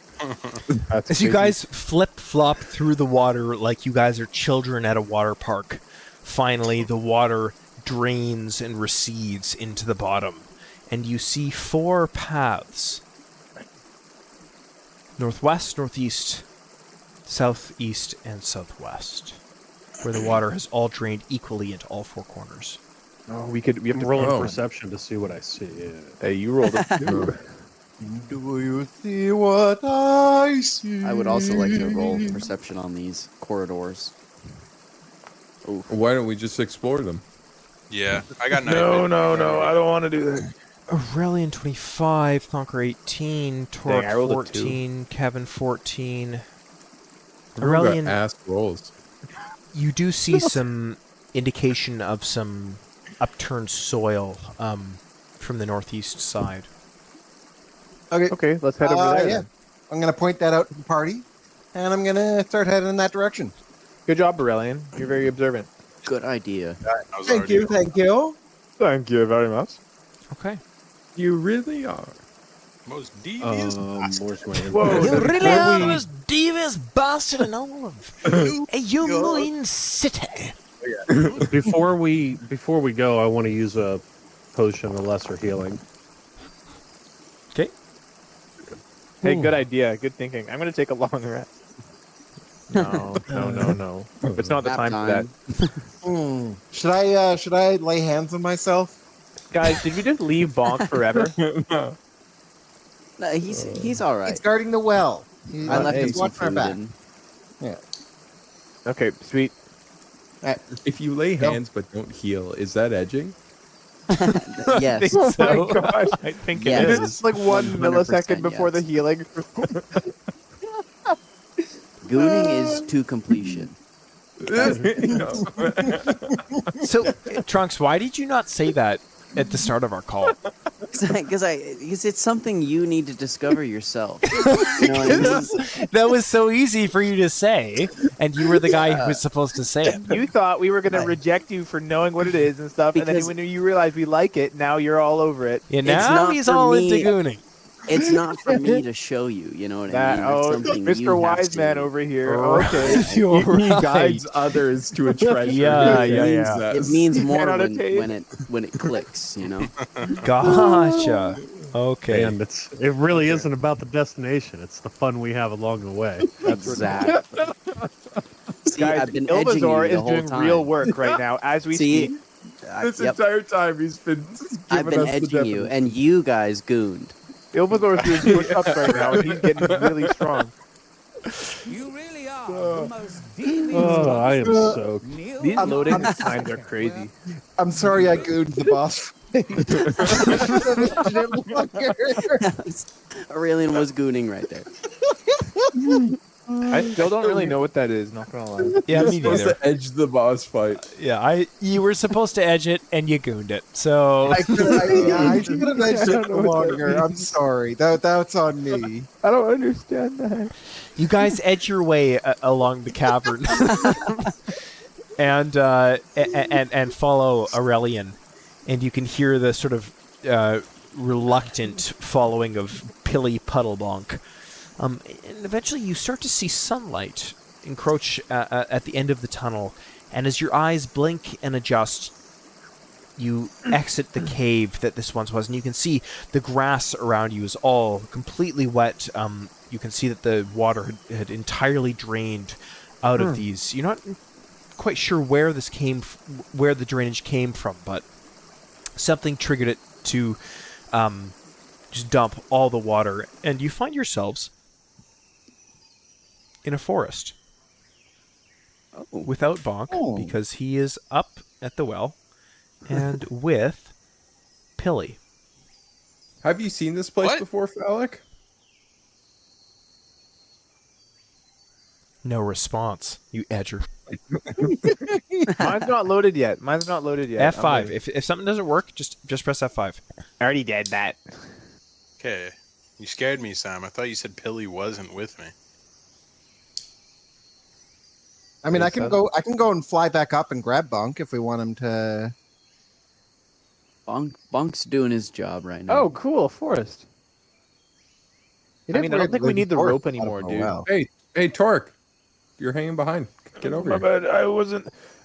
That's As you crazy. guys flip-flop through the water like you guys are children at a water park, finally the water drains and recedes into the bottom, and you see 4 paths. Northwest, northeast, southeast, and southwest, where the water has all drained equally into all 4 corners. Oh, we have I'm to rolling Oh. perception to see what I see. Yeah. Hey, you rolled a two. Do you see what I see? I would also like to roll perception on these corridors. Oof. Why don't we just explore them? Yeah, I got No, I don't want to do that. Aurelian 25, Thonker 18, Dang, I Torek rolled a 14, Kevin 14. Everyone got Aurelian, ass rolls. you do see some indication of some upturned soil from the northeast side. Okay. Okay, let's head over there. Yeah. then. I'm going to point that out to the party, and I'm going to start heading in that direction. Good job, Aurelian. You're very observant. Good idea. Thank you. Thank you very much. Okay. You really are. Most devious. Where's my Whoa, You the- really before are we- the most devious bastard in all of Eumuinn City. Before we go, I want to use a potion of lesser healing. Okay. Hey, good idea. Good thinking. I'm gonna take a long rest. No. It's not the Nap time for that. Should I lay hands on myself? Guys, did we just leave Bonk forever? No, he's all right. He's guarding the well. I left him He's some watching our food. back. And Okay, sweet. If you lay hands but don't heal, is that edging? yes. Oh my gosh. I think Yes. it is like 1 100% millisecond before yes. the healing. Gooning is to completion. So, Trunks, why did you not say that at the start of our call? Because it's something you need to discover yourself. You know what I mean? That was so easy for you to say, and you were the guy who was supposed to say it. You thought we were gonna reject you for knowing what it is and stuff, and then Because- when you realize we like it, now you're all over it. Yeah, It's now not he's for all me. into gooning. It's not for me to show you. You know what I mean? It's something you Mr. have Wise to- Man over here. Okay. You're He right. guides others to a treasure. Yeah, He yeah, means yeah. that. It means more Annotate. when it clicks. You know. Gotcha. Okay. And it really isn't about the destination. It's the fun we have along the way. That's Exactly. See, Guys, I've been edging you Ilbazor the is whole doing time. real work right now as we See, speak. This Yep. entire time he's been I've giving been us the edging you, definition. and you guys gooned. Ilvador's doing push-ups right now, and he's getting really strong. You really are the most Oh, I am so. These loading times are crazy. I'm sorry I gooed the boss. Aurelian was gooning right there. I still don't really know what that is, not gonna lie. Yeah, You're me supposed neither. to edge the boss fight. Yeah, you were supposed to edge it and you gooned it. So I should have edged it longer. I'm sorry. That's on me. I don't understand that. you guys edge your way along the cavern and follow Aurelian, and you can hear the sort of reluctant following of Pilly Puddlebonk. And eventually you start to see sunlight encroach at the end of the tunnel, and as your eyes blink and adjust, you exit the cave that this once was, and you can see the grass around you is all completely wet. You can see that the water had entirely drained out of these. You're not quite sure where this where the drainage came from, but something triggered it to just dump all the water, and you find yourselves in a forest without Bonk because he is up at the well, and with Pilly. Have you seen this place What? before, Phallic? No response, you edger. Mine's not loaded yet. F5. If something doesn't work, just press F5. I already did that. Okay. You scared me, Sam. I thought you said Pilly wasn't with me. I mean, I can go and fly back up and grab Bunk if we want him to. Bonk's doing his job right now. Oh, cool, forest. I mean, I don't think we need the rope anymore, dude. Hey, Torque, you're hanging behind. Get over My here. bad.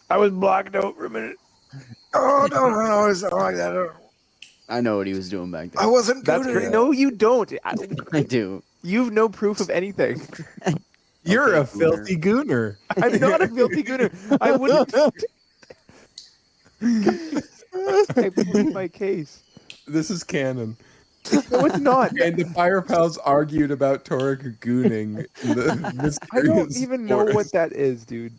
I was blocked out for a minute. Oh no! It's not like that. I know what he was doing back there. I wasn't. That's great. No, you don't. I do. You've no proof of anything. You're Okay, a filthy gooner. I'm not a filthy gooner. I wouldn't. I plead my case. This is canon. No, it's not. And the Pire Pals argued about Torque gooning. I don't even know what that is, dude.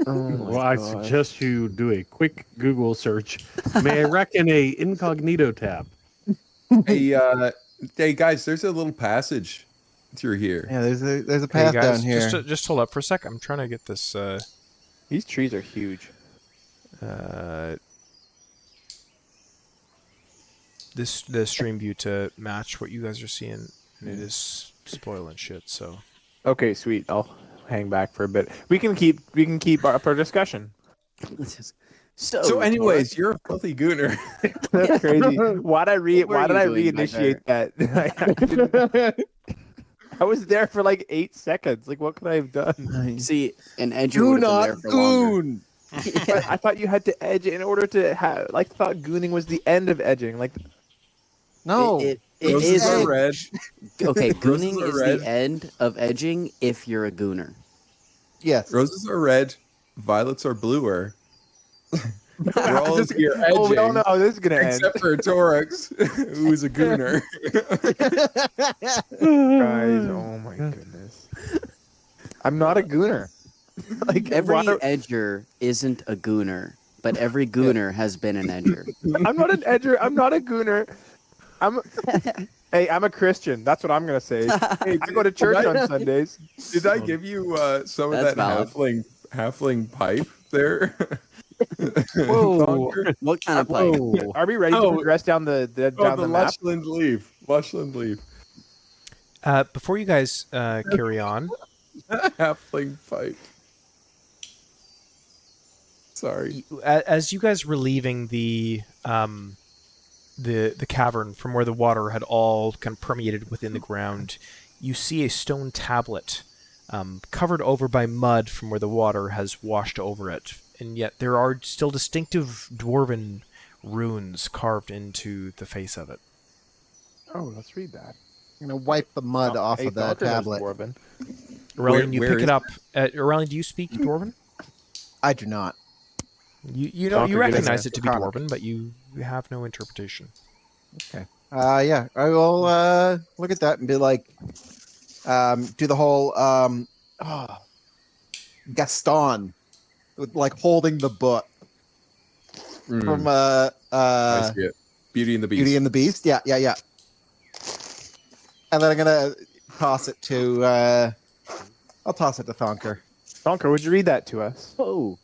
Well, I suggest you do a quick Google search. May I reckon a incognito tab? Hey guys, there's a little passage through here. Yeah, there's a Hey path guys, down here. just hold up for a sec. I'm trying to get this. These trees are huge. The stream view to match what you guys are seeing. And it is spoiling shit. So Okay, sweet. I'll hang back for a bit. We can keep up our discussion. So anyways, you're a filthy gooner. That's crazy. Why did I What were you doing back reinitiate that? I was there for like 8 seconds. Like, what could I have done? See, an edger Do would have been not there for longer. goon. But I thought you had to edge it in order to have. Like, thought gooning was the end of edging. Like, No. It Roses is are red. okay. Roses Gooning are is red. the end of edging if you're a gooner. Yes. Roses are red. Violets are bluer. We're all here edging. oh, we all know how this is gonna end. Except for Torx, who's a gooner. Guys, oh my goodness. I'm not a gooner. Like Every why- edger isn't a gooner, but every gooner has been an edger. I'm not an edger. I'm not a gooner. Hey, I'm a Christian. That's what I'm gonna say. Hey, I go to church on Sundays. Did I give you some of That's that valid. halfling pipe there? Whoa. Thonker? What kind of pipe? Are we ready to progress down the down the map? Lushland leaf. Lushland leaf. before you guys carry on, Halfling pipe. Sorry. as you guys were leaving the cavern from where the water had all kind of permeated within the ground, you see a stone tablet covered over by mud from where the water has washed over it, and yet there are still distinctive dwarven runes carved into the face of it. Oh, let's read that. I'm gonna wipe the mud off Hey, of that Thonker knows tablet. Dwarven. Aurelian, you where pick is it up. Aurelian, do you speak dwarven? I do not. You know, you Thonker, get in recognize there. it to be Dwarven, but you have no interpretation. Okay. Yeah, I will look at that and be like, do the whole Gaston with like holding the book from I see it. Beauty and the Beast. Beauty and the Beast. Yeah. And then I'm gonna toss it to I'll toss it to Thonker. Thonker, would you read that to us? Oh.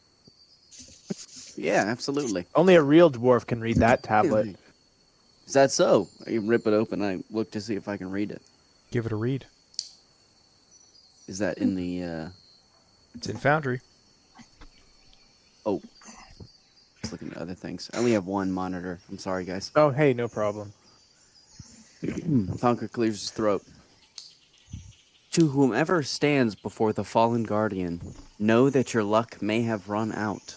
Yeah, absolutely. Only a real dwarf can read that tablet. Is that so? I rip it open. I look to see if I can read it. Give it a read. Is that in the? It's in Foundry. Oh, let's look into other things. I only have one monitor. I'm sorry, guys. Oh, hey, no problem. Thonker clears his throat. To whomever stands before the fallen guardian, know that your luck may have run out.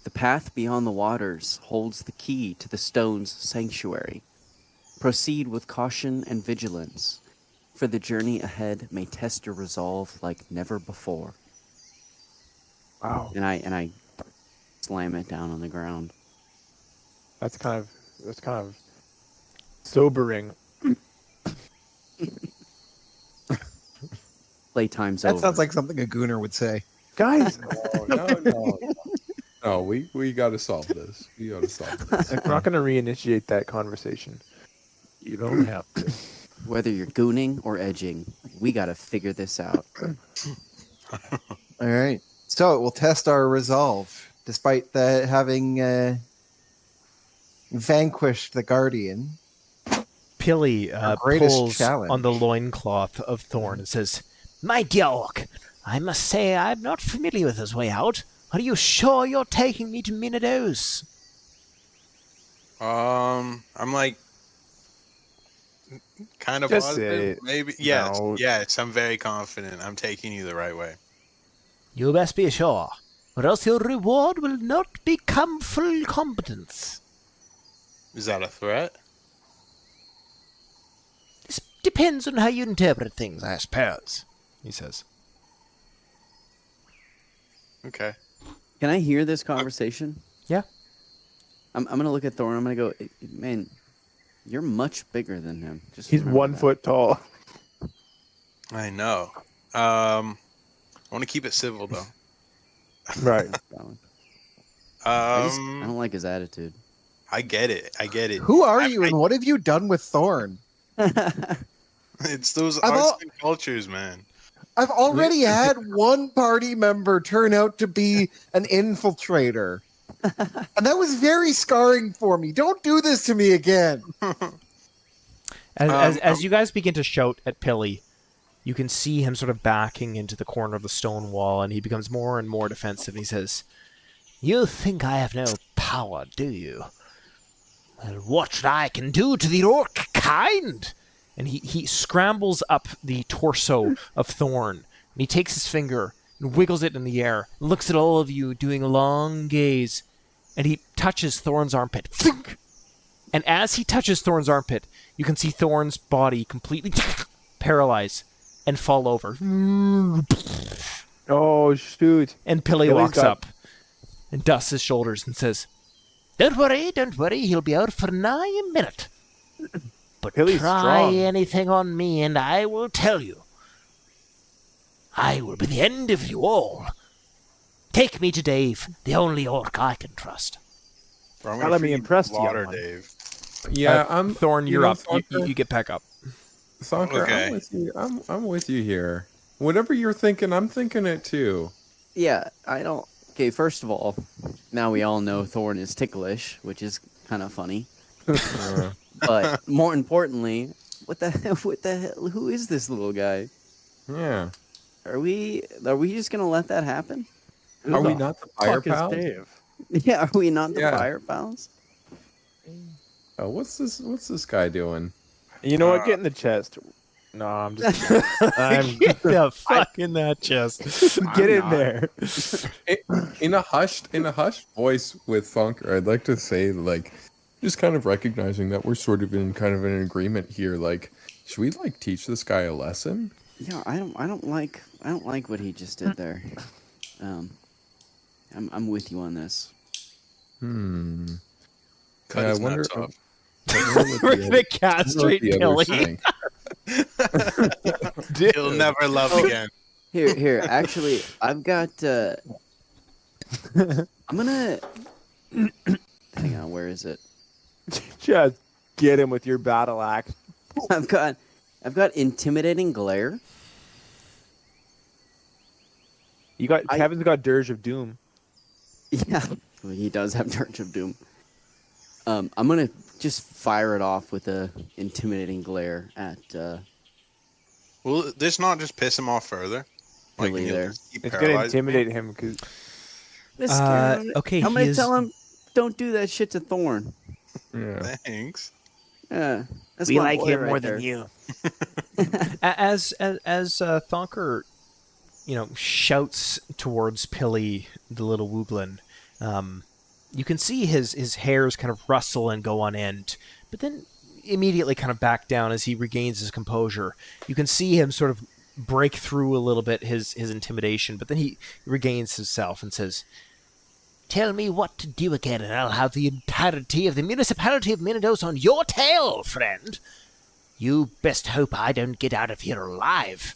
The path beyond the waters holds the key to the stone's sanctuary. Proceed with caution and vigilance, for the journey ahead may test your resolve like never before. Wow, And I slam it down on the ground. that's kind of sobering. Playtime's That over. sounds like something a Gooner would say. Guys, No, we got to solve this. We got to solve this. I'm not going to reinitiate that conversation. You don't have to. Whether you're gooning or edging, we gotta figure this out. All right. So it will test our resolve, despite having vanquished the Guardian. Pilly greatest pulls challenge. on the loincloth of Thorn and says, My dear orc, I must say I'm not familiar with this way out. Are you sure you're taking me to Minados? I'm like kind of Just positive. say it. Maybe yes, No. yes. I'm very confident. I'm taking you the right way. You best be sure, or else your reward will not become full competence. Is that a threat? This depends on how you interpret things, I suppose. he says, Okay. Can I hear this conversation? Yeah. I'm gonna look at Thorn. I'm gonna go, man, you're much bigger than him. Just He's remember 1 that." foot tall. I know. I want to keep it civil though. Right. I don't like his attitude. I get it. Who are you, and what have you done with Thorn? It's those I've arts al- and cultures, man. I've already had one party member turn out to be an infiltrator. And that was very scarring for me. Don't do this to me again. As you guys begin to shout at Pilly, you can see him sort of backing into the corner of the stone wall, and he becomes more and more defensive. And he says, You think I have no power, do you? Well, what I can do to the orc kind? and he scrambles up the torso of Thorn, and he takes his finger and wiggles it in the air, and looks at all of you, doing a long gaze, and he touches Thorn's armpit. Thunk! And as he touches Thorn's armpit, you can see Thorn's body completely paralyze and fall over. Oh, shoot. And Pilly Pilly's walks got- up and dusts his shoulders and says, Don't worry, he'll be out for nigh a minute. But Pilly's try strong. anything on me and I will tell you. I will be the end of you all. Take me to Dave, the only orc I can trust. Bro, I'm Now gonna let me feed impress you, water, young one. Dave. Yeah, I'm Thorn, you're know, up. Thonker- You get back up. Thonker, Okay. I'm with you. I'm with you here. Whatever you're thinking, I'm thinking it too. Yeah, I don't. Okay, first of all, now we all know Thorn is ticklish, which is kind of funny. But more importantly, what the hell? Who is this little guy? Yeah. Are we just gonna let that happen? Are we not the Pire Fuck is Pals? Dave? Yeah, are we not the Yeah. Pire Pals? Oh, what's this guy doing? You know what? Get in the chest. No, I'm just kidding. Get the fuck in that chest. Get in there. In a hushed voice with Thonker, I'd like to say, like, just kind of recognizing that we're sort of in kind of an agreement here. Like, should we like teach this guy a lesson? Yeah, I don't like what he just did there. I'm with you on this. Cut his nuts off. We're gonna castrate Billy. He'll never love again. Here. Actually, I've got. I'm gonna. Hang on. Where is it? Just get him with your battle axe. I've got intimidating glare. Kevin's got Dirge of Doom. Yeah, well, he does have Dirge of Doom. I'm gonna just fire it off with a intimidating glare at. Will this not just piss him off further? Billy he'll there. just keep It's gonna paralyzing intimidate him because Okay, I'm he gonna is- tell him, don't do that shit to Thorn. me. Thanks. Yeah, that's We my like boy him right more there. than you. As Thonker, shouts towards Pilly, the little Wooglin, you can see his hairs kind of rustle and go on end, but then immediately kind of back down as he regains his composure. You can see him sort of break through a little bit his intimidation, but then he regains himself and says, Tell me what to do again, and I'll have the entirety of the municipality of Minados on your tail, friend. You best hope I don't get out of here alive.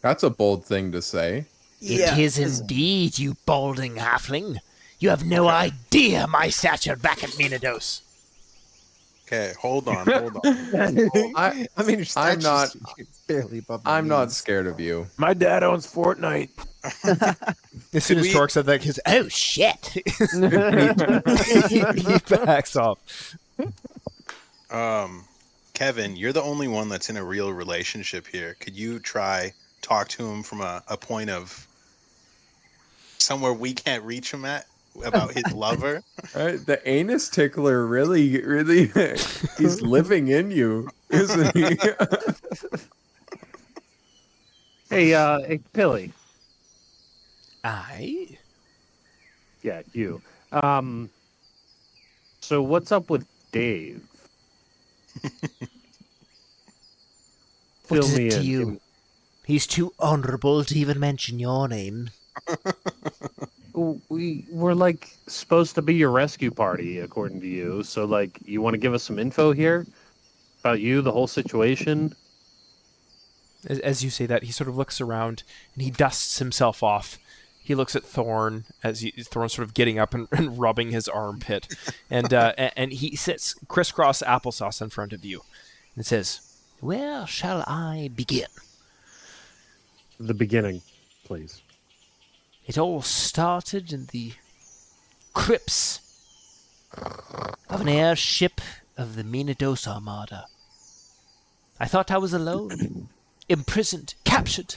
That's a bold thing to say. It is indeed, you balding halfling. You have no idea my stature back at Minados. Okay, hold on. I mean, I'm not. It's barely above my I'm not knees. scared of you. my dad owns Fortnite. as soon as we- Torque said that, he's Oh, shit. he backs off. Kevin, you're the only one that's in a real relationship here. Could you talk to him from a point of somewhere we can't reach him at about his lover? Right? The anus tickler really, he's living in you, isn't he? Hey, Pilly. Aye. Yeah, you. So what's up with Dave? What Fill is me it to in. you? He's too honorable to even mention your name. We're like supposed to be your rescue party, according to you. So, like, you want to give us some info here about you, the whole situation? As you say that, he sort of looks around and he dusts himself off. He looks at Thorn as Thorn's sort of getting up and rubbing his armpit, and he sits crisscross applesauce in front of you, and says, Where shall I begin? The beginning, please. It all started in the crypts of an airship of the Minados Armada. I thought I was alone, imprisoned, captured,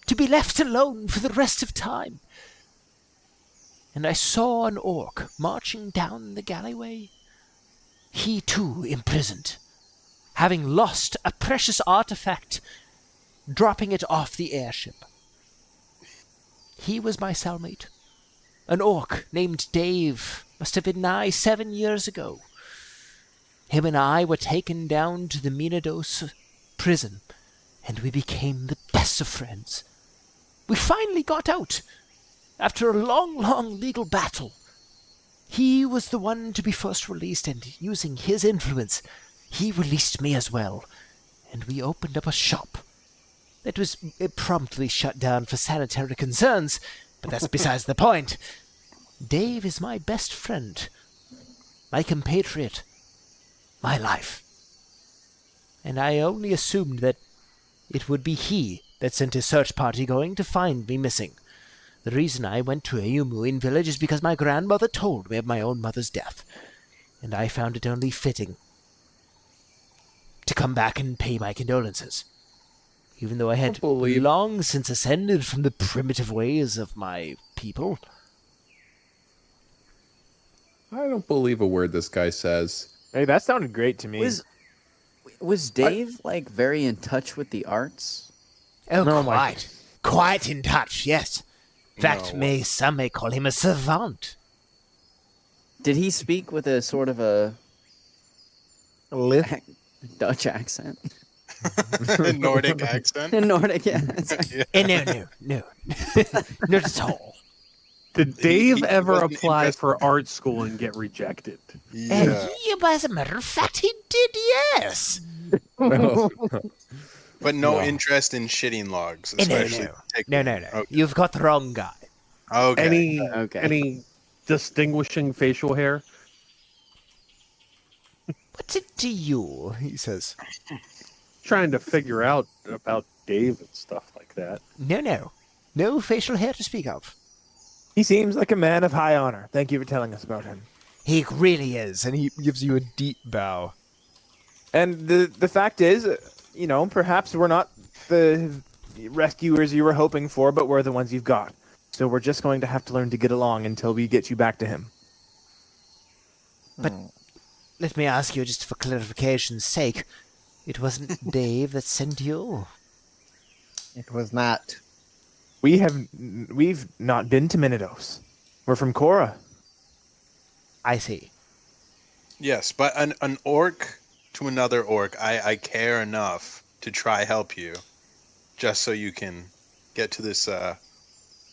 to be left alone for the rest of time. And I saw an orc marching down the galleyway. He too imprisoned, having lost a precious artifact, dropping it off the airship. He was my cellmate. An orc named Dave. Must have been nigh 7 years ago. Him and I were taken down to the Minados prison, and we became the best of friends. We finally got out, after a long, long legal battle. He was the one to be first released, and using his influence, he released me as well, and we opened up a shop. It was promptly shut down for sanitary concerns, but that's besides the point. Dave is my best friend, my compatriot, my life. And I only assumed that it would be he that sent his search party going to find me missing. The reason I went to Eumuinn Village is because my grandmother told me of my own mother's death, and I found it only fitting to come back and pay my condolences. Even though I had long since ascended from the primitive ways of my people. I don't believe a word this guy says. Hey, that sounded great to me. Was Dave like very in touch with the arts? Oh, No, quite in touch, yes. In fact, some may call him a savant. Did he speak with a sort of a Dutch accent? Nordic accent. Nordic, yeah. No, not at all. Did Dave he ever wasn't apply interested. for art school and get rejected? Yeah. As a matter of fact, he did, yes. No. But no No. interest in shitting logs, No, especially. no. Okay. You've got the wrong guy. Okay. Okay. Any distinguishing facial hair? What's it to you? He says. Trying to figure out about Dave and stuff like that. No facial hair to speak of. He seems like a man of high honor. Thank you for telling us about him. He really is. And he gives you a deep bow. And the fact is, perhaps we're not the rescuers you were hoping for, but we're the ones you've got. So we're just going to have to learn to get along until we get you back to him. But let me ask you, just for clarification's sake, it wasn't Dave that sent you? It was not. We've not been to Minidos. We're from Korra. I see. Yes, but an orc to another orc, I care enough to try help you, just so you can get to this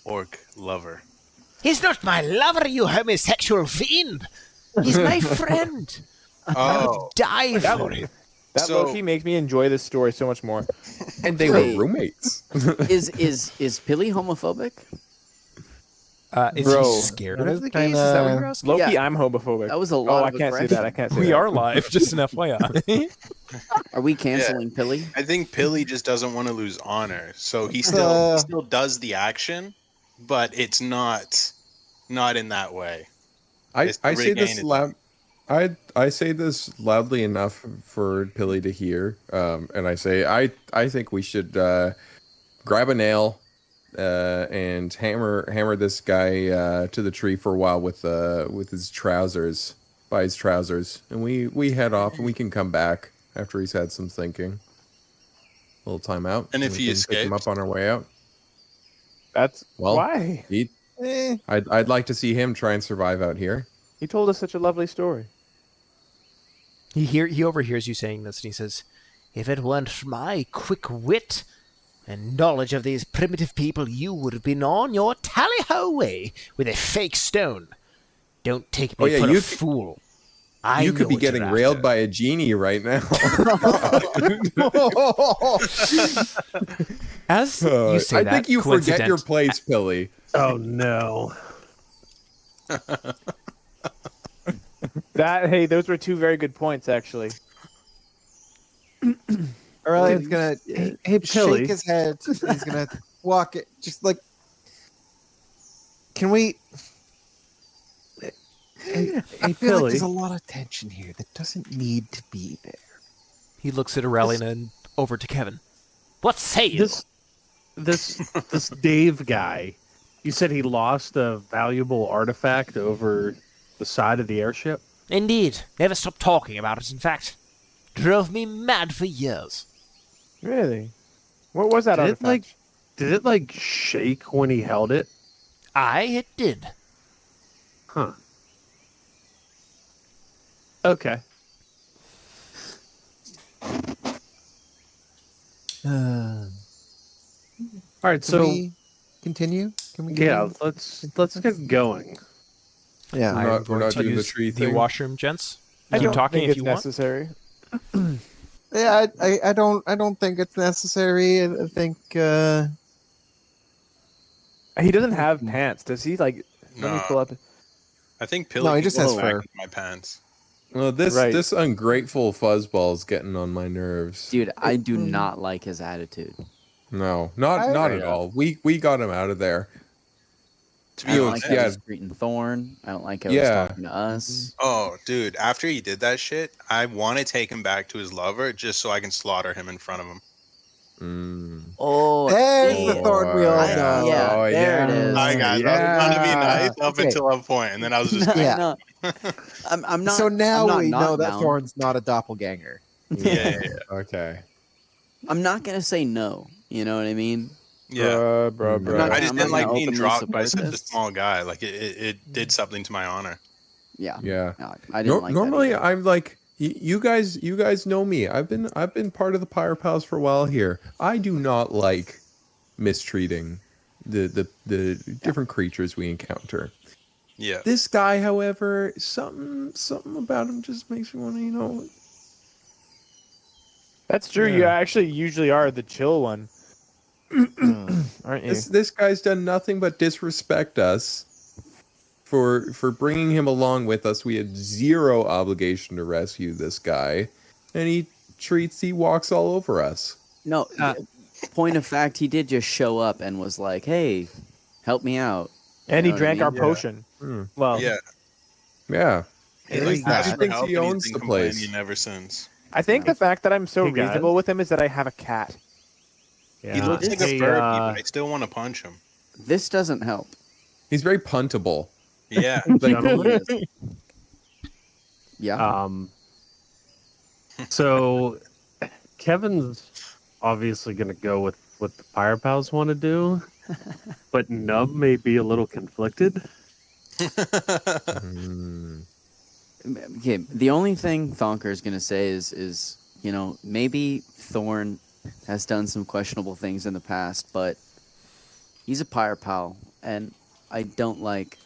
orc lover. He's not my lover, you homosexual fiend! He's my friend! I would die for him. That So- Loki makes me enjoy this story so much more. And they Wait. were roommates. Is Pilly homophobic? Is Bro, he scared that of is the gays? Is that what you're asking? Loki, Yeah. I'm homophobic. That was a lot I of can't say aggression. that. I can't say We that. are live, just an FYI. Are we canceling Pilly? I think Pilly just doesn't want to lose honor, so he Uh. still does the action, but it's not in that way. I It's to say this regain it. loud. I say this loudly enough for Pilly to hear, and I say I think we should grab a nail and hammer this guy to the tree for a while with his trousers, by his trousers, and we head off and we can come back after he's had some thinking. A little time out, And if we he can pick him escapes? up on our way out. That's Well, why. I'd like to see him try and survive out here. He told us such a lovely story. He overhears you saying this, and he says, If it weren't for my quick wit and knowledge of these primitive people, you would have been on your tally-ho way with a fake stone. Don't take me Oh, yeah, for you a c- fool. You could be know what getting you're railed after. by a genie right now. as you say I that, think you forget your coincident- place, Pilly. Oh no. Hey, those were two very good points, actually. Aurelian's gonna Hey, Pilly. shake his head. He's gonna walk it, just like. Can we? Hey, I feel like Pilly. there's a lot of tension here that doesn't need to be there. He looks at Aurelian and over to Kevin. What say you? This Dave guy, you said he lost a valuable artifact over the side of the airship? Indeed. Never stopped talking about it, in fact. Drove me mad for years. Really? What was that Did artifact? it like shake when he held it? Aye, it did. Huh. Okay. All right, Can so we continue? Can we? yeah, continue? let's get going. Yeah. We're not going to doing the use tree the thing? washroom, gents. I Keep don't talking think if it's you want. necessary. Yeah, I don't think it's necessary. I think He doesn't have pants. Does he? Let me No. pull up. I think Pilly. No, he can just go has back fur. into my pants. Well, this Right. this ungrateful fuzzball's getting on my nerves. Dude, I do not like his attitude. No, not I- at all. We got him out of there. To I be don't honest, like how yeah. he's treating Thorn. I don't like how Yeah. he's talking to us. oh, dude, after he did that shit, I want to take him back to his lover just so I can slaughter him in front of him. Oh, there's the damn. thorn we all I- know. yeah, Oh, there it yeah. is. Hi guys, I was trying to be Yeah. nice up Okay. until a point, and then I was just Yeah. No, I'm not. So now I'm not we not know that down. Thorn's not a doppelganger. yeah. Okay. I'm not gonna say no. You know what I mean? Bruh. I'm not I just I'm didn't not like gonna being openly dropped by support such a this. small guy. Like it did something to my honor. Yeah. Yeah. No, I didn't like that Normally, either. I'm like you guys know me. I've been part of the Pire Pals for a while here. I do not like mistreating the different creatures we encounter. Yeah. This guy, however, something about him just makes me want to, That's true. You Yeah. actually usually are the chill one, aren't you? This guy's done nothing but disrespect us. For bringing him along with us, we had zero obligation to rescue this guy, and he walks all over us. No, point of fact, he did just show up and was like, "Hey, help me out." And You he know what I drank our mean? potion. Hmm. Well, Yeah. Yeah. He It like is asked that. for Thinks help he and he's owns been the place. complaining ever since. I think the fact that I'm so Hey, guys. reasonable with him is that I have a cat. Yeah. He looks like Hey, a furby, but I still want to punch him. This doesn't help. He's very puntable. Yeah. gentlemen, Yeah. so Kevin's obviously going to go with what the Pire Pals want to do, but Nub may be a little conflicted. Okay, the only thing Thonker is going to say is maybe Thorn has done some questionable things in the past, but he's a Pire Pal, and I don't like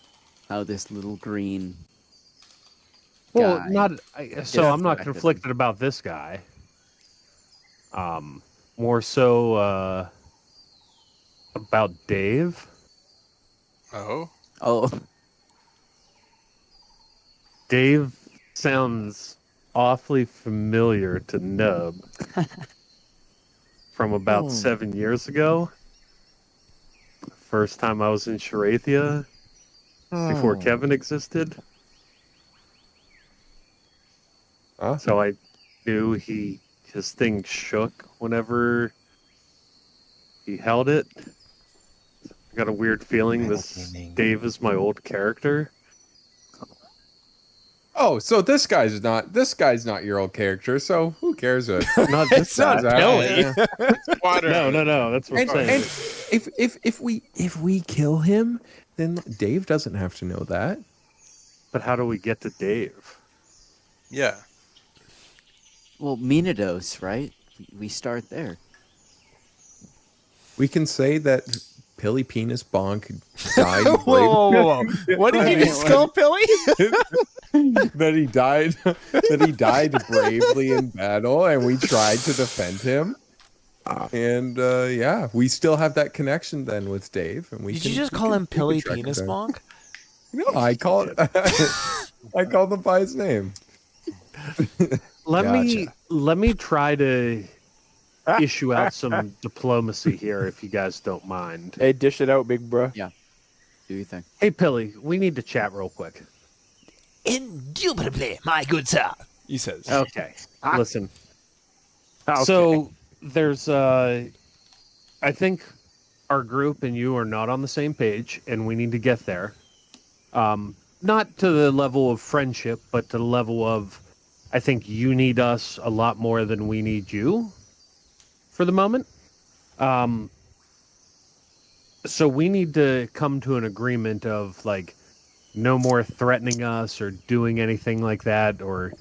how this little green Well, guy I'm not distracted. conflicted about this guy. More so about Dave. Oh. Oh, Dave sounds awfully familiar to Nub from about 7 years ago. First time I was in Sherathia before Kevin existed. Huh? So I knew his thing shook whenever he held it. I got a weird feeling this Dave is my old character. Oh, so this guy's not your old character, so who cares? Not this It's not guy. Billy. Water. No, that's what I'm saying. And if we kill him, then Dave doesn't have to know that. But how do we get to Dave? Yeah. well, Minados, right? We start there. We can say that Pilly Penis Bonk died. Whoa. What did you just call Billy? That he died bravely in battle, and we tried to defend him. And yeah, we still have that connection then with Dave. And we Did can, you just we call can- him we can Pilly track him Penis down. Bonk? No, I called him by his name. Let Gotcha. me try to issue out some diplomacy here, if you guys don't mind. Hey, dish it out, big bro. Do you think? Hey, Pilly, we need to chat real quick. Indubitably, my good sir. He says. Okay, listen. Okay. So there's, I think our group and you are not on the same page, and we need to get there. Not to the level of friendship, but to the level of, I think you need us a lot more than we need you for the moment. So we need to come to an agreement of like no more threatening us or doing anything like that, or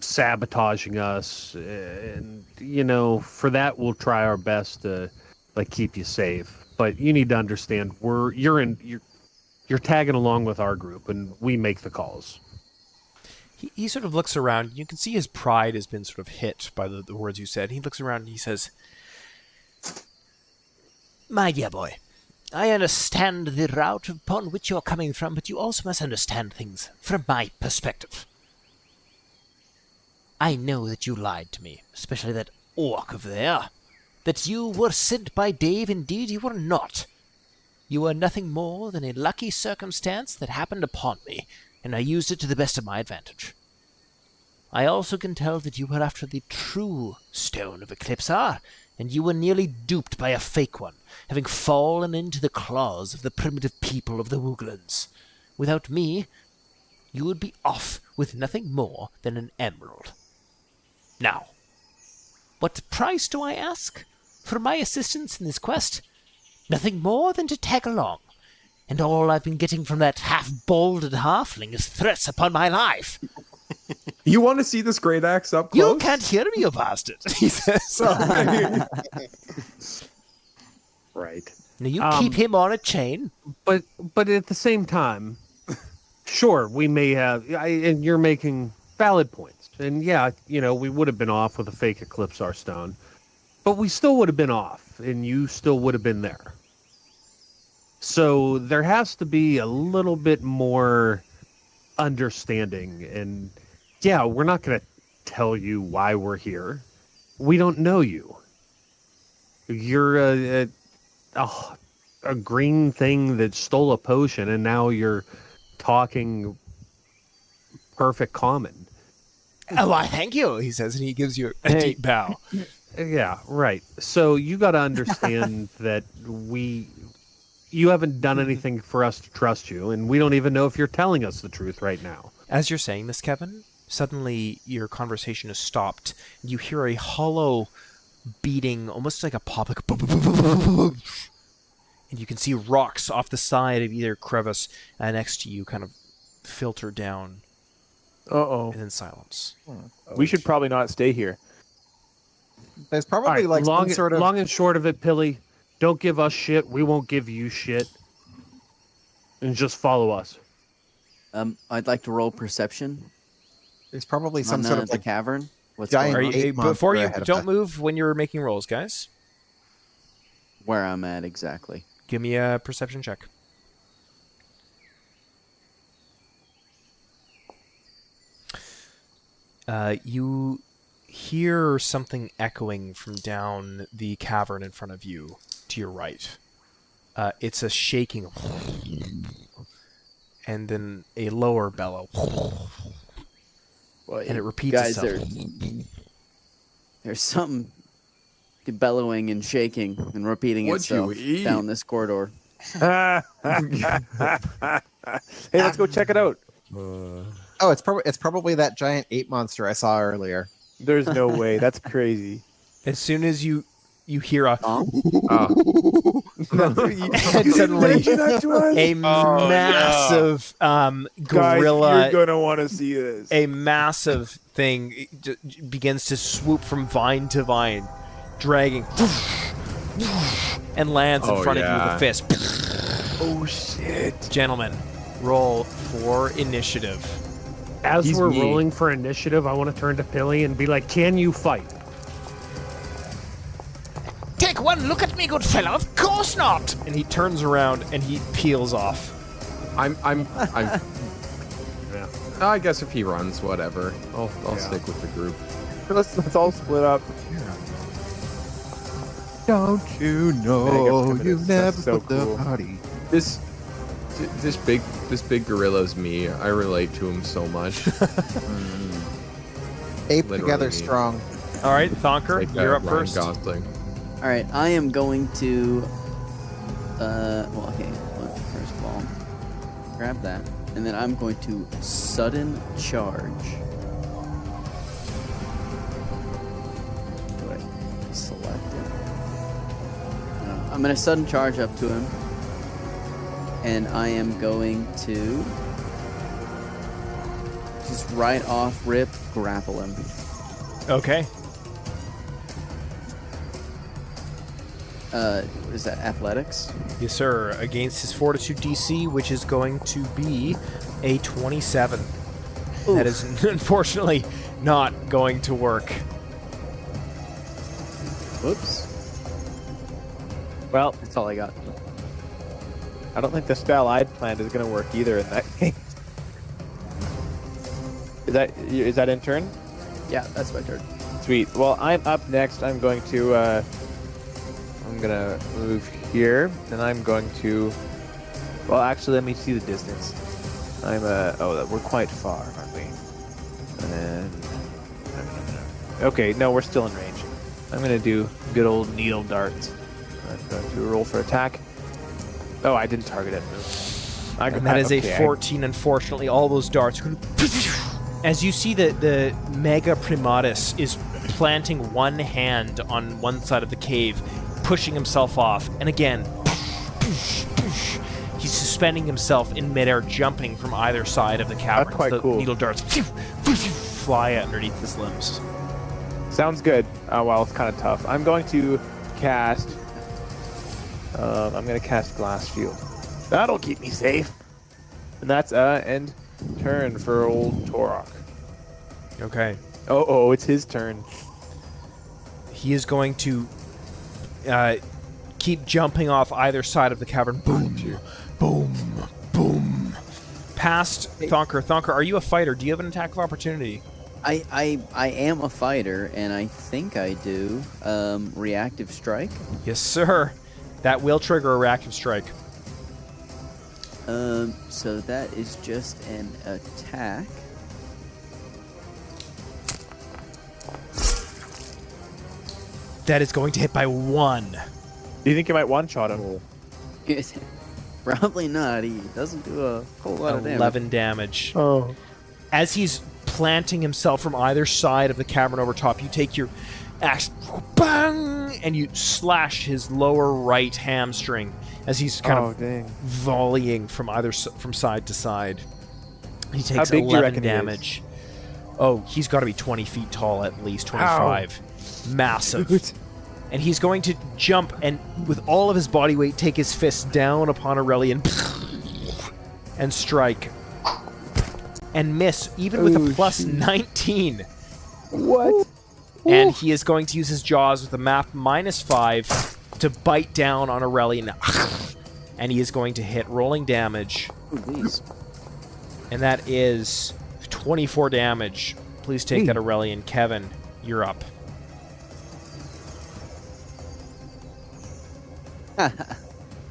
sabotaging us. And for that we'll try our best to like keep you safe. But you need to understand you're tagging along with our group, and we make the calls. He sort of looks around. You can see his pride has been sort of hit by the words you said. He looks around and he says, My dear boy, I understand the route upon which you're coming from, but you also must understand things from my perspective. I know that you lied to me, especially that orc over there. That you were sent by Dave, indeed you were not. You were nothing more than a lucky circumstance that happened upon me, and I used it to the best of my advantage. I also can tell that you were after the true stone of Eclipsar, and you were nearly duped by a fake one, having fallen into the claws of the primitive people of the Wooglins. Without me, you would be off with nothing more than an emerald. Now, what price do I ask for my assistance in this quest? Nothing more than to tag along, and all I've been getting from that half-balded halfling is threats upon my life. You want to see this great axe up close? You can't hear me, you bastard, he says. Right. Now you keep him on a chain. But at the same time, sure, we may have, and you're making valid points. And yeah, we would have been off with a fake Eclipsar Stone, but we still would have been off, and you still would have been there. So there has to be a little bit more understanding. And yeah, we're not going to tell you why we're here. We don't know you. You're a green thing that stole a potion, and now you're talking perfect common. Oh, why, thank you, he says, and he gives you a deep bow. Yeah, right. So you got to understand that you haven't done anything for us to trust you, and we don't even know if you're telling us the truth right now. As you're saying this, Kevin, suddenly your conversation is stopped. You hear a hollow beating, almost like a pop, like and you can see rocks off the side of either crevice next to you kind of filter down. Uh-oh. And then silence. We should probably not stay here. There's probably All right, some sort of long and short of it, Pilly. Don't give us shit. We won't give you shit. And just follow us. I'd like to roll perception There's probably some on sort of the like cavern. What's giant going on? ape Before monster you ahead of don't us. move when you're making rolls, guys. Where I'm at exactly. Give me a perception check. You hear something echoing from down the cavern in front of you to your right. It's a shaking, and then a lower bellow, and it repeats Guys, itself. there's something bellowing and shaking and repeating What'd you itself eat? down this corridor. Hey, let's go check it out. Oh, it's probably that giant ape monster I saw earlier. There's no way. That's crazy. As soon as you hear a And suddenly a massive gorilla, Guys, you're gonna want to see this. a massive thing begins to swoop from vine to vine, dragging, and lands in front of you with a fist. Oh shit! Gentlemen, roll for initiative. As He's we're me. rolling for initiative, I want to turn to Pilly and be like, can you fight? Take one look at me, good fellow. Of course not. And he turns around and he peels off. I'm yeah. I guess if he runs, whatever. I'll stick with the group. Let's all split up. Don't you know Megan, you that's never so put the cool. party? This big gorilla's me. I relate to him so much. Ape Literally together me. strong. All right, Thonker, Like you're up Ryan first. Gosling. All right, I am going to. Well, okay. First of all, grab that, and then I'm going to sudden charge. Do I select it? No, I'm going to sudden charge up to him, and I am going to just right off rip grapple him. Okay. What is that? Athletics? Yes, sir. Against his Fortitude DC, which is going to be a 27. That is unfortunately not going to work. Whoops. Well, That's all I got. I don't think the spell I'd planned is gonna work either in that case. Is that in turn? Yeah, that's my turn. Sweet. Well, I'm up next. I'm going to move here, and I'm going to. Well, actually, let me see the distance. We're quite far, aren't we? And okay, no, we're still in range. I'm gonna do good old needle darts. I'm going to roll for attack. Oh, I didn't target it. And that is a 14, unfortunately. All those darts. As you see, the Mega Primatus is planting one hand on one side of the cave, pushing himself off. And again, he's suspending himself in midair, jumping from either side of the cavern. That's quite the cool. Needle darts fly underneath his limbs. Sounds good. Well, it's kind of tough. I'm going to cast I'm gonna cast Glass Shield. That'll keep me safe. And that's end turn for old Torok. Okay. Oh, it's his turn. He is going to keep jumping off either side of the cavern. Boom, boom, boom. Past Thonker. Thonker, are you a fighter? Do you have an attack of opportunity? I am a fighter, and I think I do. Reactive strike. Yes, sir. That will trigger a reactive strike. So that is just an attack. That is going to hit by 1. Do you think you might one-shot him? Probably not. He doesn't do a whole lot of damage. 11 damage. Oh. As he's planting himself from either side of the cavern over top, you take your axe, bang, and you slash his lower right hamstring as he's kind of volleying from from side to side. He takes big do you 11 reckon he is? damage. Oh, he's got to be 20 feet tall at least, 25. Massive. And he's going to jump and, with all of his body weight, take his fist down upon Aurelian and strike. And miss, even with a plus 19. What? And he is going to use his jaws with a map -5 to bite down on Aurelian. And he is going to hit rolling damage. Ooh, please. And that is 24 damage. Please take that, Aurelian. Kevin, you're up.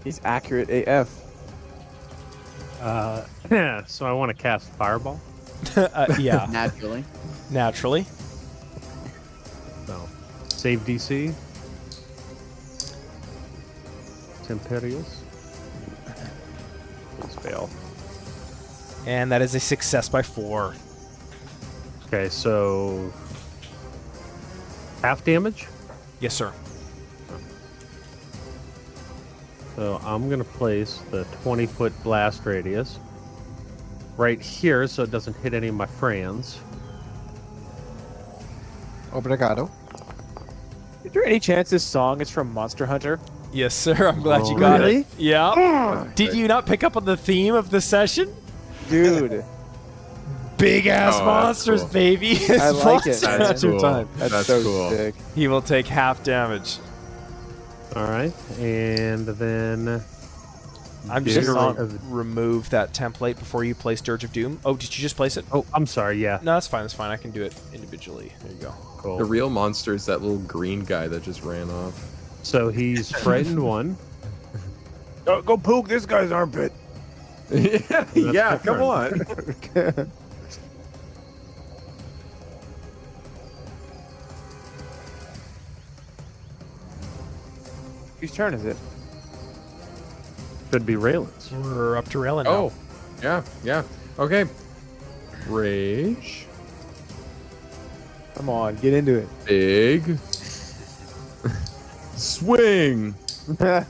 He's accurate AF. So I want to cast Fireball. Yeah, Naturally. naturally. So, save DC. Temperius. Please fail. And that is a success by 4. Okay, so half damage. Yes, sir. So I'm gonna place the 20-foot blast radius right here, so it doesn't hit any of my friends. Obrigado. Is there any chance this song is from Monster Hunter? Yes, sir. I'm glad you got really? it. Yeah. Did you not pick up on the theme of the session? Dude, Big ass Oh, that's monsters, cool. baby. I like it. Monster man. That's cool. time. That's That's so cool. sick. He will take half damage. All right, and then I'm just Dirge going to of- remove that template before you place Dirge of Doom. Oh, did you just place it? Oh, I'm sorry. Yeah, No, that's fine. That's fine. I can do it individually. There you go. cool. The real monster is that little green guy that just ran off. So he's frightened 1. Go poke this guy's armpit. Yeah, come on. Whose turn is it? Should be Raylan's. We're up to Raylan now. Oh, yeah. Okay. Rage. Come on, get into it. Big. Swing. Come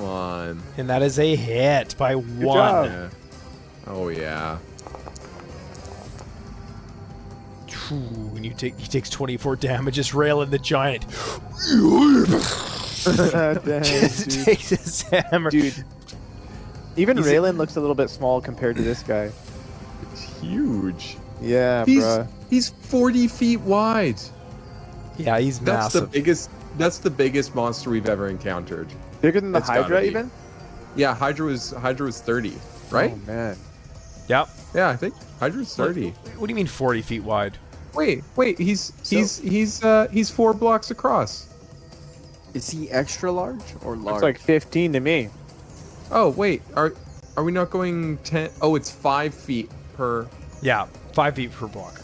on. And that is a hit by 1. job. Yeah. Oh yeah. And he takes 24 damage as Raylan the giant Dang, just dude. takes his hammer. Dude, even He's- Raylan looks a little bit small compared to this guy. It's huge. Yeah, He's bruh. he's 40 feet wide. Yeah, he's That's massive. the biggest. That's the biggest monster we've ever encountered. Bigger than the It's gotta Hydra, be. even? Yeah, Hydra was 30, right? Oh, man. Yep. Yeah, I think Hydra's 30. What do you mean 40 feet wide? Wait, he's 4 blocks across. Is he extra large or large? Looks like 15 to me. Oh wait, are we not going 10? Oh, it's 5 feet per. Yeah, 5 feet per block.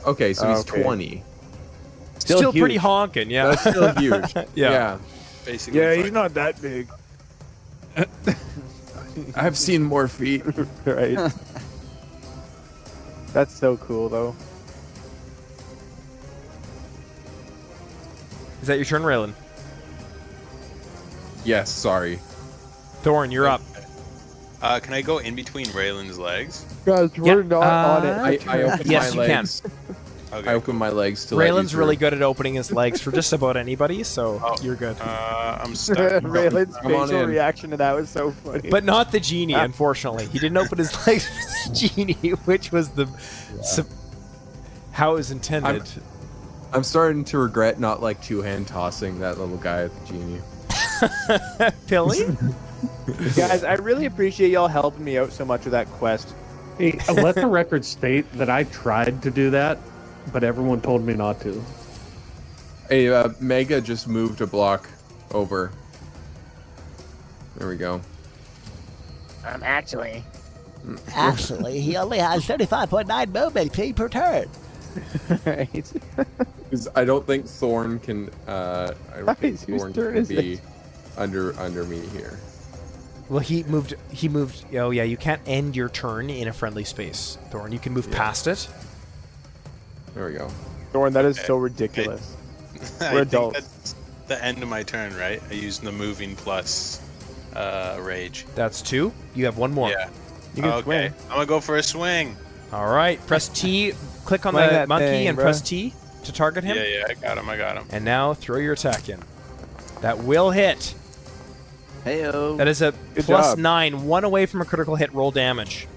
Okay, so he's Okay. 20. Still pretty huge. honking, yeah. That's still huge. Yeah. Basically, Yeah, it's he's like- not that big. I've seen more feet. Right. That's so cool, though. Is that your turn, Raylan? Yes, sorry. Thorn, you're up. Can I go in between Raylan's legs? Guys, we're not not on on it. it. I opened Yes, my you can. legs. Okay. I open my legs to let you Raylan's through. really good at opening his legs for just about anybody, so Oh. you're good. I'm stuck. Raylan's Come on facial in. reaction to that was so funny. But not the genie, unfortunately. He didn't open his legs for the genie, which was the how it was intended. I'm starting to regret not like two-hand tossing that little guy at the genie. Billy? Guys, I really appreciate y'all helping me out so much with that quest. Hey, let the record state that I tried to do that, but everyone told me not to. Hey, Mega just moved a block over. There we go. Actually, he only has 35.9 movement per turn. Right. 'Cause I don't think Thorn can. I don't think Guys, whose Thorn turn can is be under me here. Well, he moved. Oh, yeah, you can't end your turn in a friendly space, Thorn. You can move past it. There we go. Thorn, that is so ridiculous. I We're think adults. that's the end of my turn, right? I used the moving plus rage. That's 2. You have 1 more. Yeah. You can Okay. swing. I'm gonna go for a swing. All right. Press T. Click on Swing the that monkey thing, and bruh. press T to target him. Yeah, I got him. And now throw your attack in. That will hit. Heyo. That is a Good plus job. 9, 1 away from a critical hit. Roll damage.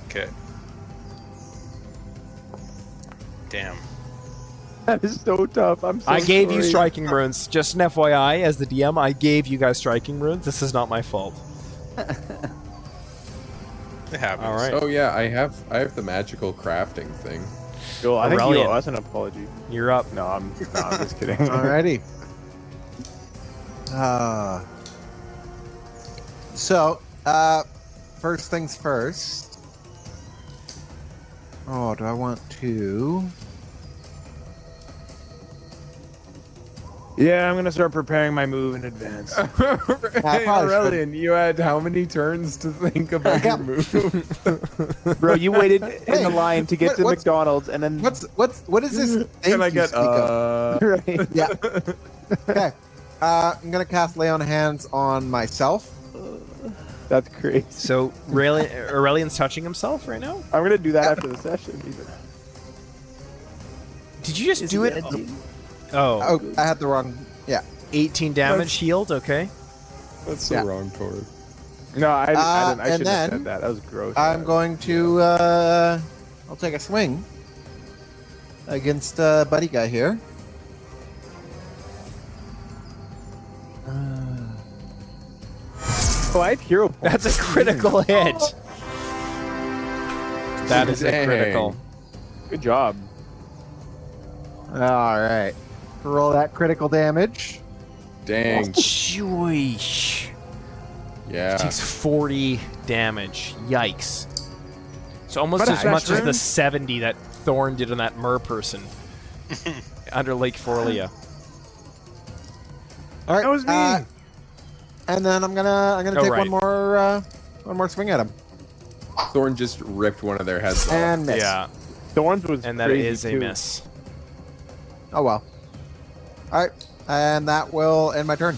Okay. Damn. That is so tough. I'm so I gave you sorry. striking runes. Just an FYI, as the DM, I gave you guys striking runes. This is not my fault. It happens. All right. Oh yeah, I have the magical crafting thing. Joel, I think you Aurelian. owe us an apology. You're up. No, I'm just kidding. Alrighty. So, first things first. Oh, do I want to? Yeah, I'm gonna start preparing my move in advance. Hey, probably Aurelian, you had how many turns to think about your move? Bro, you waited in the line to get to what's- McDonald's, and then What is this? Can I thing you get speak of? right. Yeah. Okay. I'm gonna cast Lay on Hands on myself. That's crazy. So Aurelian's touching himself right now? I'm gonna do that after the session. Even. Did you just do it? Dead? Oh, Oh, I had the wrong. Yeah. 18 damage healed. Okay. That's so Yeah. wrong, Tor. No, I and shouldn't have then said that. That was gross. I'm going to. I'll take a swing against buddy guy here. Oh, I have hero points. That's a critical hit. That is a Dang. critical. Good job. All right. Roll that critical damage. Dang. Jewish. Yeah. Takes 40 damage. Yikes. It's almost But as much as the veteran. 70 that Thorn did on that mer person under Lake Forlia. All right. That was me. And then I'm gonna Oh, take right. one more swing at him Thorn just ripped one of their heads off. and miss. Yeah, Thorns was and that crazy is a too. miss. Oh well. All right. And that will end my turn.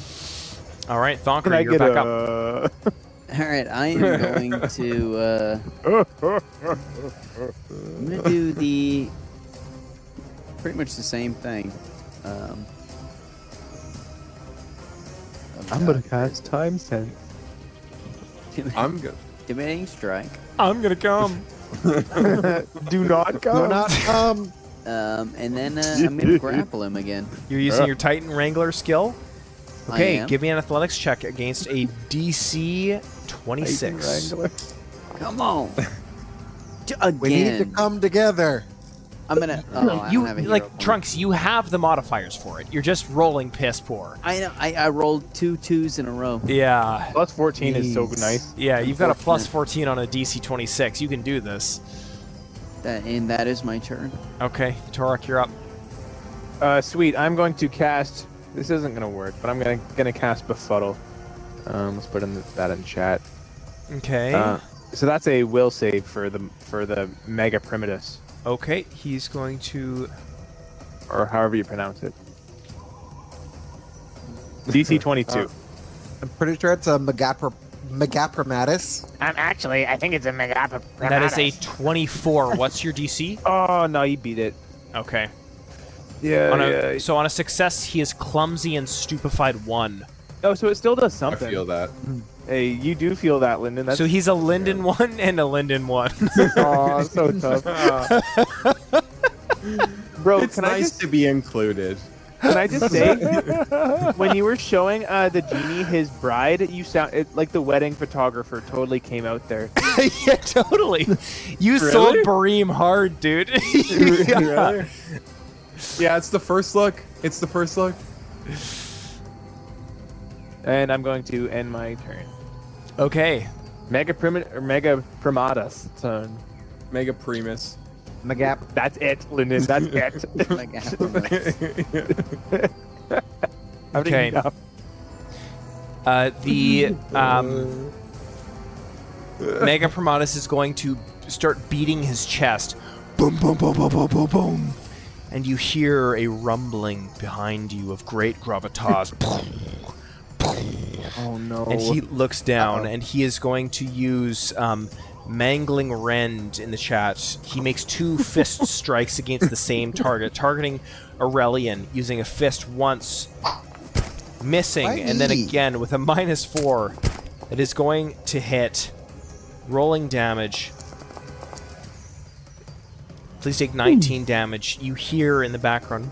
All right, Can I Thonker, you're get back up. a? All right, I am going to. I'm gonna do the pretty much the same thing. I'm gonna cast Time Sense. I'm good. Diminishing strike. I'm gonna come. Do not go. Do not And then I'm gonna grapple him again. You're using your Titan Wrangler skill. I Okay, am. give me an athletics check against a DC 26. Wrangler. Come on. Again. We need to come together. I'm gonna. Oh, I don't You have a hero like point. Trunks. You have the modifiers for it. You're just rolling piss poor. I know. I rolled 2 2s in a row. Yeah, Plus 14 is so Jeez. nice. yeah. You've got a plus Unfortunate. 14 on a DC 26. You can do this. And that is my turn. Okay, Torok, you're up. Sweet. I'm going to cast. This isn't gonna work, but I'm gonna cast Befuddle. Let's put that in chat. Okay. So that's a will save for the Mega Primitus, Okay, he's going to. or however you pronounce it. DC 22. I'm pretty sure it's a Megapromatus. Actually, I think it's a mega. That is a 24. What's your DC? Oh no, you beat it. Okay. Yeah. So on a success, he is clumsy and stupefied 1. Oh, so it still does I something. feel that. Hey, you do feel that, Lyndon. That's So he's a Linden 1 and a Linden 1. oh, so tough. Bro, It's can nice to be included. Can I just say, when you were showing the genie his bride, you like the wedding photographer totally came out there. Yeah, totally. You sold Bareem hard, dude. Really? Yeah, it's the first look. It's the first look. And I'm going to end my turn. Okay. Mega Primatus turn. Mega Primus. Megap. That's it, Lyndon. That's it. Okay. The Mega Primatus is going to start beating his chest. Boom, boom, boom, boom, boom, boom, boom. And you hear a rumbling behind you of great gravitas. Oh no. And he looks down, and he is going to use Mangling Rend in the chat. He makes 2 fist strikes against the same target, targeting Aurelian, using a fist once, missing, and then again with a -4. It is going to hit. Rolling damage. Please take 19 damage. You hear in the background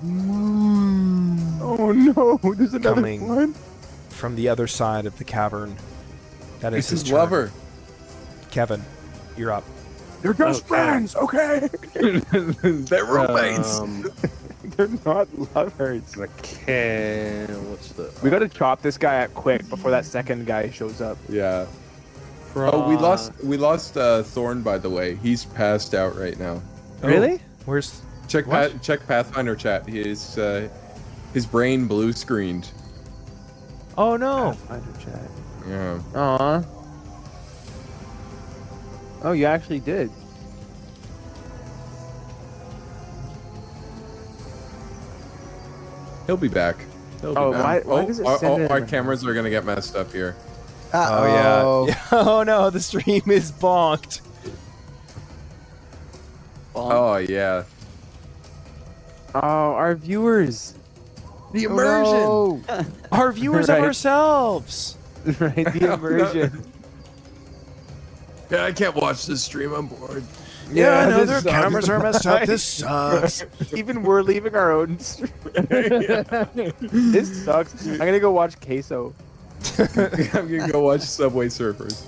Oh no, there's another coming one. from the other side of the cavern. That is It's his his turn. lover. Kevin, you're up. They're just friends, okay? They're roommates. They're not lovers. Okay, what's the? We gotta chop this guy out quick before that second guy shows up. Yeah. Oh, we lost Thorn, by the way. He's passed out right now. Really? Where's Check check Pathfinder chat. His brain blue screened. Oh no. Yeah. Aw. Oh, you actually did. He'll be back. He'll be Oh, back. why does it send it our in- cameras are gonna get messed up here. Oh yeah. Oh no, the stream is bonked. Oh yeah. Oh, our viewers. The immersion. Our viewers Right. of ourselves. Right, the immersion. Yeah, I can't watch this stream. I'm bored. Yeah, I know this their sucks. cameras are messed up. This sucks. Even we're leaving our own stream. This sucks. I'm gonna go watch Queso. I'm gonna go watch Subway Surfers.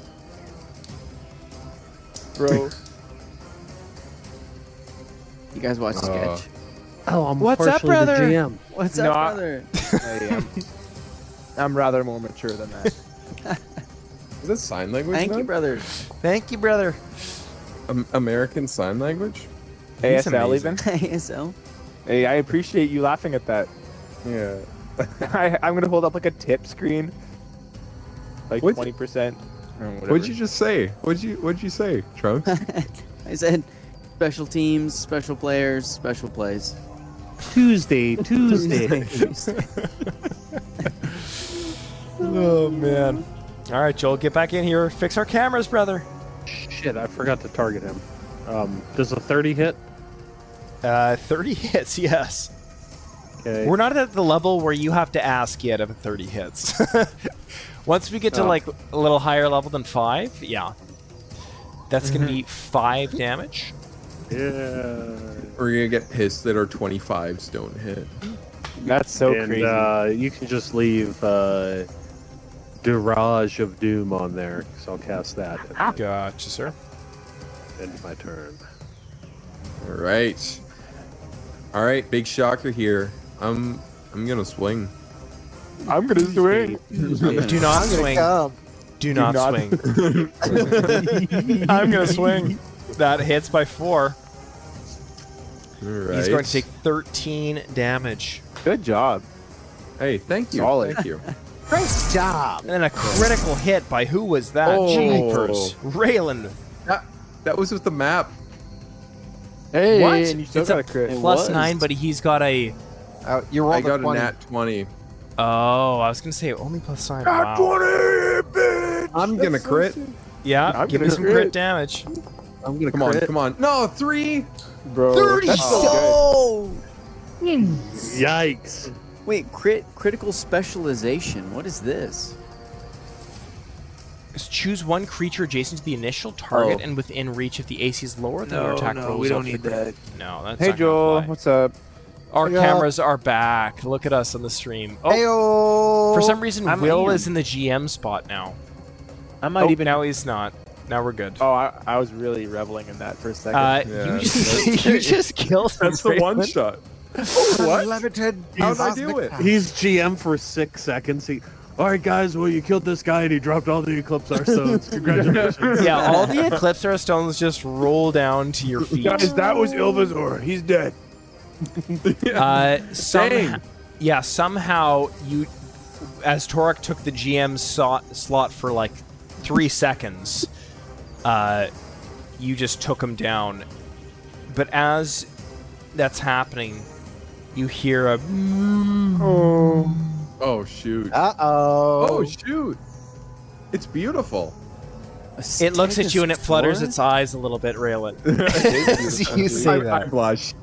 Bro. You guys watch the sketch? Oh, I'm What's up, partially brother? the GM. What's No, up, brother? I'm rather more mature than that. Is that sign language? Thank you, now? brother. Thank you, brother. American Sign Language? He's ASL amazing. even. ASL. Hey, I appreciate you laughing at that. Yeah. I'm gonna hold up like a tip screen. Like What's- 20%. What'd you just say? What'd you say, Trunks? I said special teams, special players, special plays. Tuesday. Oh man. All right, Joel, get back in here. Fix our cameras, brother. Shit, I forgot to target him. Does a 30 hit? 30 hits, yes. Okay. We're not at the level where you have to ask yet if a 30 hits. Once we get to like a little higher level than 5, yeah. That's gonna be 5 damage. Yeah. Or you're gonna get pissed that our 25s don't hit. That's so And crazy. you can just leave Dirage of Doom on there, so I'll cast that. Gotcha, sir. End my turn. All right, big shocker here. I'm gonna swing. I'm gonna swing. Do not swing. Do not not. swing. I'm gonna swing. That hits by 4. All right. He's going to take 13 damage. Good job. Hey, thank you. Solid. Thank you. Nice job. And then a critical hit by who was that? Oh. Jeepers. Raylan. That was with the map. Hey, What? and you still It's got a a crit. plus 9, but he's got a... You rolled I got a 20. nat 20. Oh, I was going to say only plus 9. Nat Wow. 20, bitch! I'm gonna crit. Yeah, I'm give me gonna some crit. crit damage. I'm gonna Come on, crit. come on. No, 3. Bro, 30 that's so Yikes. Wait, critical specialization. What is this? Just choose one creature adjacent to the initial target Oh. and within reach if the AC is lower than their attack rolls. we don't off the need crit. that. No, that's Hey not gonna Joel, fly. what's up? Our Yeah. cameras are back. Look at us on the stream. Oh, Heyo! for some reason, I'm Will here. is in the GM spot now. I might even. Now he's not. Now we're good. Oh, I was really reveling in that for a second. You just you just killed him. That's the one Raylan. shot. What? Unlimited. How'd I do it? He's GM for 6 seconds. All right, guys. Well, you killed this guy, and he dropped all the Eclipsar Stones. Congratulations. Yeah, all the Eclipsar Stones just roll down to your feet. Guys, that was Ilvazor. He's dead. Somehow you, as Torek took the GM slot for like 3 seconds, you just took him down. But as that's happening, you hear a. Oh shoot. Uh-oh. Oh shoot. It's beautiful. It looks at you and it flutters its eyes a little bit, Raylan. As you say I that. blush.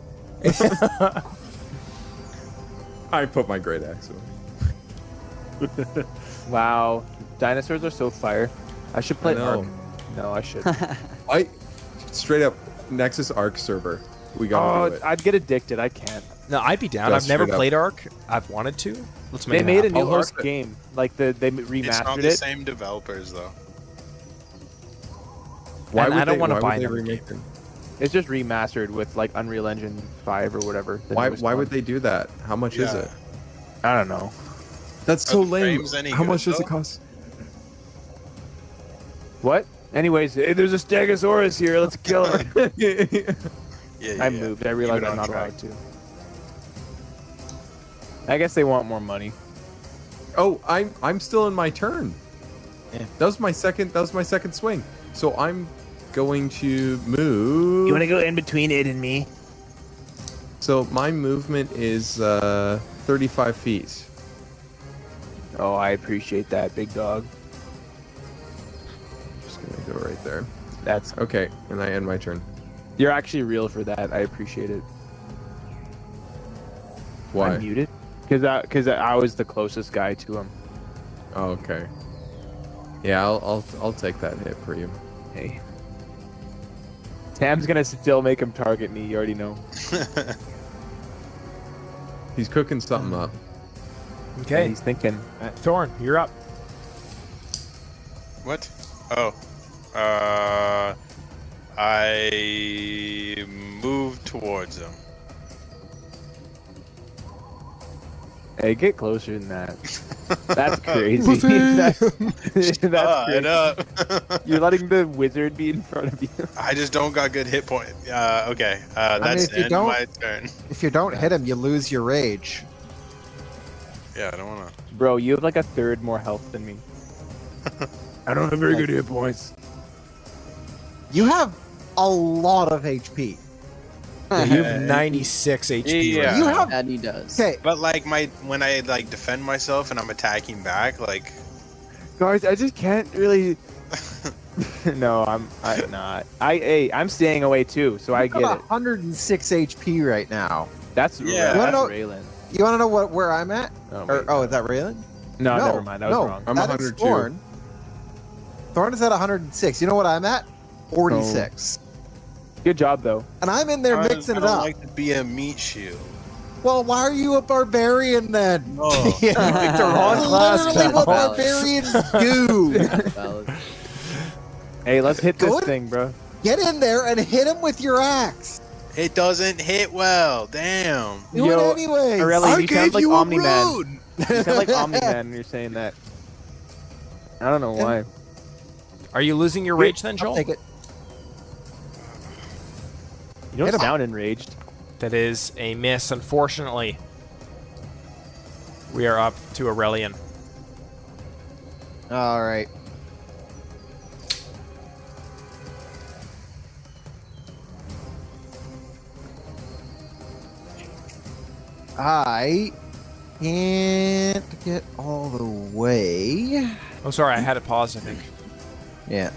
I put my great axe away. Wow, dinosaurs are so fire. I should play I know. Ark. No, I should. I straight up Nexus Arc server. We gotta do it. I'd get addicted. I can't. No, I'd be down. Just I've never straight up. played Ark. I've wanted to. Let's make They it made a happen. new I'll host Ark it. game. Like they It's not remastered the it. same developers though. Why And would I don't they- wanna why buy would they another remake them? It's just remastered with like Unreal Engine 5 or whatever. the Why newest would one. they do that? How much is Yeah. it? I don't know. That's Are so the lame. frames any How good, much does it though? cost? What? Anyways, hey, there's a Stegosaurus here. Let's kill him. Yeah, I moved. I realized Keep it I'm on not track. allowed to. I guess they want more money. Oh, I'm still in my turn. Yeah. That was my second swing. So I'm going to move. You want to go in between it and me? So my movement is 35 feet. Oh, I appreciate that, big dog. Just gonna go right there. That's Okay, and I end my turn. you're actually real for that. I appreciate it. Why? I'm muted because I was the closest guy to him. Oh, okay. Yeah, I'll take that hit for you. Hey, Sam's gonna still make him target me. You already know. He's cooking something up. Okay, He's thinking. Thorn, you're up. What? Oh. I moved towards him. Hey, get closer than that. That's crazy. that's It crazy. up. You're letting the wizard be in front of you. I just don't got good hit point. Okay. That's if the you end of don't- my turn. If you don't hit him, you lose your rage. Yeah, I don't wanna. Bro, you have like a third more health than me. I don't have very good hit points. You have a lot of HP. Yeah, you have 96 HP. Yeah. You have That he does. okay. But like when I like defend myself and I'm attacking back, like Guys, I just can't really. No, I'm not. I'm staying away too, so I You get have it. 106 HP right now. That's Yeah. that's You wanna know- Raylan. You want to know where I'm at? Oh, Or, wait, oh, is that Raylan? no, never mind. I was no, wrong. I'm that is 102. Thorn. Thorn is at 106. You know what I'm at? 46. Good job though. And I'm in there I mixing it don't up. like to be a meat shield. Well, why are you a barbarian then? Oh, Yeah, like the wrong That's class. literally what pal. barbarians do. Valid. Hey, let's hit this Good. thing, bro. Get in there and hit him with your axe. it doesn't hit well. Damn. Do Yo, it anyways. Aurelia, you sound like Omni-Man. You sound like Omni-Man when you're saying that. I don't know why. Are you losing your rage then, I'll Joel? take it. You don't Hit him. sound enraged. That is a miss, unfortunately. We are up to Aurelian. All right. I can't get all the way. Oh, sorry, I had it paused, I think. Yeah.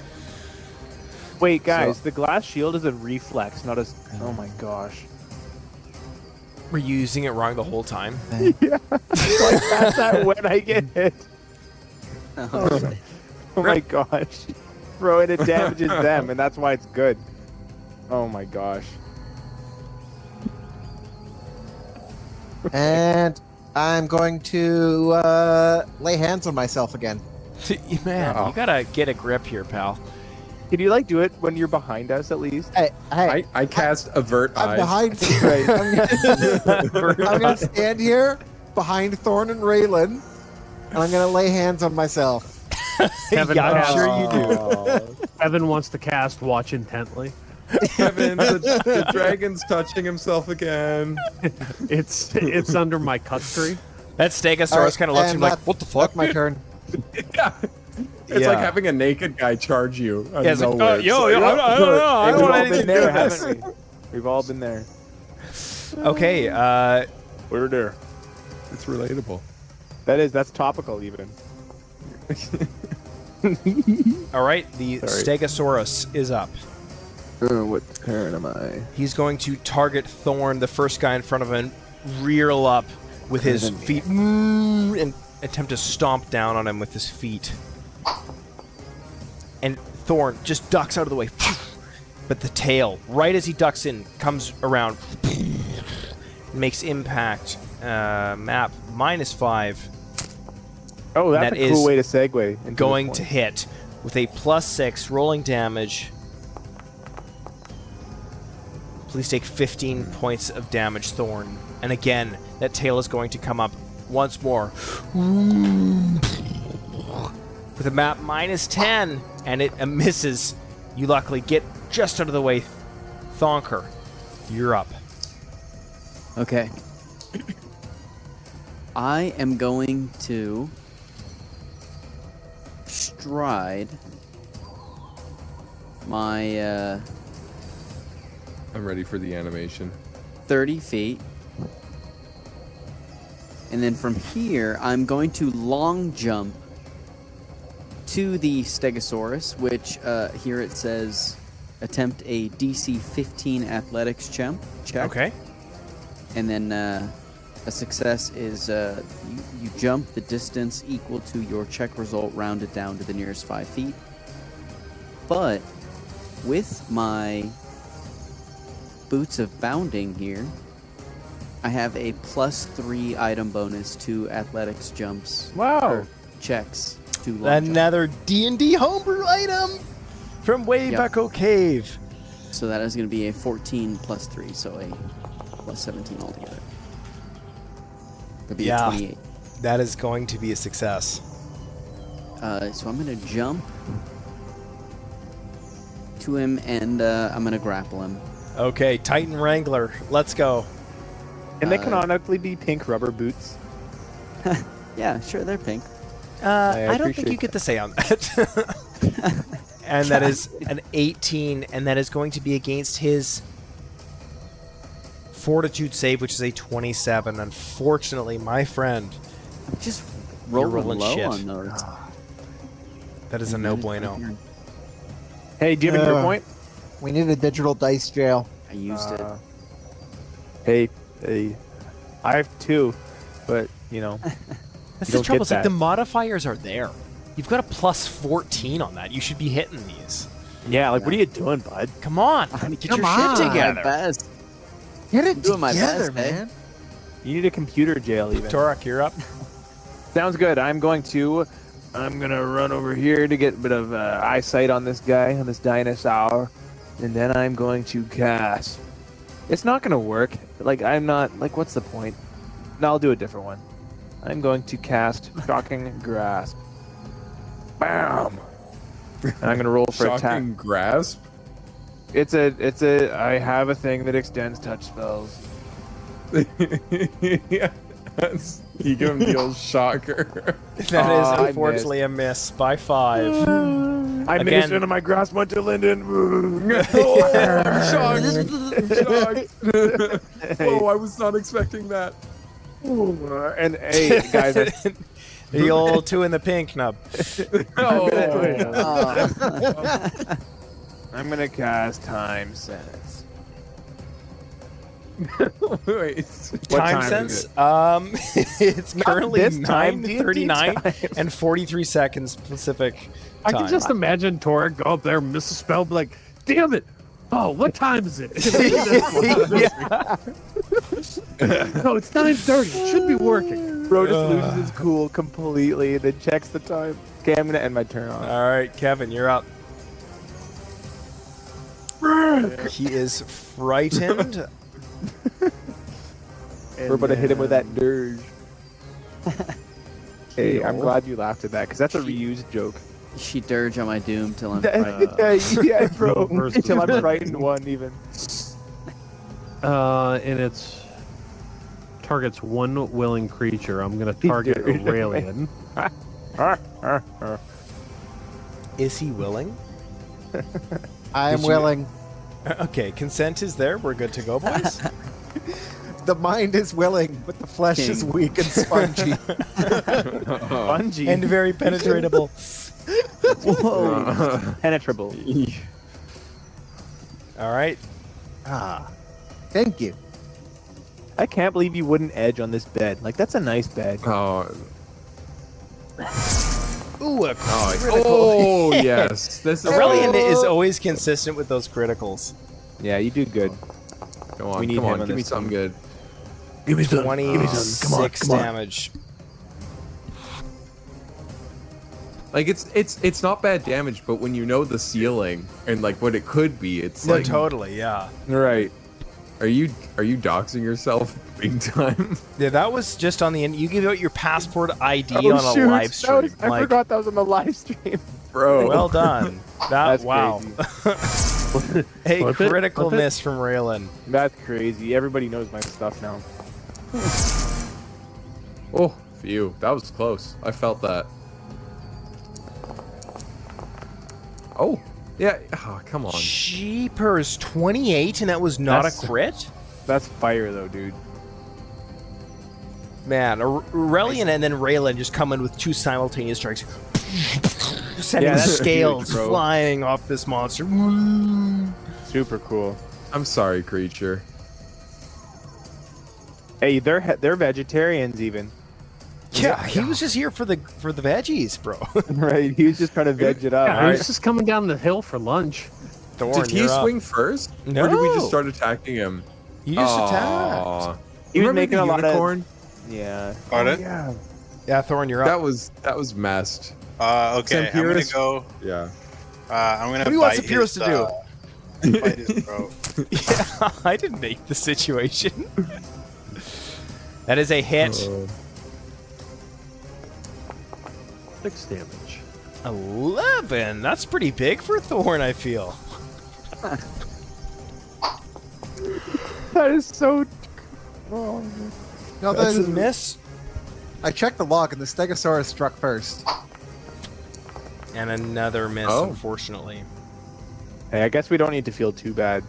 Wait, guys, the glass shield is a reflex, not a. Oh my gosh. Were you using it wrong the whole time? Yeah. Like that's that when I get hit. Oh, Oh my gosh. Bro, and it damages them, and that's why it's good. Oh my gosh. And I'm going to lay hands on myself again. Man, you gotta get a grip here, pal. Can you like do it when you're behind us at least? Hey, I cast avert I'm eyes. behind. I'm gonna stand here behind Thorn and Raylan, and I'm gonna lay hands on myself. Kevin, Yeah, I'm cast- sure you do. Evan wants to cast Watch Intently. Kevin, the dragon's touching himself again. It's under my cut tree. That Stegosaurus Alright, kind of looks at and him like, that's- what the fuck? That's my turn. It's like having a naked guy charge you. Yeah, it's like, I don't know. I We've don't want all anything been to do there, with this. haven't we? We've all been there. Okay, We're there. It's relatable. That's topical even. all right, the Sorry. Stegosaurus is up. What parent am I? He's going to target Thorn, the first guy in front of him, reel up with his feet, and attempt to stomp down on him with his feet. And Thorn just ducks out of the way. But the tail, right as he ducks in, comes around, makes impact. Map -5. Oh, that's That a cool is way to segue. Into going this to point. hit with a +6 rolling damage. Please take 15 points of damage, Thorn. And again, that tail is going to come up once more. With a map -10, and it misses. You luckily get just out of the way. Thonker, you're up. okay. I am going to stride my I'm ready for the animation. 30 feet. And then from here, I'm going to long jump to the Stegosaurus, which here it says attempt a DC 15 athletics check. Okay. And then a success is you jump the distance equal to your check result rounded down to the nearest 5 feet. But with my Boots of Bounding here, I have a +3 item bonus to athletics jumps. Wow. or checks to long jump. Another D&D homebrew item from way Yep. Bucko Cave. So that is going to be a 14 +3, so a +17 altogether. It'll be Yeah. a 28. That is going to be a success. So I'm going to jump to him, and I'm going to grapple him. Okay, Titan Wrangler, let's go. Can they canonically be pink rubber boots? Yeah, sure, they're pink. I don't think appreciate you get to say on that. And that is an 18, and that is going to be against his Fortitude save, which is a 27. Unfortunately, my friend, I'm just You're rolling rolling low shit. on those. that is a no bueno. Hey, do you have a grip point? We need a digital dice jail. I used it. Hey, I have 2, but you know. That's You the don't trouble. get It's like that. the modifiers are there. You've got a +14 on that. You should be hitting these. Yeah, like what are you doing, bud? Come on, get your Come on. shit My together. best. Get it Doing my together, best, eh? man. You need a computer jail even. Torok, you're up. Sounds good. I'm gonna run over here to get a bit of eyesight on this guy, on this dinosaur, and then I'm going to cast. It's not gonna work. Like I'm not. Like what's the point? No, I'll do a different one. I'm going to cast Shocking Grasp. Bam. And I'm gonna roll for attack. Shocking grasp. It's a. I have a thing that extends touch spells. Yeah, you give him the old shocker. That is I unfortunately a miss by 5. I Again. missed and my grasp went to Lyndon. Shocked. Oh, I was not expecting that. And hey, guys, The old 2 in the pink nub. I'm gonna cast Time Sense. Wait. What Time time is sense? It's currently this time, 9:39 time. and 43 seconds Pacific I time. can just imagine Torek go up there, miss a spell, be like, damn it! Oh, what time is it? No, it's 9:30. It should be working. Bro just loses his cool completely and then checks the time. Okay, I'm gonna end my turn on. All right, Kevin, you're up. He is frightened. We're about to hit him with that dirge. Hey, I'm glad you laughed at that because that's a reused joke. She dirge on my doom till I'm frightened. Yeah, bro. Reverse Until I'm Genie. frightened one even. And it's targets one willing creature. I'm gonna target Aurelian. Is he willing? I am Did you- willing. Okay, consent is there. We're good to go, boys. The mind is willing, but the flesh is King. weak and spongy. Spongy. And very penetratable. Whoa. Penetrable. All right. Thank you. I can't believe you wouldn't edge on this bed. Like, that's a nice bed. Oh, Ooh, a oh, critical. oh yes. This is Aurelian is always consistent with those criticals. Yeah, you do good. Come on, we need come him on, on give me this something one. good. Give me 26 damage. Like it's not bad damage, but when you know the ceiling and like what it could be, it's No, like totally, yeah. Right. Are you doxing yourself big time? Yeah, that was just on the end. You give out your passport ID Oh, on a shoot. live stream. I forgot that was on the live stream. Bro. Well done. That That's wow. A Flip it, critical flip it. miss from Raylan. That's crazy. Everybody knows my stuff now. Oh, phew. That was close. I felt that. Oh. Yeah. Oh, come on. Jeepers, 28, and that was not That's- a crit? That's fire, though, dude. Man, Aurelian and then Raylan just come in with 2 simultaneous strikes. Sending Yeah, that's scales huge, bro. flying off this monster. Super cool. I'm sorry, creature. Hey, they're vegetarians even. Yeah, he was just here for the veggies, bro. Right? He was just trying to veg it up. Yeah, All I right. was just coming down the hill for lunch. Thorn, Did he you're up. swing first? No. Or did we just start attacking him? You just attacked. Aw. He was Remember making the a lot unicorn? of. Yeah. Pardon? Yeah. Yeah, Thorn, you're up. That was messed. Okay, I'm gonna Sampyrus? go. Yeah. I'm gonna. What do you want bite Sampyrus his, to do? bite his throat. Yeah, I didn't make the situation. That is a hit. 6 damage. 11. That's pretty big for Thorn, I feel. That is so. Oh. No, That's a the, miss. I checked the log and the Stegosaurus struck first. And another miss, Oh. unfortunately. Hey, I guess we don't need to feel too bad.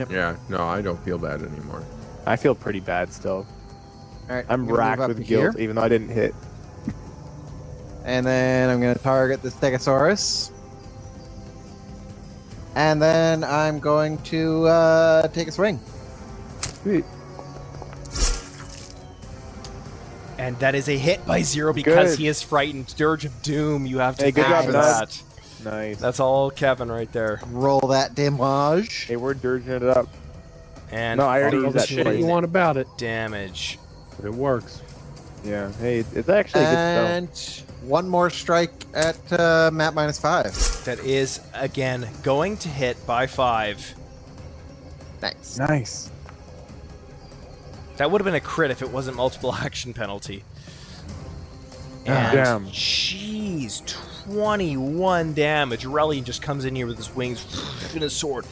Yeah. No, I don't feel bad anymore. I feel pretty bad still. All right, I'm gonna move racked up with to guilt, here. even though I didn't hit. And then I'm going to target the Stegosaurus. And then I'm going to take a swing. Sweet. And that is a hit by 0 because Good. he is frightened. Dirge of Doom, you have to Hey, good pay job, for Nuts. that. Nice. That's all Kevin right there. Roll that damage. Hey, we're dirging it up. And No, I already All used the that shit twice. you want about it. damage. It works. Yeah. Hey, it's actually a good spell. And one more strike at map -5. That is, again, going to hit by 5. Nice. Nice. That would have been a crit if it wasn't multiple action penalty. Ah, And damn. jeez, 21 damage. Aurelian just comes in here with his wings and his sword,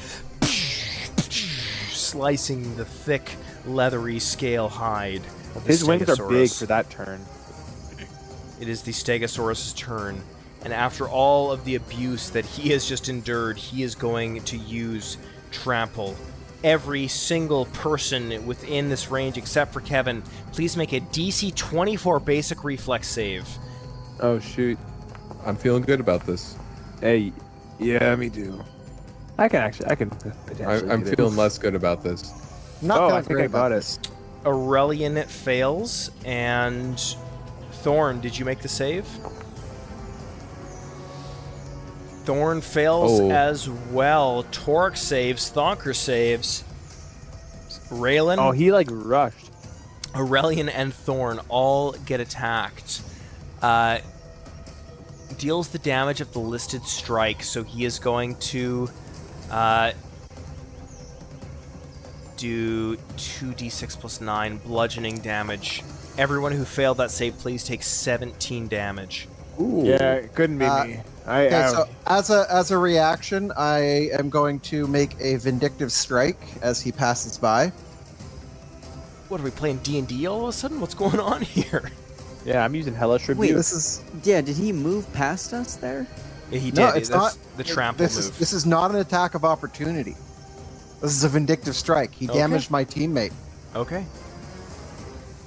slicing the thick, leathery scale hide of the His wings are big Stegosaurus. for that turn. It is the Stegosaurus' turn, and after all of the abuse that he has just endured, he is going to use Trample. Every single person within this range, except for Kevin, please make a DC 24 basic reflex save. Oh shoot. I'm feeling good about this. Hey, yeah, me too. I can potentially. I'm get it. feeling less good about this. Not Oh, feeling I think great I got about it. this. Aurelian fails, and Thorn, did you make the save? Thorn fails Oh. as well. Torque saves. Thonker saves. Raylan, Oh, he like rushed. Aurelian, and Thorn all get attacked. Deals the damage of the listed strike, so he is going to do 2d6 plus 9 bludgeoning damage. Everyone who failed that save, please take 17 damage. Ooh. Yeah, it couldn't be me. Okay, so as a reaction, I am going to make a vindictive strike as he passes by. What, are we playing D&D all of a sudden? What's going on here? yeah, I'm using Hellish Rebuke. Wait, This is Yeah, did he move past us there? Yeah, he did. no, it's That's not the trample move. This is not an attack of opportunity. This is a vindictive strike. He Okay. damaged my teammate. Okay.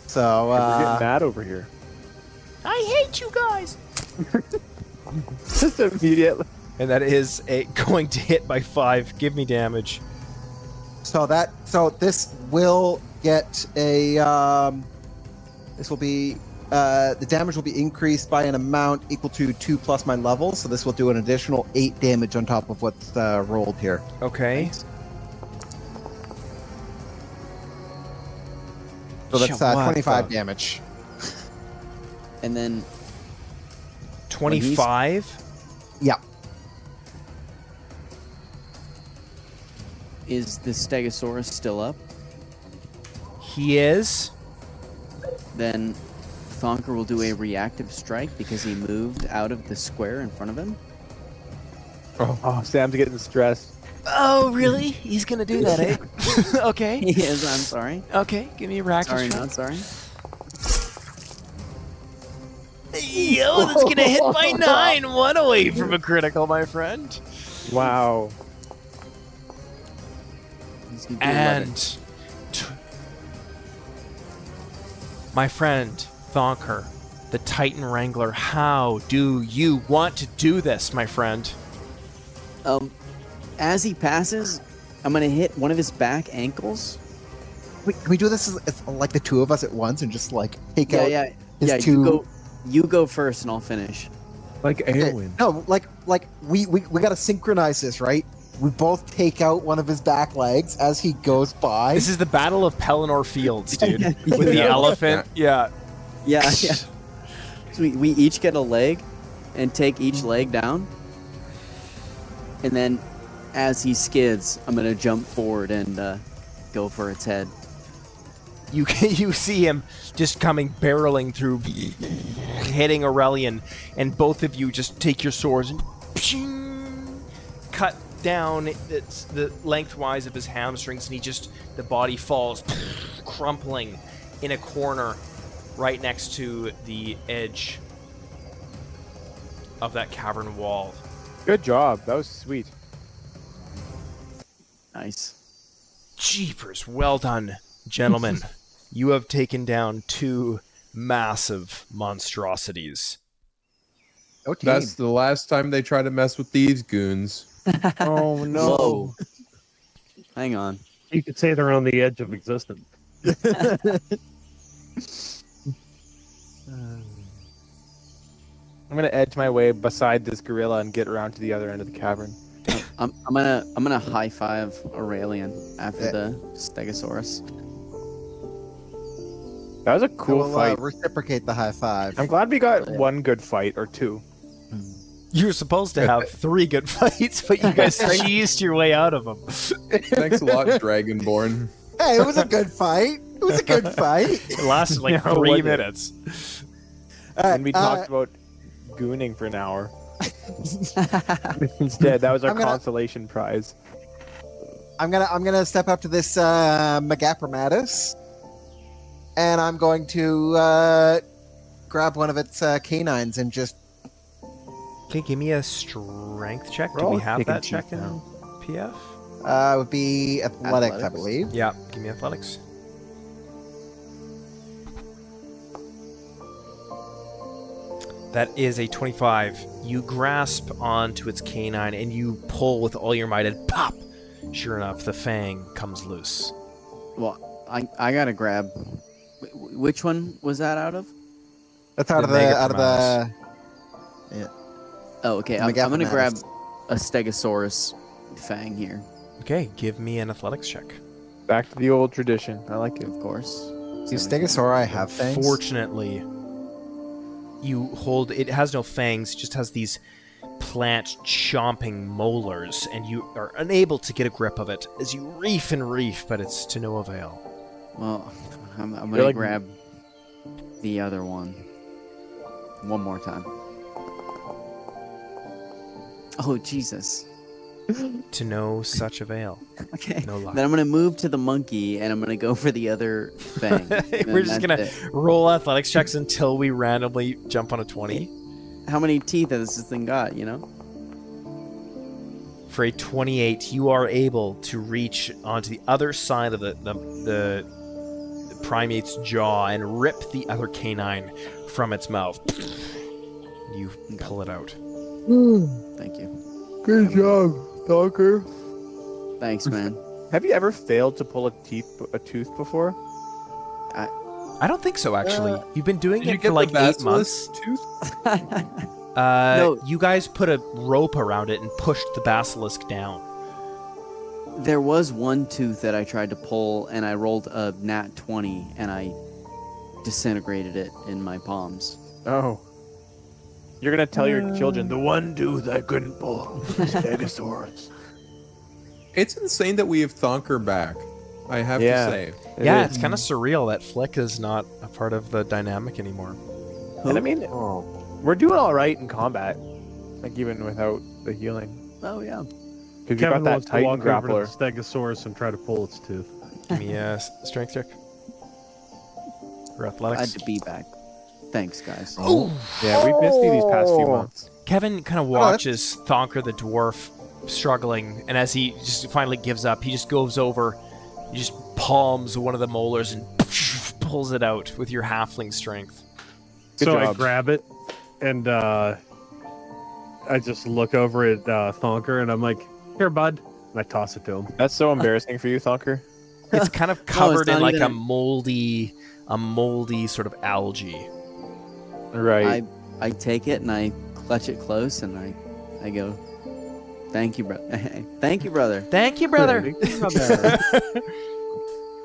So We're getting mad over here. I hate you guys! Just immediately. And that is going to hit by 5. Give me damage. so this will get a this will be the damage will be increased by an amount equal to 2 plus my level. So this will do an additional 8 damage on top of what's rolled here. Okay. So that's What 25 the- damage. And then 25? Yeah. is the Stegosaurus still up? He is. Then Thonker will do a reactive strike because he moved out of the square in front of him. Oh, Sam's getting stressed. Oh, really? He's gonna do that, eh? Okay. Yes, I'm sorry. Okay, give me a rack. Sorry, not sorry. Yo, that's gonna hit by 9. 1 away from a critical, my friend. Wow. He's gonna do 11. And my friend Thonker, the Titan Wrangler, how do you want to do this, my friend? As he passes, I'm gonna hit one of his back ankles. Wait, can we do this as like the two of us at once and just like take Yeah, out yeah, his yeah. two? You go first, and I'll finish. Like Eowyn. No, like we gotta synchronize this, right? We both take out one of his back legs as he goes by. This is the Battle of Pelennor Fields, dude. With the Yeah. elephant. Yeah. Yeah, yeah. So we each get a leg, and take each leg down, and then as he skids, I'm gonna jump forward and go for its head. You see him just coming barreling through, hitting Aurelian, and both of you just take your swords and cut down the lengthwise of his hamstrings, and the body falls, crumpling in a corner right next to the edge of that cavern wall. Good job. That was sweet. Nice. Jeepers, well done, gentlemen. You have taken down 2 massive monstrosities. Oh, team. That's the last time they try to mess with these goons. Oh no. Whoa. Hang on. You could say they're on the edge of existence. I'm gonna edge my way beside this gorilla and get around to the other end of the cavern. I'm gonna high five Aurelian after the Stegosaurus. That was a cool We'll, fight. reciprocate the high five. I'm glad we got one good fight or 2. You were supposed to have 3 good fights, but you guys cheesed your way out of them. Thanks a lot, Dragonborn. Hey, it was a good fight. It was a good fight. It lasted like Yeah, 3 was it? minutes. And we talked about gooning for an hour. Instead, that was our I'm gonna- consolation prize. I'm gonna step up to this Megapromatus, and I'm going to grab one of its canines and just. Okay, give me a strength check. Do Roll we a have pick and that check choose in now. PF? Would be athletics, I Athletics? believe. Yeah, give me athletics. That is a 25. You grasp onto its canine and you pull with all your might and pop! Sure enough, the fang comes loose. Well, I gotta grab. Which one was that out of? That's out The of the Megaprimatus. Yeah. Oh, okay. I'm gonna Megaprimatus. grab a Stegosaurus fang here, Okay, give me an athletics check. Back to the old tradition. I like it. of course. Do Stegosauri have fangs? Fortunately, you hold... It has no fangs, it just has these plant-chomping molars, and you are unable to get a grip of it as you reef and reef, but it's to no avail. Well, I'm They're gonna like- grab the other one. One more time. Oh, Jesus. To no such avail. Okay. No luck. Then I'm gonna move to the monkey, and I'm gonna go for the other fang. and We're just then gonna that's it. roll athletics checks until we randomly jump on a 20. How many teeth has this thing got, you know? For a 28, you are able to reach onto the other side of the primate's jaw and rip the other canine from its mouth. You pull it out. Thank you. Good job, Stalker. Thanks, man. Have you ever failed to pull a tooth before? I don't think so, actually. You've been doing Did you it get for like the 8 months. basilisk tooth? No. You guys put a rope around it and pushed the basilisk down. There was one tooth that I tried to pull, and I rolled a nat 20, and I disintegrated it in my palms. Oh. You're gonna tell your children the one tooth I couldn't pull. Stegosaurus. It's insane that we have Thonker back. I have Yeah. to say. Yeah, is. it's kind of surreal that Flick is not a part of the dynamic anymore. And I mean, we're doing all right in combat, like even without the healing, Oh, yeah. because you Kevin got that wants to Titan walk over to grappler. the Stegosaurus and try to pull its tooth. Give me a strength check. Or Glad athletics. to be back. Thanks, guys. Yeah, we've missed you these past few months. Kevin kind of watches Thonker the dwarf struggling, and as he just finally gives up, he just goes over, he just palms one of the molars and pulls it out with your halfling strength. Good So I job. grab it, and I just look over at Thonker, and I'm like, "Here, bud," and I toss it to him. That's so embarrassing for you, Thonker. It's kind of covered in not like even a moldy sort of algae. Right. I take it, and I clutch it close, and I go, "Thank you, bro. Thank you, brother." Thank you, brother.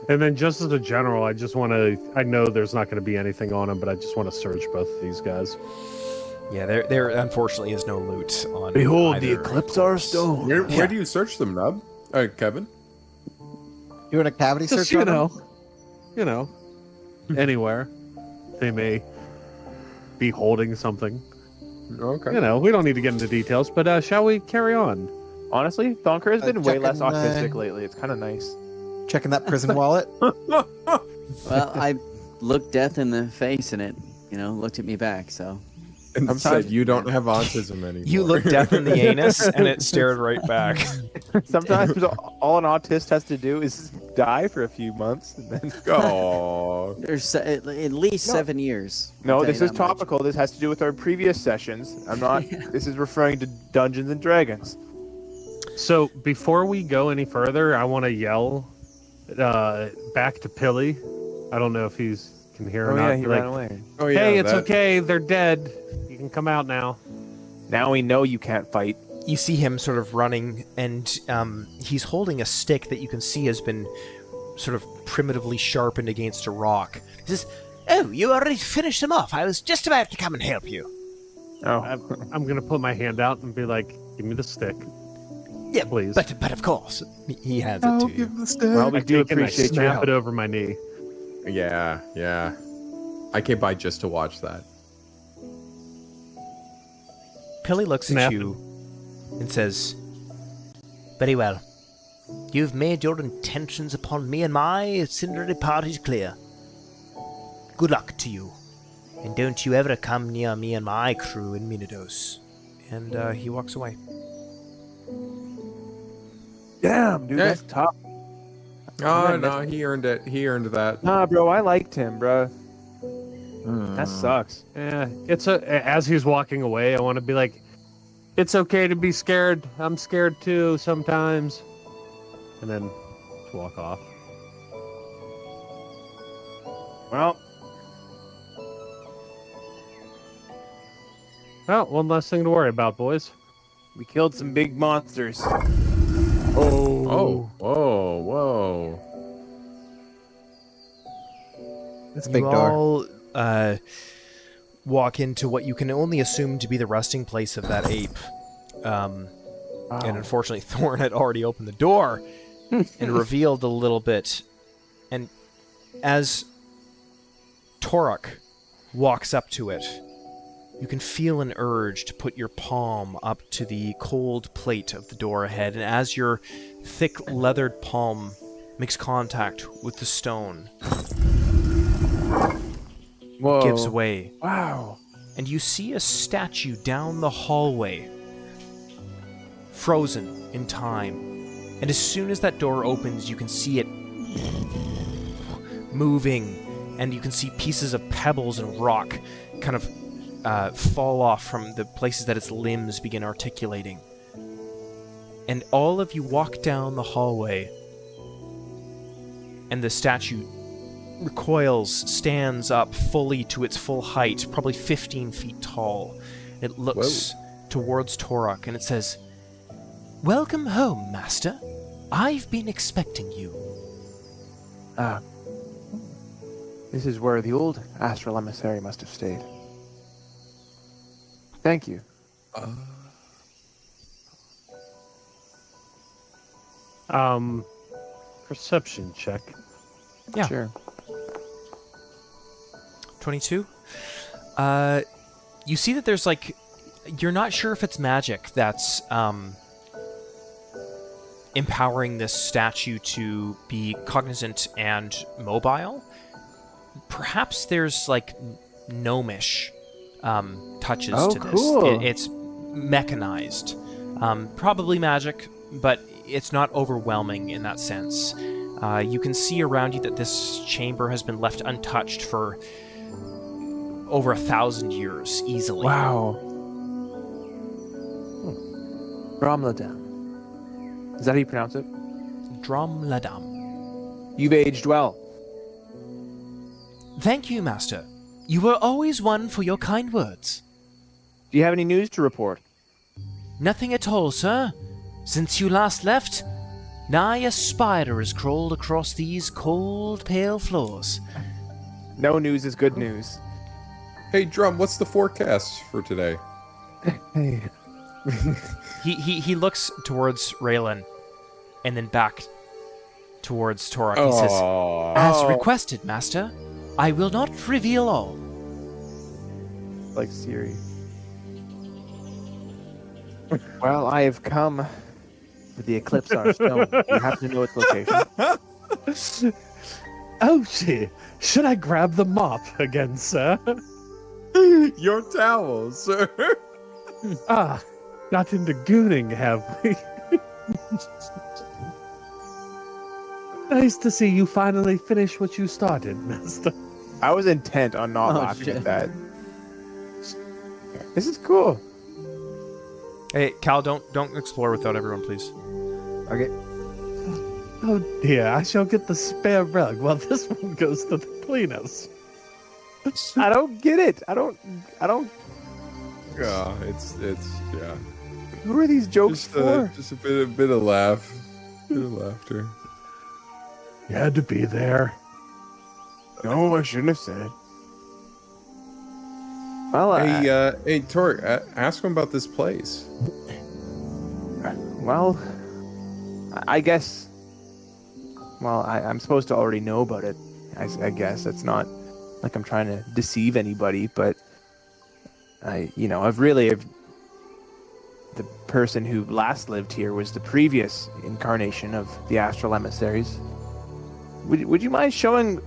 And then, just as a general, I just want to. I know there's not going to be anything on him, but I just want to search both of these guys. Yeah, there unfortunately is no loot on. Behold the either. Eclipsar Stone. Where do you search them, Nub? Kevin? Doing a cavity Just search on them? you know, anywhere they may be holding something. Okay. You know, we don't need to get into details, but shall we carry on? Honestly, Thonker has been way less checking, autistic lately. It's kind of nice. Checking that prison wallet. Well, I looked death in the face, and it, looked at me back. So And Sometimes- said you don't have autism anymore. You look death in the anus, and it stared right back. Sometimes all an autist has to do is die for a few months, and then Oh. there's at least 7 years. I'll no, tell this you is that much. topical. This has to do with our previous sessions. I'm not. This is referring to Dungeons and Dragons. So before we go any further, I want to yell back to Pilly. I don't know if he's can hear or Oh not. yeah, he Be ran like, away. Oh yeah. hey, it's that- okay. They're dead. You can come out now. Now we know you can't fight. You see him sort of running, and he's holding a stick that you can see has been sort of primitively sharpened against a rock. He says, "Oh, you already finished them off. I was just about to come and help you." Oh, I'm gonna put my hand out and be like, "Give me the stick, Yeah, please." but of course. He hands it to you. the stick. well, we I do take it and I appreciate your snap help. it over my knee. Yeah. I came by just to watch that. Pilly looks Snap. at you and says, Very well. You've made your intentions upon me and my Cindery parties clear. Good luck to you. And don't you ever come near me and my crew in Minados. and he walks away. damn, dude, Hey. that's tough. Oh no, he earned it. He earned that. Nah, bro, I liked him, bro. That sucks. Yeah, as he's walking away, I want to be like, it's okay to be scared. I'm scared too sometimes. And then just walk off. Well, Well, one less thing to worry about, boys. we killed some big monsters. Oh, whoa, whoa. It's a big You door. all walk into what you can only assume to be the resting place of that ape. And unfortunately, Thorn had already opened the door and revealed a little bit. And as Torok walks up to it, you can feel an urge to put your palm up to the cold plate of the door ahead. And as your thick leathered palm makes contact with the stone, Whoa. gives way. Wow. And you see a statue down the hallway, frozen in time. And as soon as that door opens, you can see it moving, and you can see pieces of pebbles and rock kind of fall off from the places that its limbs begin articulating. And all of you walk down the hallway, and the statue recoils, stands up fully to its full height, probably 15 feet tall. It looks towards Torok, and it says, "Welcome home, Master. I've been expecting you." This is where the old Astral Emissary must have stayed. Thank you. Perception check. Yeah. Sure. 22. You see that there's like, you're not sure if it's magic that's empowering this statue to be cognizant and mobile. Perhaps there's like gnomish touches Oh, to this. cool. It's mechanized. Probably magic, but it's not overwhelming in that sense. You can see around you that this chamber has been left untouched for over 1,000 years, easily. Wow. Bromladam. Is that how you pronounce it? Dromladam. You've aged well. Thank you, Master. You were always one for your kind words. Do you have any news to report? Nothing at all, sir. Since you last left, nigh a spider has crawled across these cold, pale floors. No news is good news. Hey, Drum, what's the forecast for today? Hey. He looks towards Raylan, and then back towards Torok. He says, "As requested, Master, I will not reveal all." Like Siri. Well, I have come for the Eclipsar Stone. You have to know its location. Oh, gee. Should I grab the mop again, sir? Your towel, sir. Got into gooning, have we? Nice to see you finally finish what you started, Master. I was intent on not laughing shit. at that. This is cool. Hey, Cal, don't explore without everyone, please. Okay. Oh dear, I shall get the spare rug while this one goes to the cleaners. I don't get it. I don't. Yeah, it's yeah. Who are these jokes for? Just a bit of laugh, bit of laughter. You had to be there. No, I shouldn't have said it. Well, Hey, Tork, ask him about this place. well, I guess. Well, I'm supposed to already know about it. I guess it's not like I'm trying to deceive anybody, but the person who last lived here was the previous incarnation of the Astral Emissaries. Would you mind showing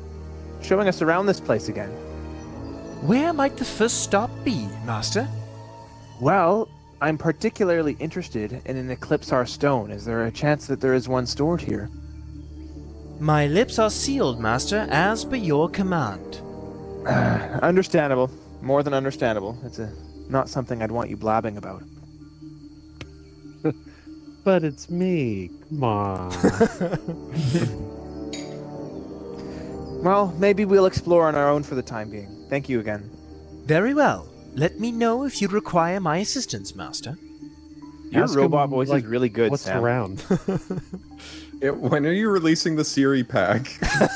us around this place again? Where might the first stop be, Master? Well, I'm particularly interested in an Eclipsar Stone. Is there a chance that there is one stored here? My lips are sealed, Master, as per your command. Understandable. More than understandable. It's not something I'd want you blabbing about. But it's me. Come on. Well, maybe we'll explore on our own for the time being. Thank you again. Very well. Let me know if you require my assistance, Master. Your Ask robot him, voice like, is really good, What's Sam. around? When are you releasing the Siri pack?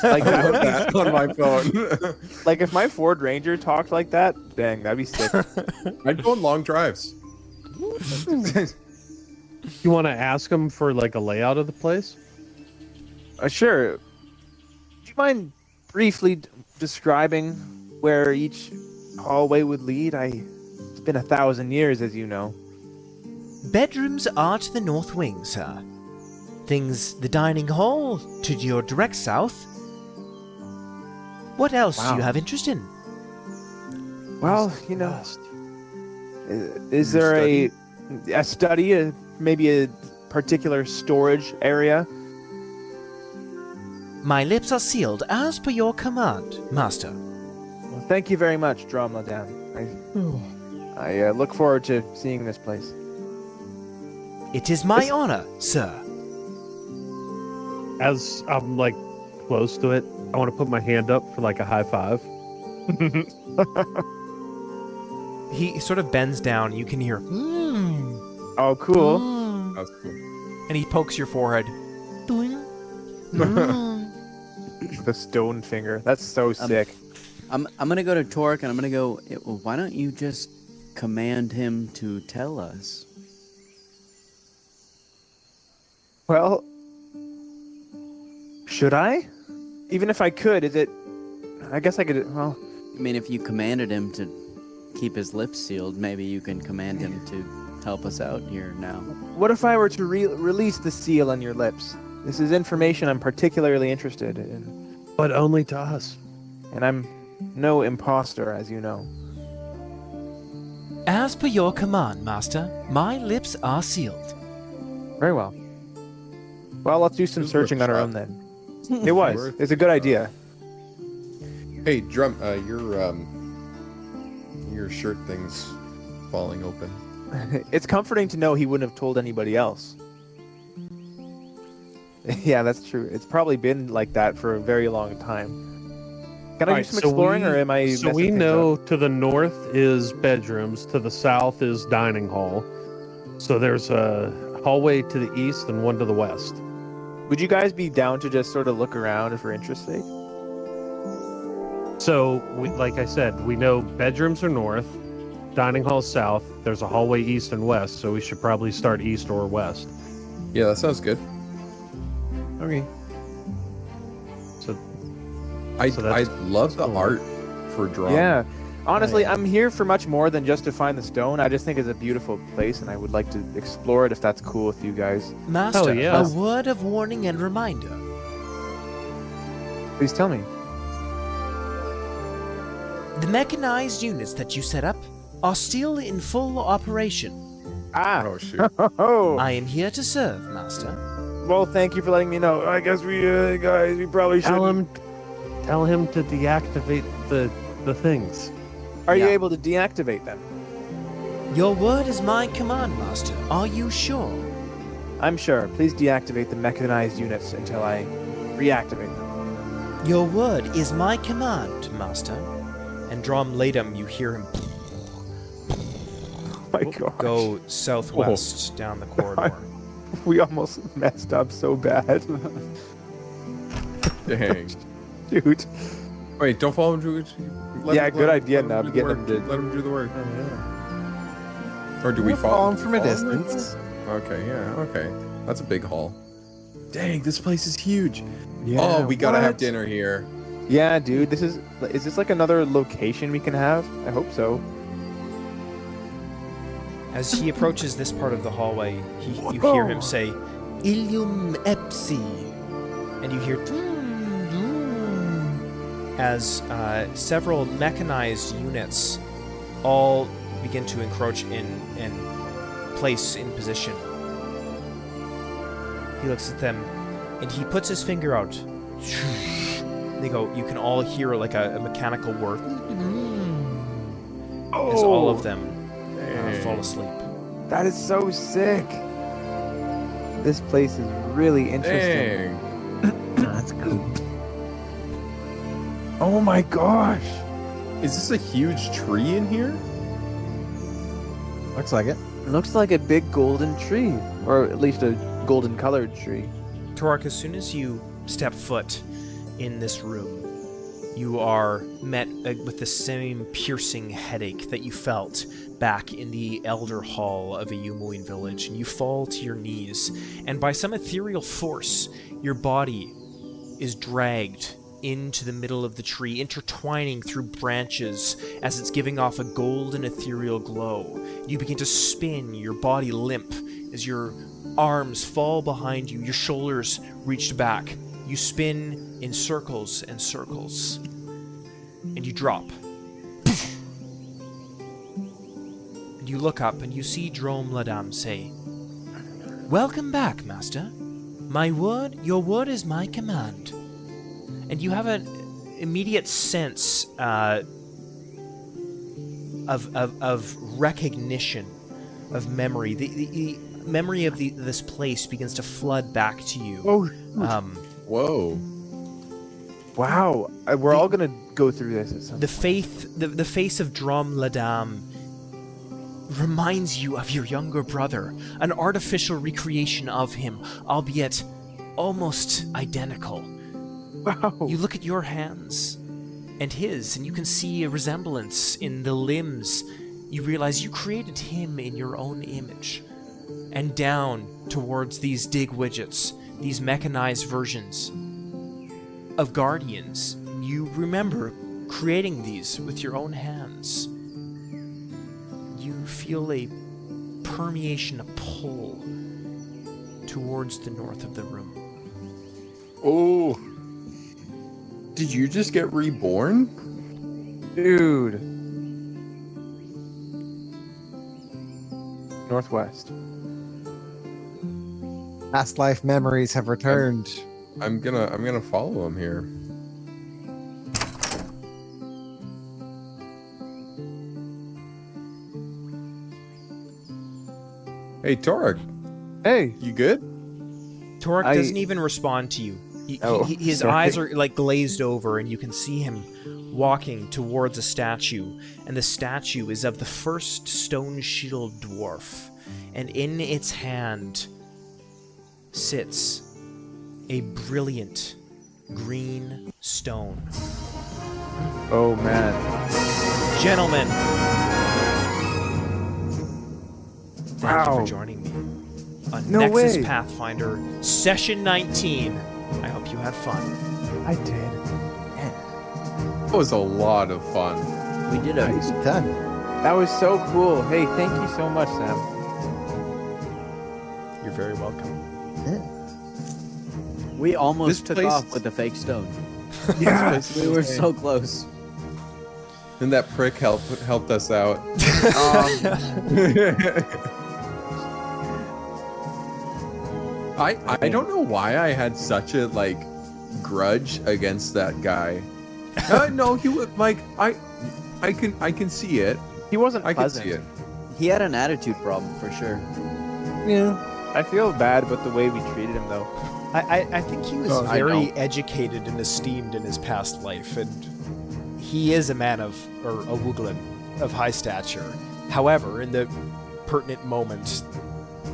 Like, I that would want be- that on my phone. Like, if my Ford Ranger talked like that, dang, that'd be sick. I'd go on long drives. You want to ask him for like a layout of the place? Sure. Do you mind briefly describing where each hallway would lead? It's been 1,000 years, as you know. Bedrooms are to the north wing, sir. The dining hall to your direct south. What else do you have interest in? Well, you know, is there a study, maybe a particular storage area? My lips are sealed as per your command, Master. Well, thank you very much, Dromladan. I look forward to seeing this place. It is my honor, sir. As I'm like close to it, I want to put my hand up for like a high five. He sort of bends down. You can hear, Oh, cool. That's cool. and he pokes your forehead. The stone finger. That's so sick. I'm gonna go to Torque and I'm gonna go. Why don't you just command him to tell us? Well, should I? Even if I could, is it... I guess I could... Well, I mean, if you commanded him to keep his lips sealed, maybe you can command him to help us out here now. what if I were to release the seal on your lips? This is information I'm particularly interested in. But only to us. And I'm no imposter, as you know. As per your command, Master, my lips are sealed. Very well. Well, let's do some This is worth searching a on our shot. own then. It was. It's a good idea. Hey, Drum, your shirt thing's falling open. It's comforting to know he wouldn't have told anybody else. Yeah, that's true. It's probably been like that for a very long time. Can I do Alright, some so exploring, we- or am I? So messing we things know up? to the north is bedrooms, to the south is dining hall. So there's a hallway to the east and one to the west. Would you guys be down to just sort of look around for interest's sake? So, like I said, we know bedrooms are north, dining hall south. There's a hallway east and west, so we should probably start east or west. Yeah, that sounds good. Okay. So, I So that's- love the cool. art for drawing. Yeah. Honestly, Yeah. I'm here for much more than just to find the stone. I just think it's a beautiful place, and I would like to explore it if that's cool with you guys. Master, yeah. a word of warning and reminder. Please tell me. The mechanized units that you set up are still in full operation. Ah. Oh shoot. Oh. I am here to serve, Master. Well, thank you for letting me know. I guess we guys, we probably should. tell him to deactivate the things. Are you Yeah. able to deactivate them? Your word is my command, Master. Are you sure? I'm sure. Please deactivate the mechanized units until I reactivate them. Your word is my command, Master. And Drum Latum, you hear him Oh my god. go southwest down the corridor. We almost messed up so bad. Dang. Dude. Wait, don't follow him to it. Yeah, good idea, Nub. Let Get him him do to- the work. Let him do the work. Or do we We'll follow follow him from a follow distance. Okay, yeah, okay. That's a big haul. Dang, this place is huge. Yeah, Oh, we gotta have what? dinner here. Yeah, dude. Is this like another location we can have? I hope so. As he approaches this part of the hallway, you hear him say, Ilium Epsi. And you hear as several mechanized units all begin to encroach in place in position. He looks at them and he puts his finger out. They go, you can all hear like a mechanical whir. as all of them fall asleep. That is so sick. This place is really interesting. That's cool. Oh my gosh. Is this a huge tree in here? Looks like it. It looks like a big golden tree, or at least a golden colored tree. Torok, as soon as you step foot in this room, you are met with the same piercing headache that you felt back in the Elder Hall of Eumuinn Village, and you fall to your knees, and by some ethereal force, your body is dragged into the middle of the tree, intertwining through branches as it's giving off a golden ethereal glow. You begin to spin, your body limp, as your arms fall behind you, your shoulders reached back. You spin in circles and circles, and you drop. And you look up and you see Drome Ladam say, "Welcome back, master. Your word is my command." And you have an immediate sense of recognition, of memory. The memory of this place begins to flood back to you. Whoa. Wow. We're all gonna go through this at some The face of Drome Ladam reminds you of your younger brother, an artificial recreation of him, albeit almost identical. Wow. You look at your hands and his, and you can see a resemblance in the limbs. You realize you created him in your own image. And down towards these dig widgets, these mechanized versions of guardians, you remember creating these with your own hands. You feel a permeation, a pull towards the north of the room. Oh. Did you just get reborn? Dude. Northwest. Past life memories have returned. I'm gonna follow him here. Hey, Torok. Hey. You good? Torok doesn't even respond to you. His eyes are like glazed over, and you can see him walking towards a statue, and the statue is of the first stone-shield dwarf, and in its hand sits a brilliant green stone. Oh man. Gentlemen, thank you Wow. for joining me on No Nexus way. Pathfinder Session 19. I hope you had fun. I did. That was a lot of fun. We did it. Nice done. That was so cool. Hey, thank you so much, Sam. You're very welcome. We almost This took place- off with the fake stone. Yeah. We were so close. And that prick helped us out. I don't know why I had such a grudge against that guy. No, he was I can see it. He wasn't I can pleasant. see it. He had an attitude problem for sure. Yeah. I feel bad about the way we treated him, though. I think he was I very know. educated and esteemed in his past life, and he is a man or a Wooglin of high stature. However, in the pertinent moment,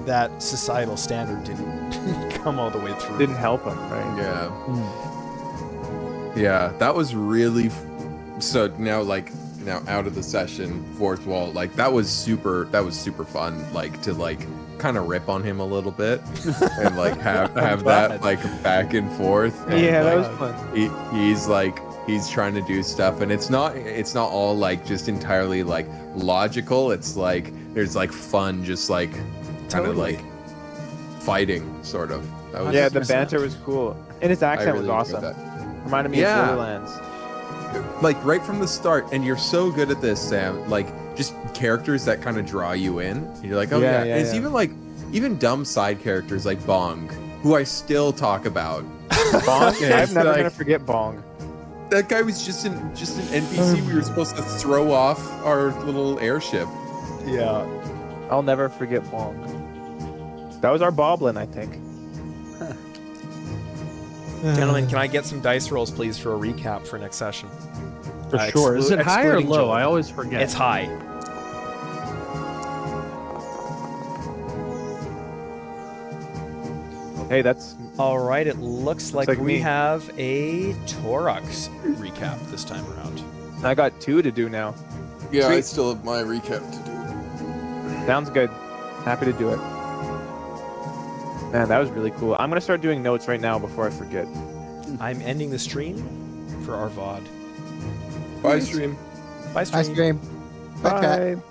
that societal standard didn't come all the way through. Didn't help him, right? Yeah. Yeah, that was really so now out of the session, fourth wall, that was super fun, to kind of rip on him a little bit and have that back and forth. And, Yeah, that was fun. he's trying to do stuff, and it's not all just entirely logical. It's there's fun, just kind Totally. of fighting, sort of. That was, Yeah, the 100%. banter was cool. And his I accent really was enjoyed awesome. that. Reminded me Yeah. of Borderlands. Right from the start, and you're so good at this, Sam. Just characters that kind of draw you in, and you're like, oh Yeah, yeah. yeah, And it's yeah. even dumb side characters like Bong, who I still talk about. Bong? Yeah, I'm never like- gonna forget Bong. That guy was just an NPC we were supposed to throw off our little airship. Yeah. I'll never forget Wong. That was our Boblin, I think. Gentlemen, can I get some dice rolls, please, for a recap for next session? For sure. Is it high or excluding low? Joel. I always forget. It's high. Hey, that's All right, it looks like like we me. have a Torux recap this time around. I got 2 to do now. Yeah, I Sweet. still have my recap to do. Sounds good. Happy to do it. Man, that was really cool. I'm gonna start doing notes right now before I forget. I'm ending the stream for our VOD. Bye, stream. Bye, stream. Ice cream. Bye, cat. Bye.